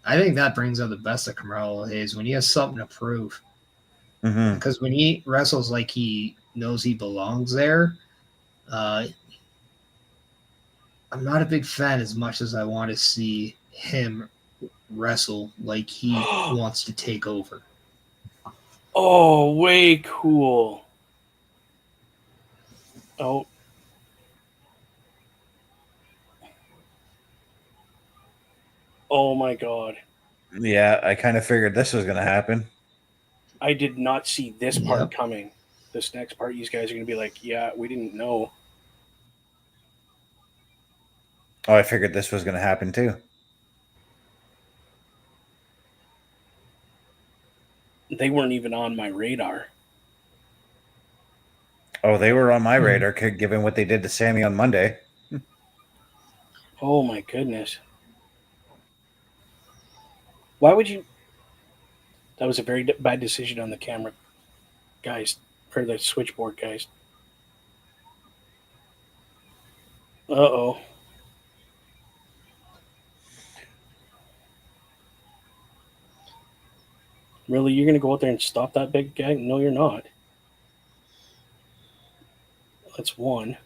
Speaker 3: I think that brings out the best of Carmelo Hayes when he has something to prove.
Speaker 2: Mm-hmm.
Speaker 3: Because when he wrestles like he knows he belongs there, I'm not a big fan as much as I want to see him wrestle like he wants to take over.
Speaker 4: Oh, way cool. Oh. Oh my God.
Speaker 2: Yeah, I kind of figured this was going to happen.
Speaker 4: I did not see this part coming. This next part, you guys are going to be like, yeah, we didn't know.
Speaker 2: Oh, I figured this was going to happen too.
Speaker 4: They weren't even on my radar.
Speaker 2: Oh, they were on my radar, given what they did to Sammy on Monday.
Speaker 4: Oh my goodness. Why would you... That was a very bad decision on the camera, guys, or the switchboard, guys. Uh-oh. Really, you're going to go out there and stop that big guy? No, you're not. That's one.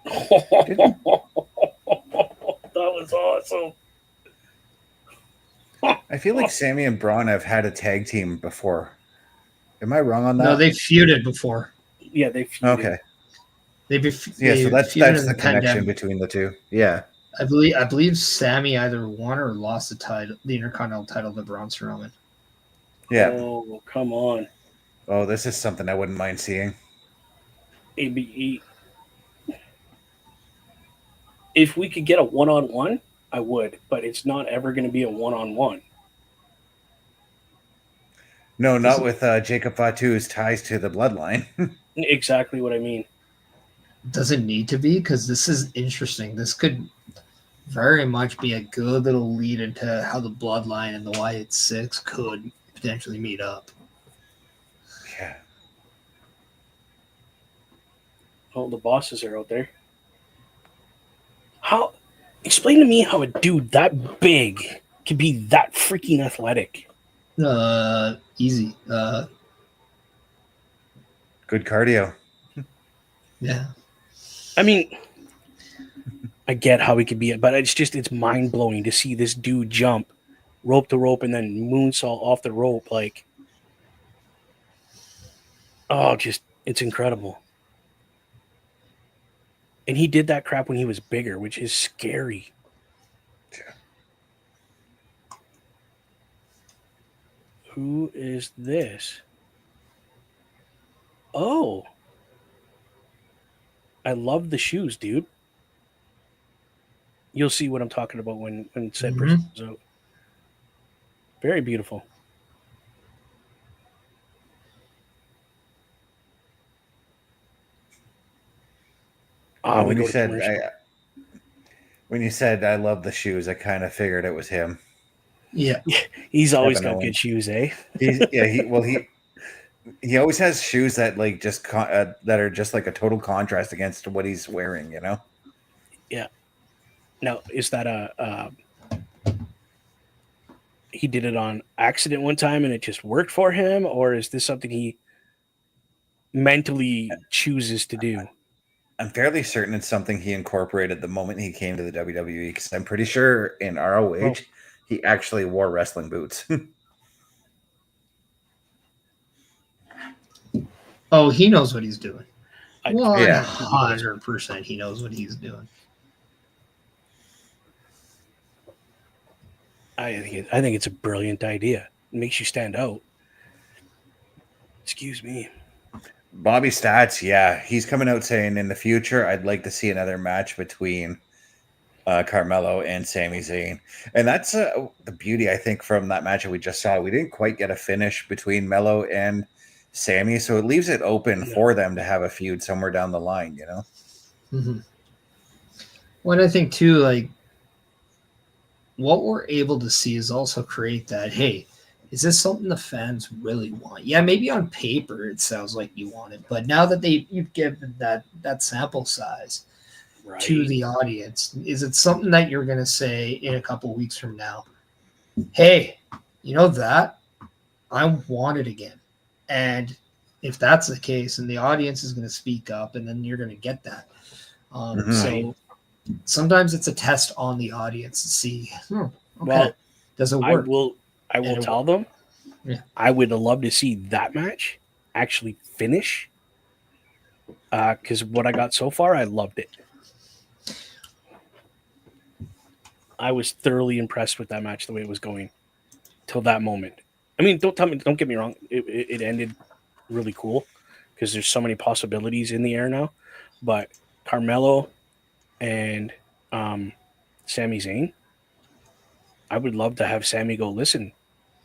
Speaker 4: That was awesome.
Speaker 2: I feel like Sammy and Braun have had a tag team before. Am I wrong on that?
Speaker 3: No, they've feuded before.
Speaker 4: Yeah, they feuded.
Speaker 2: Okay.
Speaker 3: So
Speaker 2: that's the connection between the two. Yeah.
Speaker 3: I believe Sammy either won or lost the Intercontinental title to Braun Strowman.
Speaker 2: Yeah.
Speaker 4: Oh, come on.
Speaker 2: Oh, this is something I wouldn't mind seeing.
Speaker 4: ABE. If we could get a one-on-one, I would, but it's not ever going to be a one-on-one.
Speaker 2: No, not with Jacob Fatu's ties to the bloodline.
Speaker 4: Exactly what I mean.
Speaker 3: Doesn't need to be, because this is interesting. This could very much be a good little lead into how the bloodline and the Wyatt Six could potentially meet up.
Speaker 4: Oh, the bosses are out there. How? Explain to me how a dude that big can be that freaking athletic.
Speaker 3: Easy.
Speaker 2: Good cardio.
Speaker 3: Yeah.
Speaker 4: I mean, I get how he could be, but it's mind blowing to see this dude jump rope to rope and then moonsault off the rope. Like, it's incredible. And he did that crap when he was bigger, which is scary. Who is this? Oh. I love the shoes, dude. You'll see what I'm talking about when said person comes out. Very beautiful.
Speaker 2: When you said I love the shoes, I kind of figured it was him.
Speaker 3: Yeah.
Speaker 4: He's always got good shoes, eh?
Speaker 2: He always has shoes that like that are just like a total contrast against what he's wearing, you know?
Speaker 4: Yeah. Now, is that he did it on accident one time and it just worked for him, or is this something he mentally chooses to do?
Speaker 2: I'm fairly certain it's something he incorporated the moment he came to the WWE, because I'm pretty sure in ROH he actually wore wrestling boots.
Speaker 3: Oh, he knows what he's doing.
Speaker 2: 100%
Speaker 3: 100% he knows what he's doing.
Speaker 4: I think it's a brilliant idea. It makes you stand out. Excuse me.
Speaker 2: Bobby Stats, yeah, he's coming out saying in the future I'd like to see another match between Carmelo and Sami Zayn, and that's the beauty, I think, from that match that we just saw. We didn't quite get a finish between Melo and Sami, so it leaves it open for them to have a feud somewhere down the line, you know.
Speaker 3: Mm-hmm. Well, I think too, like what we're able to see is also create that. Hey, is this something the fans really want? Yeah, maybe on paper it sounds like you want it, but now that you've given that sample size to the audience, is it something that you're going to say in a couple of weeks from now? Hey, you know that I want it again, and if that's the case, and the audience is going to speak up, and then you're going to get that. So sometimes it's a test on the audience to see.
Speaker 4: Well,
Speaker 3: does it work?
Speaker 4: I will tell them. Yeah. I would love to see that match actually finish. Because what I got so far, I loved it. I was thoroughly impressed with that match, the way it was going till that moment. I mean, don't get me wrong. It ended really cool because there's so many possibilities in the air now. But Carmelo and Sami Zayn, I would love to have Sami go, listen,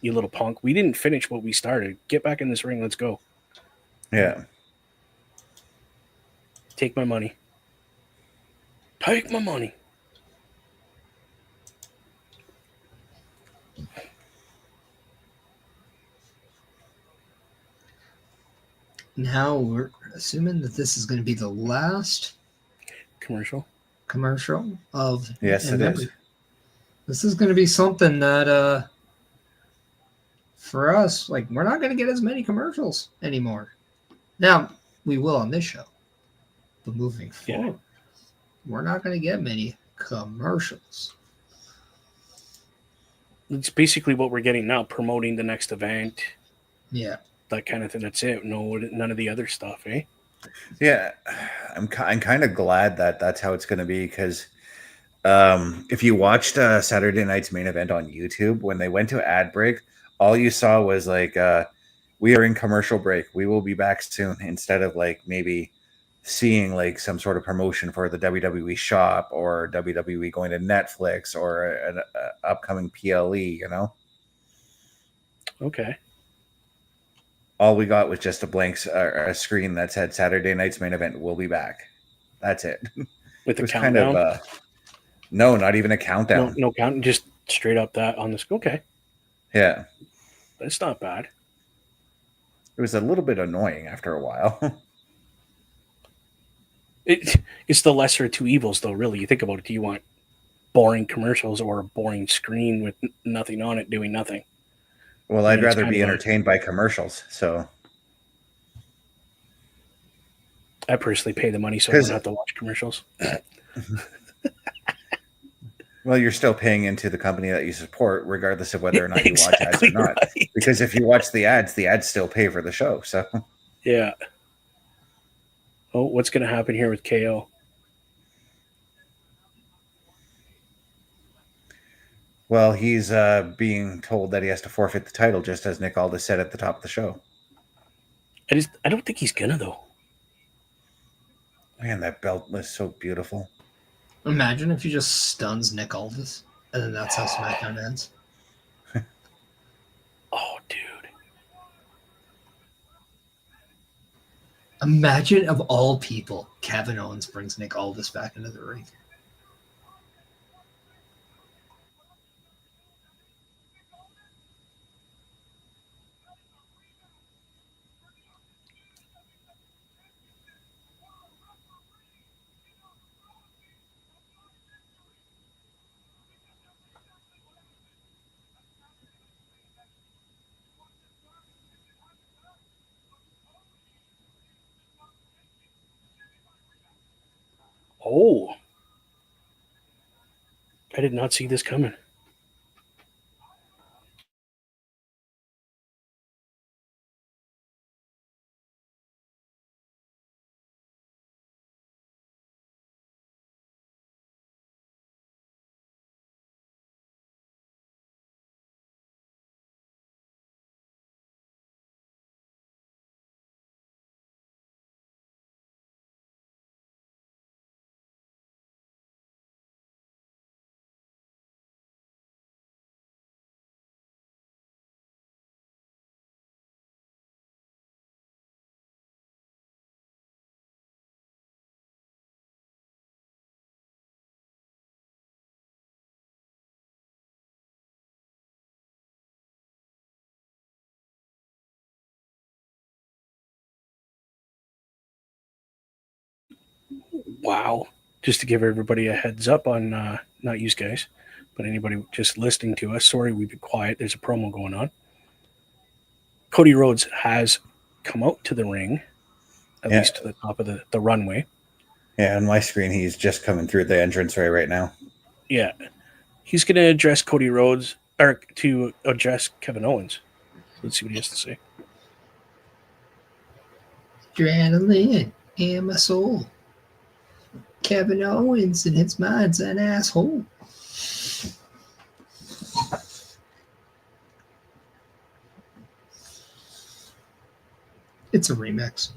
Speaker 4: you little punk, we didn't finish what we started. Get back in this ring. Let's go.
Speaker 2: Yeah.
Speaker 4: Take my money. Take my money.
Speaker 3: Now we're assuming that this is going to be the last
Speaker 4: commercial
Speaker 3: of.
Speaker 2: Yes, it is.
Speaker 3: This is going to be something that for us, like, we're not going to get as many commercials anymore. Now we will on this show, but moving forward, we're not going to get many commercials.
Speaker 4: It's basically what we're getting now, promoting the next event.
Speaker 3: Yeah.
Speaker 4: That kind of thing. That's it. No, none of the other stuff, eh?
Speaker 2: Yeah, I'm kind of glad that that's how it's going to be, because if you watched Saturday night's main event on YouTube, when they went to ad break, all you saw was like, we are in commercial break. We will be back soon, instead of like maybe seeing like some sort of promotion for the WWE shop or WWE going to Netflix or an upcoming PLE, you know?
Speaker 4: Okay.
Speaker 2: All we got was just a blank a screen that said Saturday night's main event. We'll be back. That's it.
Speaker 4: With a countdown?
Speaker 2: Kind of, no, not even a countdown.
Speaker 4: No countdown. Just straight up that on the screen. Okay.
Speaker 2: Yeah.
Speaker 4: That's not bad.
Speaker 2: It was a little bit annoying after a while.
Speaker 4: It's the lesser of two evils, though. Really, you think about it. Do you want boring commercials or a boring screen with nothing on it doing nothing?
Speaker 2: Well,
Speaker 4: I
Speaker 2: I'd
Speaker 4: mean, it's
Speaker 2: rather
Speaker 4: kind
Speaker 2: be
Speaker 4: of
Speaker 2: entertained by commercials. So,
Speaker 4: I personally pay the money so I don't
Speaker 2: because
Speaker 4: have to watch commercials.
Speaker 2: well, you're still paying into the company that you support, regardless of whether or not you watch ads or
Speaker 4: Exactly
Speaker 2: not.
Speaker 4: right.
Speaker 2: Because if you watch the ads still pay for the show. So,
Speaker 4: Yeah. Oh, what's going to happen here with KO?
Speaker 2: well, he's being told that he has to forfeit the title, just as Nick Aldis said at the top of the show.
Speaker 4: I don't think he's gonna though.
Speaker 2: Man, that belt was so beautiful.
Speaker 3: Imagine if he just stuns Nick Aldis, and then that's how SmackDown ends.
Speaker 4: Oh, dude.
Speaker 3: Imagine, of all people, Kevin Owens brings Nick Aldis back into the ring.
Speaker 4: Oh, I did not see this coming. Wow. Just to give everybody a heads up on not you guys, but anybody just listening to us. Sorry, we've been quiet. There's a promo going on. Cody Rhodes has come out to the ring, at
Speaker 2: Yeah,
Speaker 4: least to the top of the runway.
Speaker 2: yeah. On my screen, he's just coming through the entranceway right now.
Speaker 4: Yeah. He's going to address Cody Rhodes, or to address Kevin Owens. Let's see what he has to say.
Speaker 3: Adrenaline in my soul. Kevin Owens and his mind's an asshole. It's a remix.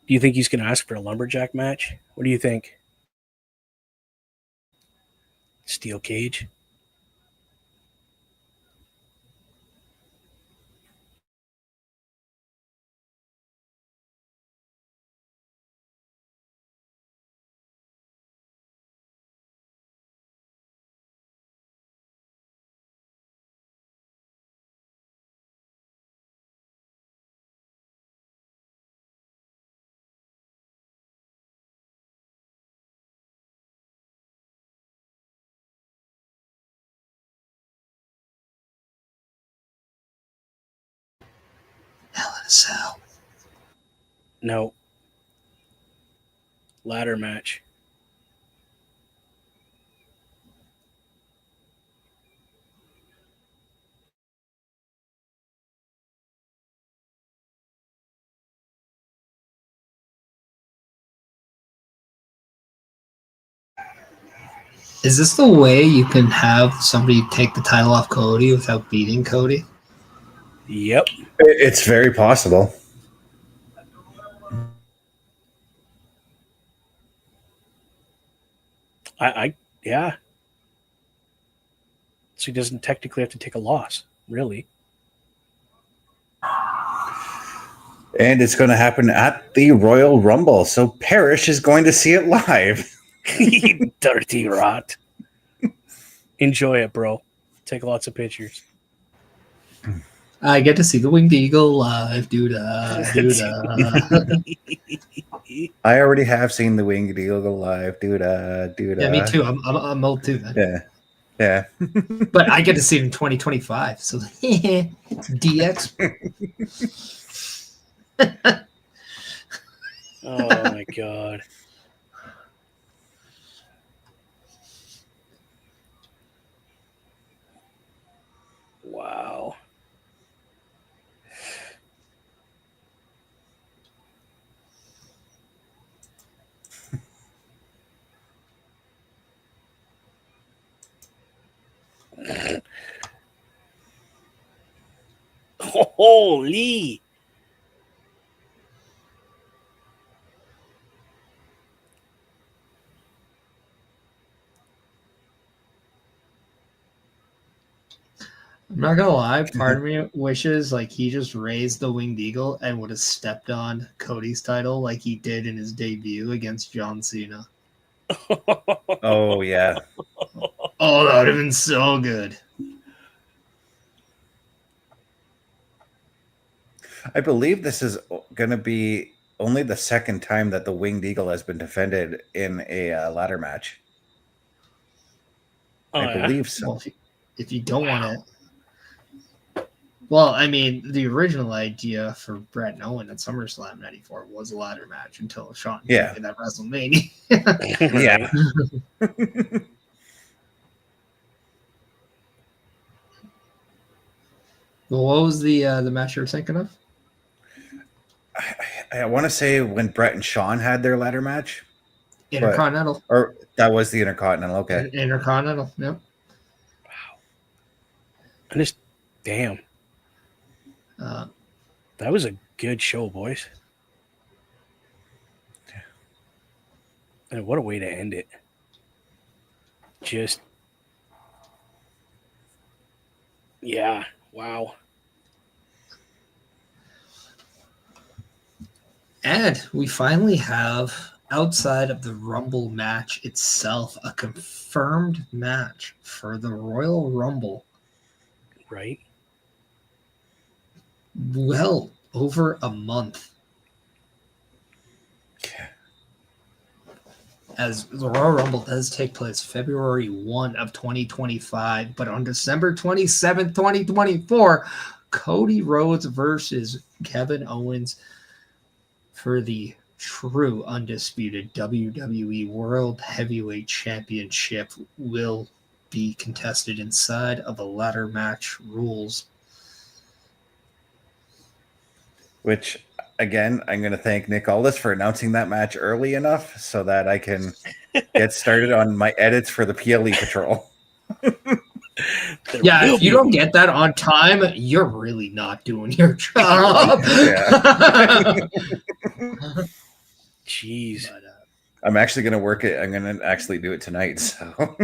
Speaker 4: Do you think he's going to ask for a lumberjack match? What do you think? Steel cage?
Speaker 3: Hell in a Cell.
Speaker 4: No. Ladder match.
Speaker 3: Is this the way you can have somebody take the title off Cody without beating Cody?
Speaker 4: Yep.
Speaker 2: It's very possible.
Speaker 4: Yeah. So he doesn't technically have to take a loss, really.
Speaker 2: And it's going to happen at the Royal Rumble. So Parrish is going to see it live.
Speaker 4: You dirty rot. Enjoy it, bro. Take lots of pictures.
Speaker 3: I get to see the Winged Eagle live, dude.
Speaker 2: I already have seen the Winged Eagle go live. Dude.
Speaker 3: Yeah, me too. I'm old too, man.
Speaker 2: Yeah.
Speaker 3: But I get to see it in 2025. So DX.
Speaker 4: Oh my god. Wow. Holy.
Speaker 3: I'm not gonna lie, part of me wishes like he just raised the Winged Eagle and would have stepped on Cody's title like he did in his debut against John Cena.
Speaker 2: Oh, yeah.
Speaker 3: Oh, that would have been so good.
Speaker 2: I believe this is going to be only the second time that the Winged Eagle has been defended in a ladder match.
Speaker 4: Oh,
Speaker 2: I believe so.
Speaker 3: Well, if you don't want to. Well, I mean, the original idea for Brett and Owen at SummerSlam '94 was a ladder match until Shawn did it at WrestleMania.
Speaker 2: Yeah.
Speaker 3: Well, what was the match you were thinking of?
Speaker 2: I want to say when Brett and Shawn had their ladder match.
Speaker 3: Intercontinental.
Speaker 2: Or that was the Intercontinental. Okay.
Speaker 3: Intercontinental, yep.
Speaker 4: Wow. And just, damn.
Speaker 3: Uh,
Speaker 4: That was a good show, boys. And what a way to end it. Just, yeah, wow.
Speaker 3: And we finally have, outside of the Rumble match itself, a confirmed match for the Royal Rumble.
Speaker 4: Right?
Speaker 3: Well, over a month. As the Royal Rumble does take place February 1 of 2025, but on December 27th, 2024, Cody Rhodes versus Kevin Owens for the true undisputed WWE World Heavyweight Championship will be contested inside of a ladder match rules.
Speaker 2: Which, again, I'm going to thank Nick Aldis for announcing that match early enough so that I can get started on my edits for the PLE Patrol.
Speaker 3: Yeah, if you don't get that on time, you're really not doing your job.
Speaker 2: Yeah.
Speaker 4: Jeez.
Speaker 3: But,
Speaker 2: I'm actually going to work it. I'm going to actually do it tonight. So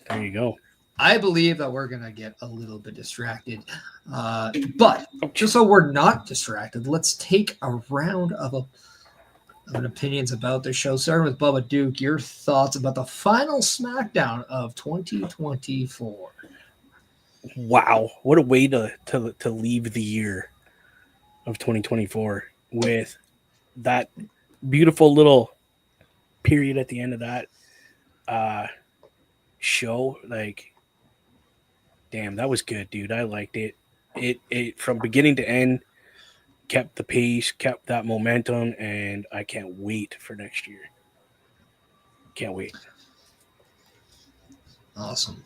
Speaker 4: There you go.
Speaker 3: I believe that we're going to get a little bit distracted. But just so we're not distracted, let's take a round of opinions about the show. Starting with Bubba Duke, your thoughts about the final SmackDown of 2024.
Speaker 4: Wow, what a way to leave the year of 2024 with that beautiful little period at the end of that show. Like, damn, that was good, dude. I liked it. It from beginning to end kept the pace, kept that momentum, and I can't wait for next year. Can't wait.
Speaker 3: Awesome.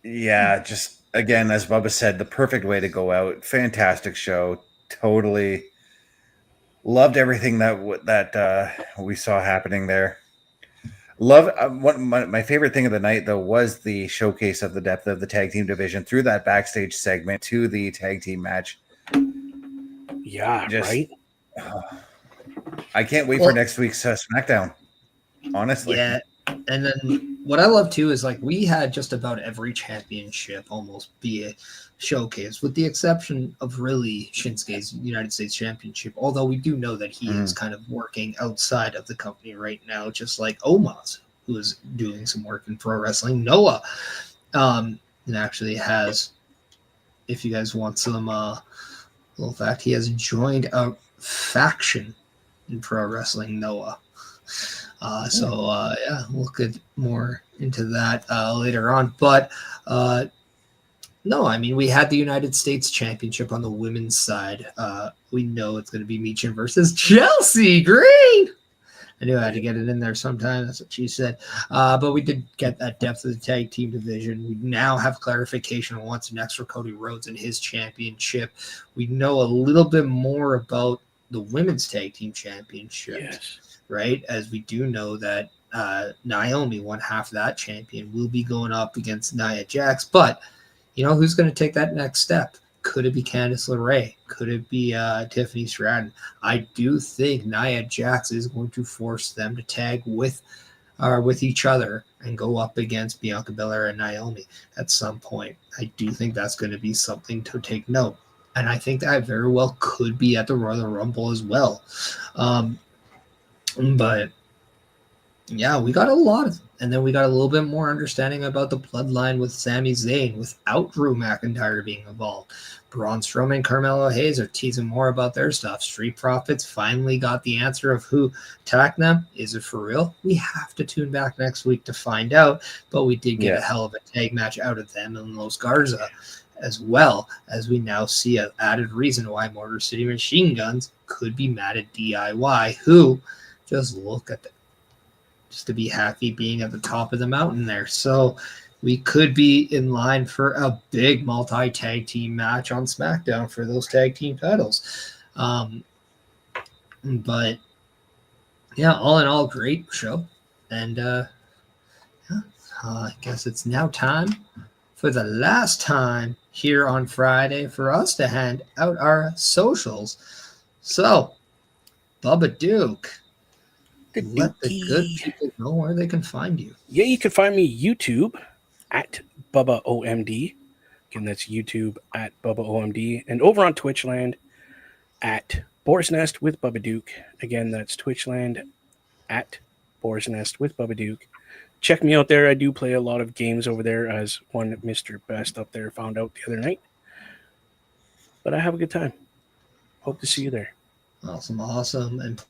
Speaker 2: yeah, just again, as Bubba said, the perfect way to go out. Fantastic show. Totally loved everything that we saw happening there. Love my favorite thing of the night though was the showcase of the depth of the tag team division through that backstage segment to the tag team match.
Speaker 4: Yeah,
Speaker 2: Just,
Speaker 4: right?
Speaker 2: I can't wait for next week's SmackDown. Honestly,
Speaker 3: Yeah. And then what I love too is like we had just about every championship almost be a showcase, with the exception of really Shinsuke's United States Championship. Although we do know that he is kind of working outside of the company right now, just like Omos, who is doing some work in pro wrestling. Noah, and actually has, if you guys want some little fact, he has joined a faction in pro wrestling. Noah. Yeah, we'll get more into that later on. But no, I mean, we had the United States Championship on the women's side. We know it's going to be Meechin versus Chelsea Green. I knew I had to get it in there sometime. That's what she said. But we did get that depth of the tag team division. We now have clarification on what's next for Cody Rhodes and his championship. We know a little bit more about the women's tag team championship.
Speaker 4: Yes.
Speaker 3: Right, as we do know that Naomi, one half of that champion, will be going up against Nia Jax. But you know who's going to take that next step? Could it be Candice LeRae? Could it be Tiffany Stratton? I do think Nia Jax is going to force them to tag with each other and go up against Bianca Belair and Naomi at some point. I do think that's going to be something to take note, and I think that very well could be at the Royal Rumble as well. But yeah, we got a lot of, and then we got a little bit more understanding about the bloodline with Sami Zayn without Drew McIntyre being involved. Braun Strowman and Carmelo Hayes are teasing more about their stuff. Street Profits finally got the answer of who attacked them. Is it for real? We have to tune back next week to find out, but we did get a hell of a tag match out of them and Los Garza, as well as we now see an added reason why Motor City Machine Guns could be mad at DIY, who just look at just to be happy being at the top of the mountain there. So we could be in line for a big multi-tag team match on SmackDown for those tag team titles. But yeah, all in all, great show. And I guess it's now time for the last time here on Friday for us to hand out our socials. So, Bubba Duke, let the good people know where they can find you.
Speaker 4: Yeah, you can find me YouTube at Bubba OMD. Again, that's YouTube at Bubba OMD. And over on Twitchland at Boar's Nest with Bubba Duke. Again, that's Twitchland at Boar's Nest with Bubba Duke. Check me out there. I do play a lot of games over there, as one Mr. Best up there found out the other night. But I have a good time. Hope to see you there.
Speaker 3: Awesome. And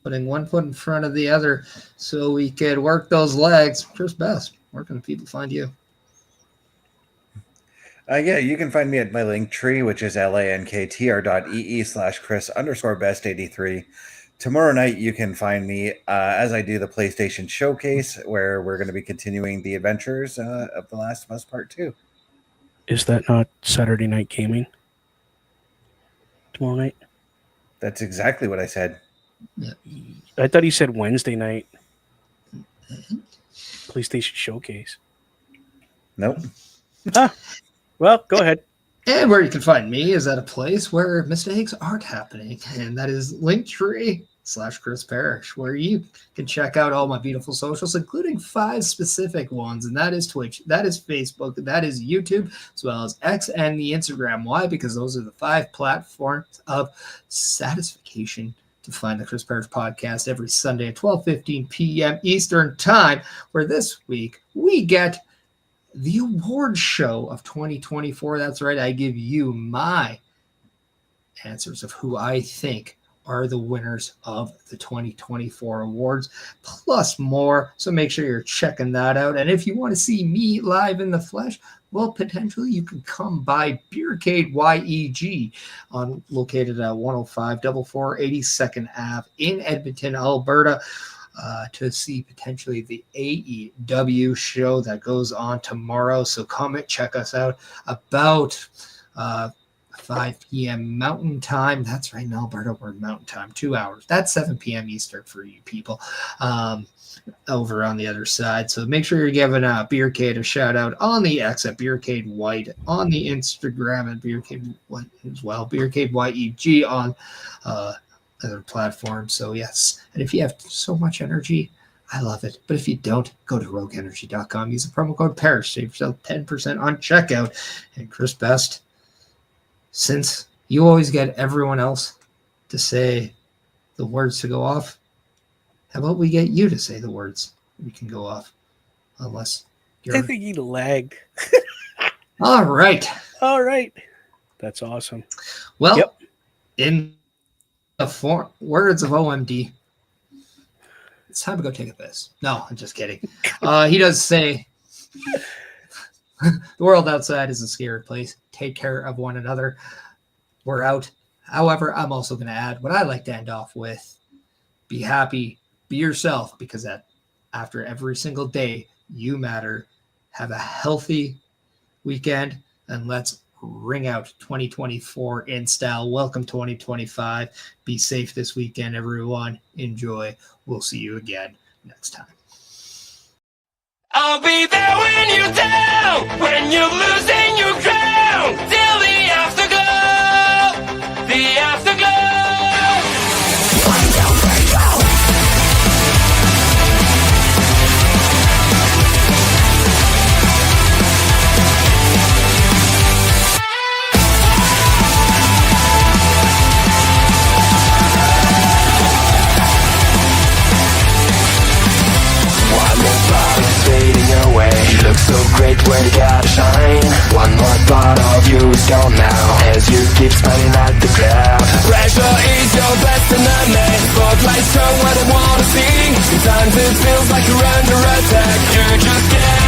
Speaker 3: putting one foot in front of the other so we could work those legs. Chris Best, where can people find you?
Speaker 2: Yeah, you can find me at my link tree, which is linktr.ee/Chris_best83. Tomorrow night, you can find me as I do the PlayStation Showcase, where we're going to be continuing the adventures of The Last of Us Part 2.
Speaker 4: Is that not Saturday Night Gaming? Tomorrow night?
Speaker 2: That's exactly what I said.
Speaker 3: Yeah.
Speaker 4: I thought he said Wednesday night. PlayStation Showcase.
Speaker 2: Nope.
Speaker 4: Well, go ahead.
Speaker 3: And where you can find me is at a place where mistakes aren't happening, and that is Linktree Chris Parrish, where you can check out all my beautiful socials, including 5 specific ones, and that is Twitch, that is Facebook, that is YouTube, as well as X and the Instagram. Why? Because those are the 5 platforms of satisfaction to find the Chris Parrish podcast every Sunday at 12:15 p.m. Eastern Time, where this week we get the award show of 2024. That's right, I give you my answers of who I think are the winners of the 2024 awards, plus more. So make sure you're checking that out. And if you want to see me live in the flesh, well, potentially you can come by Beercade YEG, located at 10544 82nd Ave in Edmonton, Alberta, to see potentially the AEW show that goes on tomorrow. So come and check us out about 5 p.m. Mountain Time. That's right, in Alberta, we're in Mountain Time, 2 hours. That's 7 p.m. Eastern for you people over on the other side. So make sure you're giving Beercade a shout out on the X at Beercade White, on the Instagram at Beercade White as well, Beercade YEG on other platforms. So yes, and if you have so much energy, I love it. But if you don't, go to rogueenergy.com, use the promo code PARISH, save yourself 10% on checkout. And Chris Best, since you always get everyone else to say the words to go off, how about we get you to say the words we can go off? Unless you're...
Speaker 4: I think he lagged.
Speaker 3: All right.
Speaker 4: That's awesome.
Speaker 3: Well,
Speaker 4: yep.
Speaker 3: In the words of OMD, it's time to go take a piss. No, I'm just kidding. He does say, the world outside is a scary place. Take care of one another. We're out. However, I'm also going to add what I like to end off with. Be happy. Be yourself, because after every single day, you matter. Have a healthy weekend, and let's ring out 2024 in style. Welcome 2025. Be safe this weekend, everyone. Enjoy. We'll see you again next time.
Speaker 1: I'll be there when you're down, when you're losing your ground, till the afterglow, the afterglow. Fading away, you look so great when you gotta shine. One more part of you is gone now, as you keep smiling at the crowd. Pressure is your best enemy, spotlight show what I wanna see. Sometimes it feels like you're under attack. You just get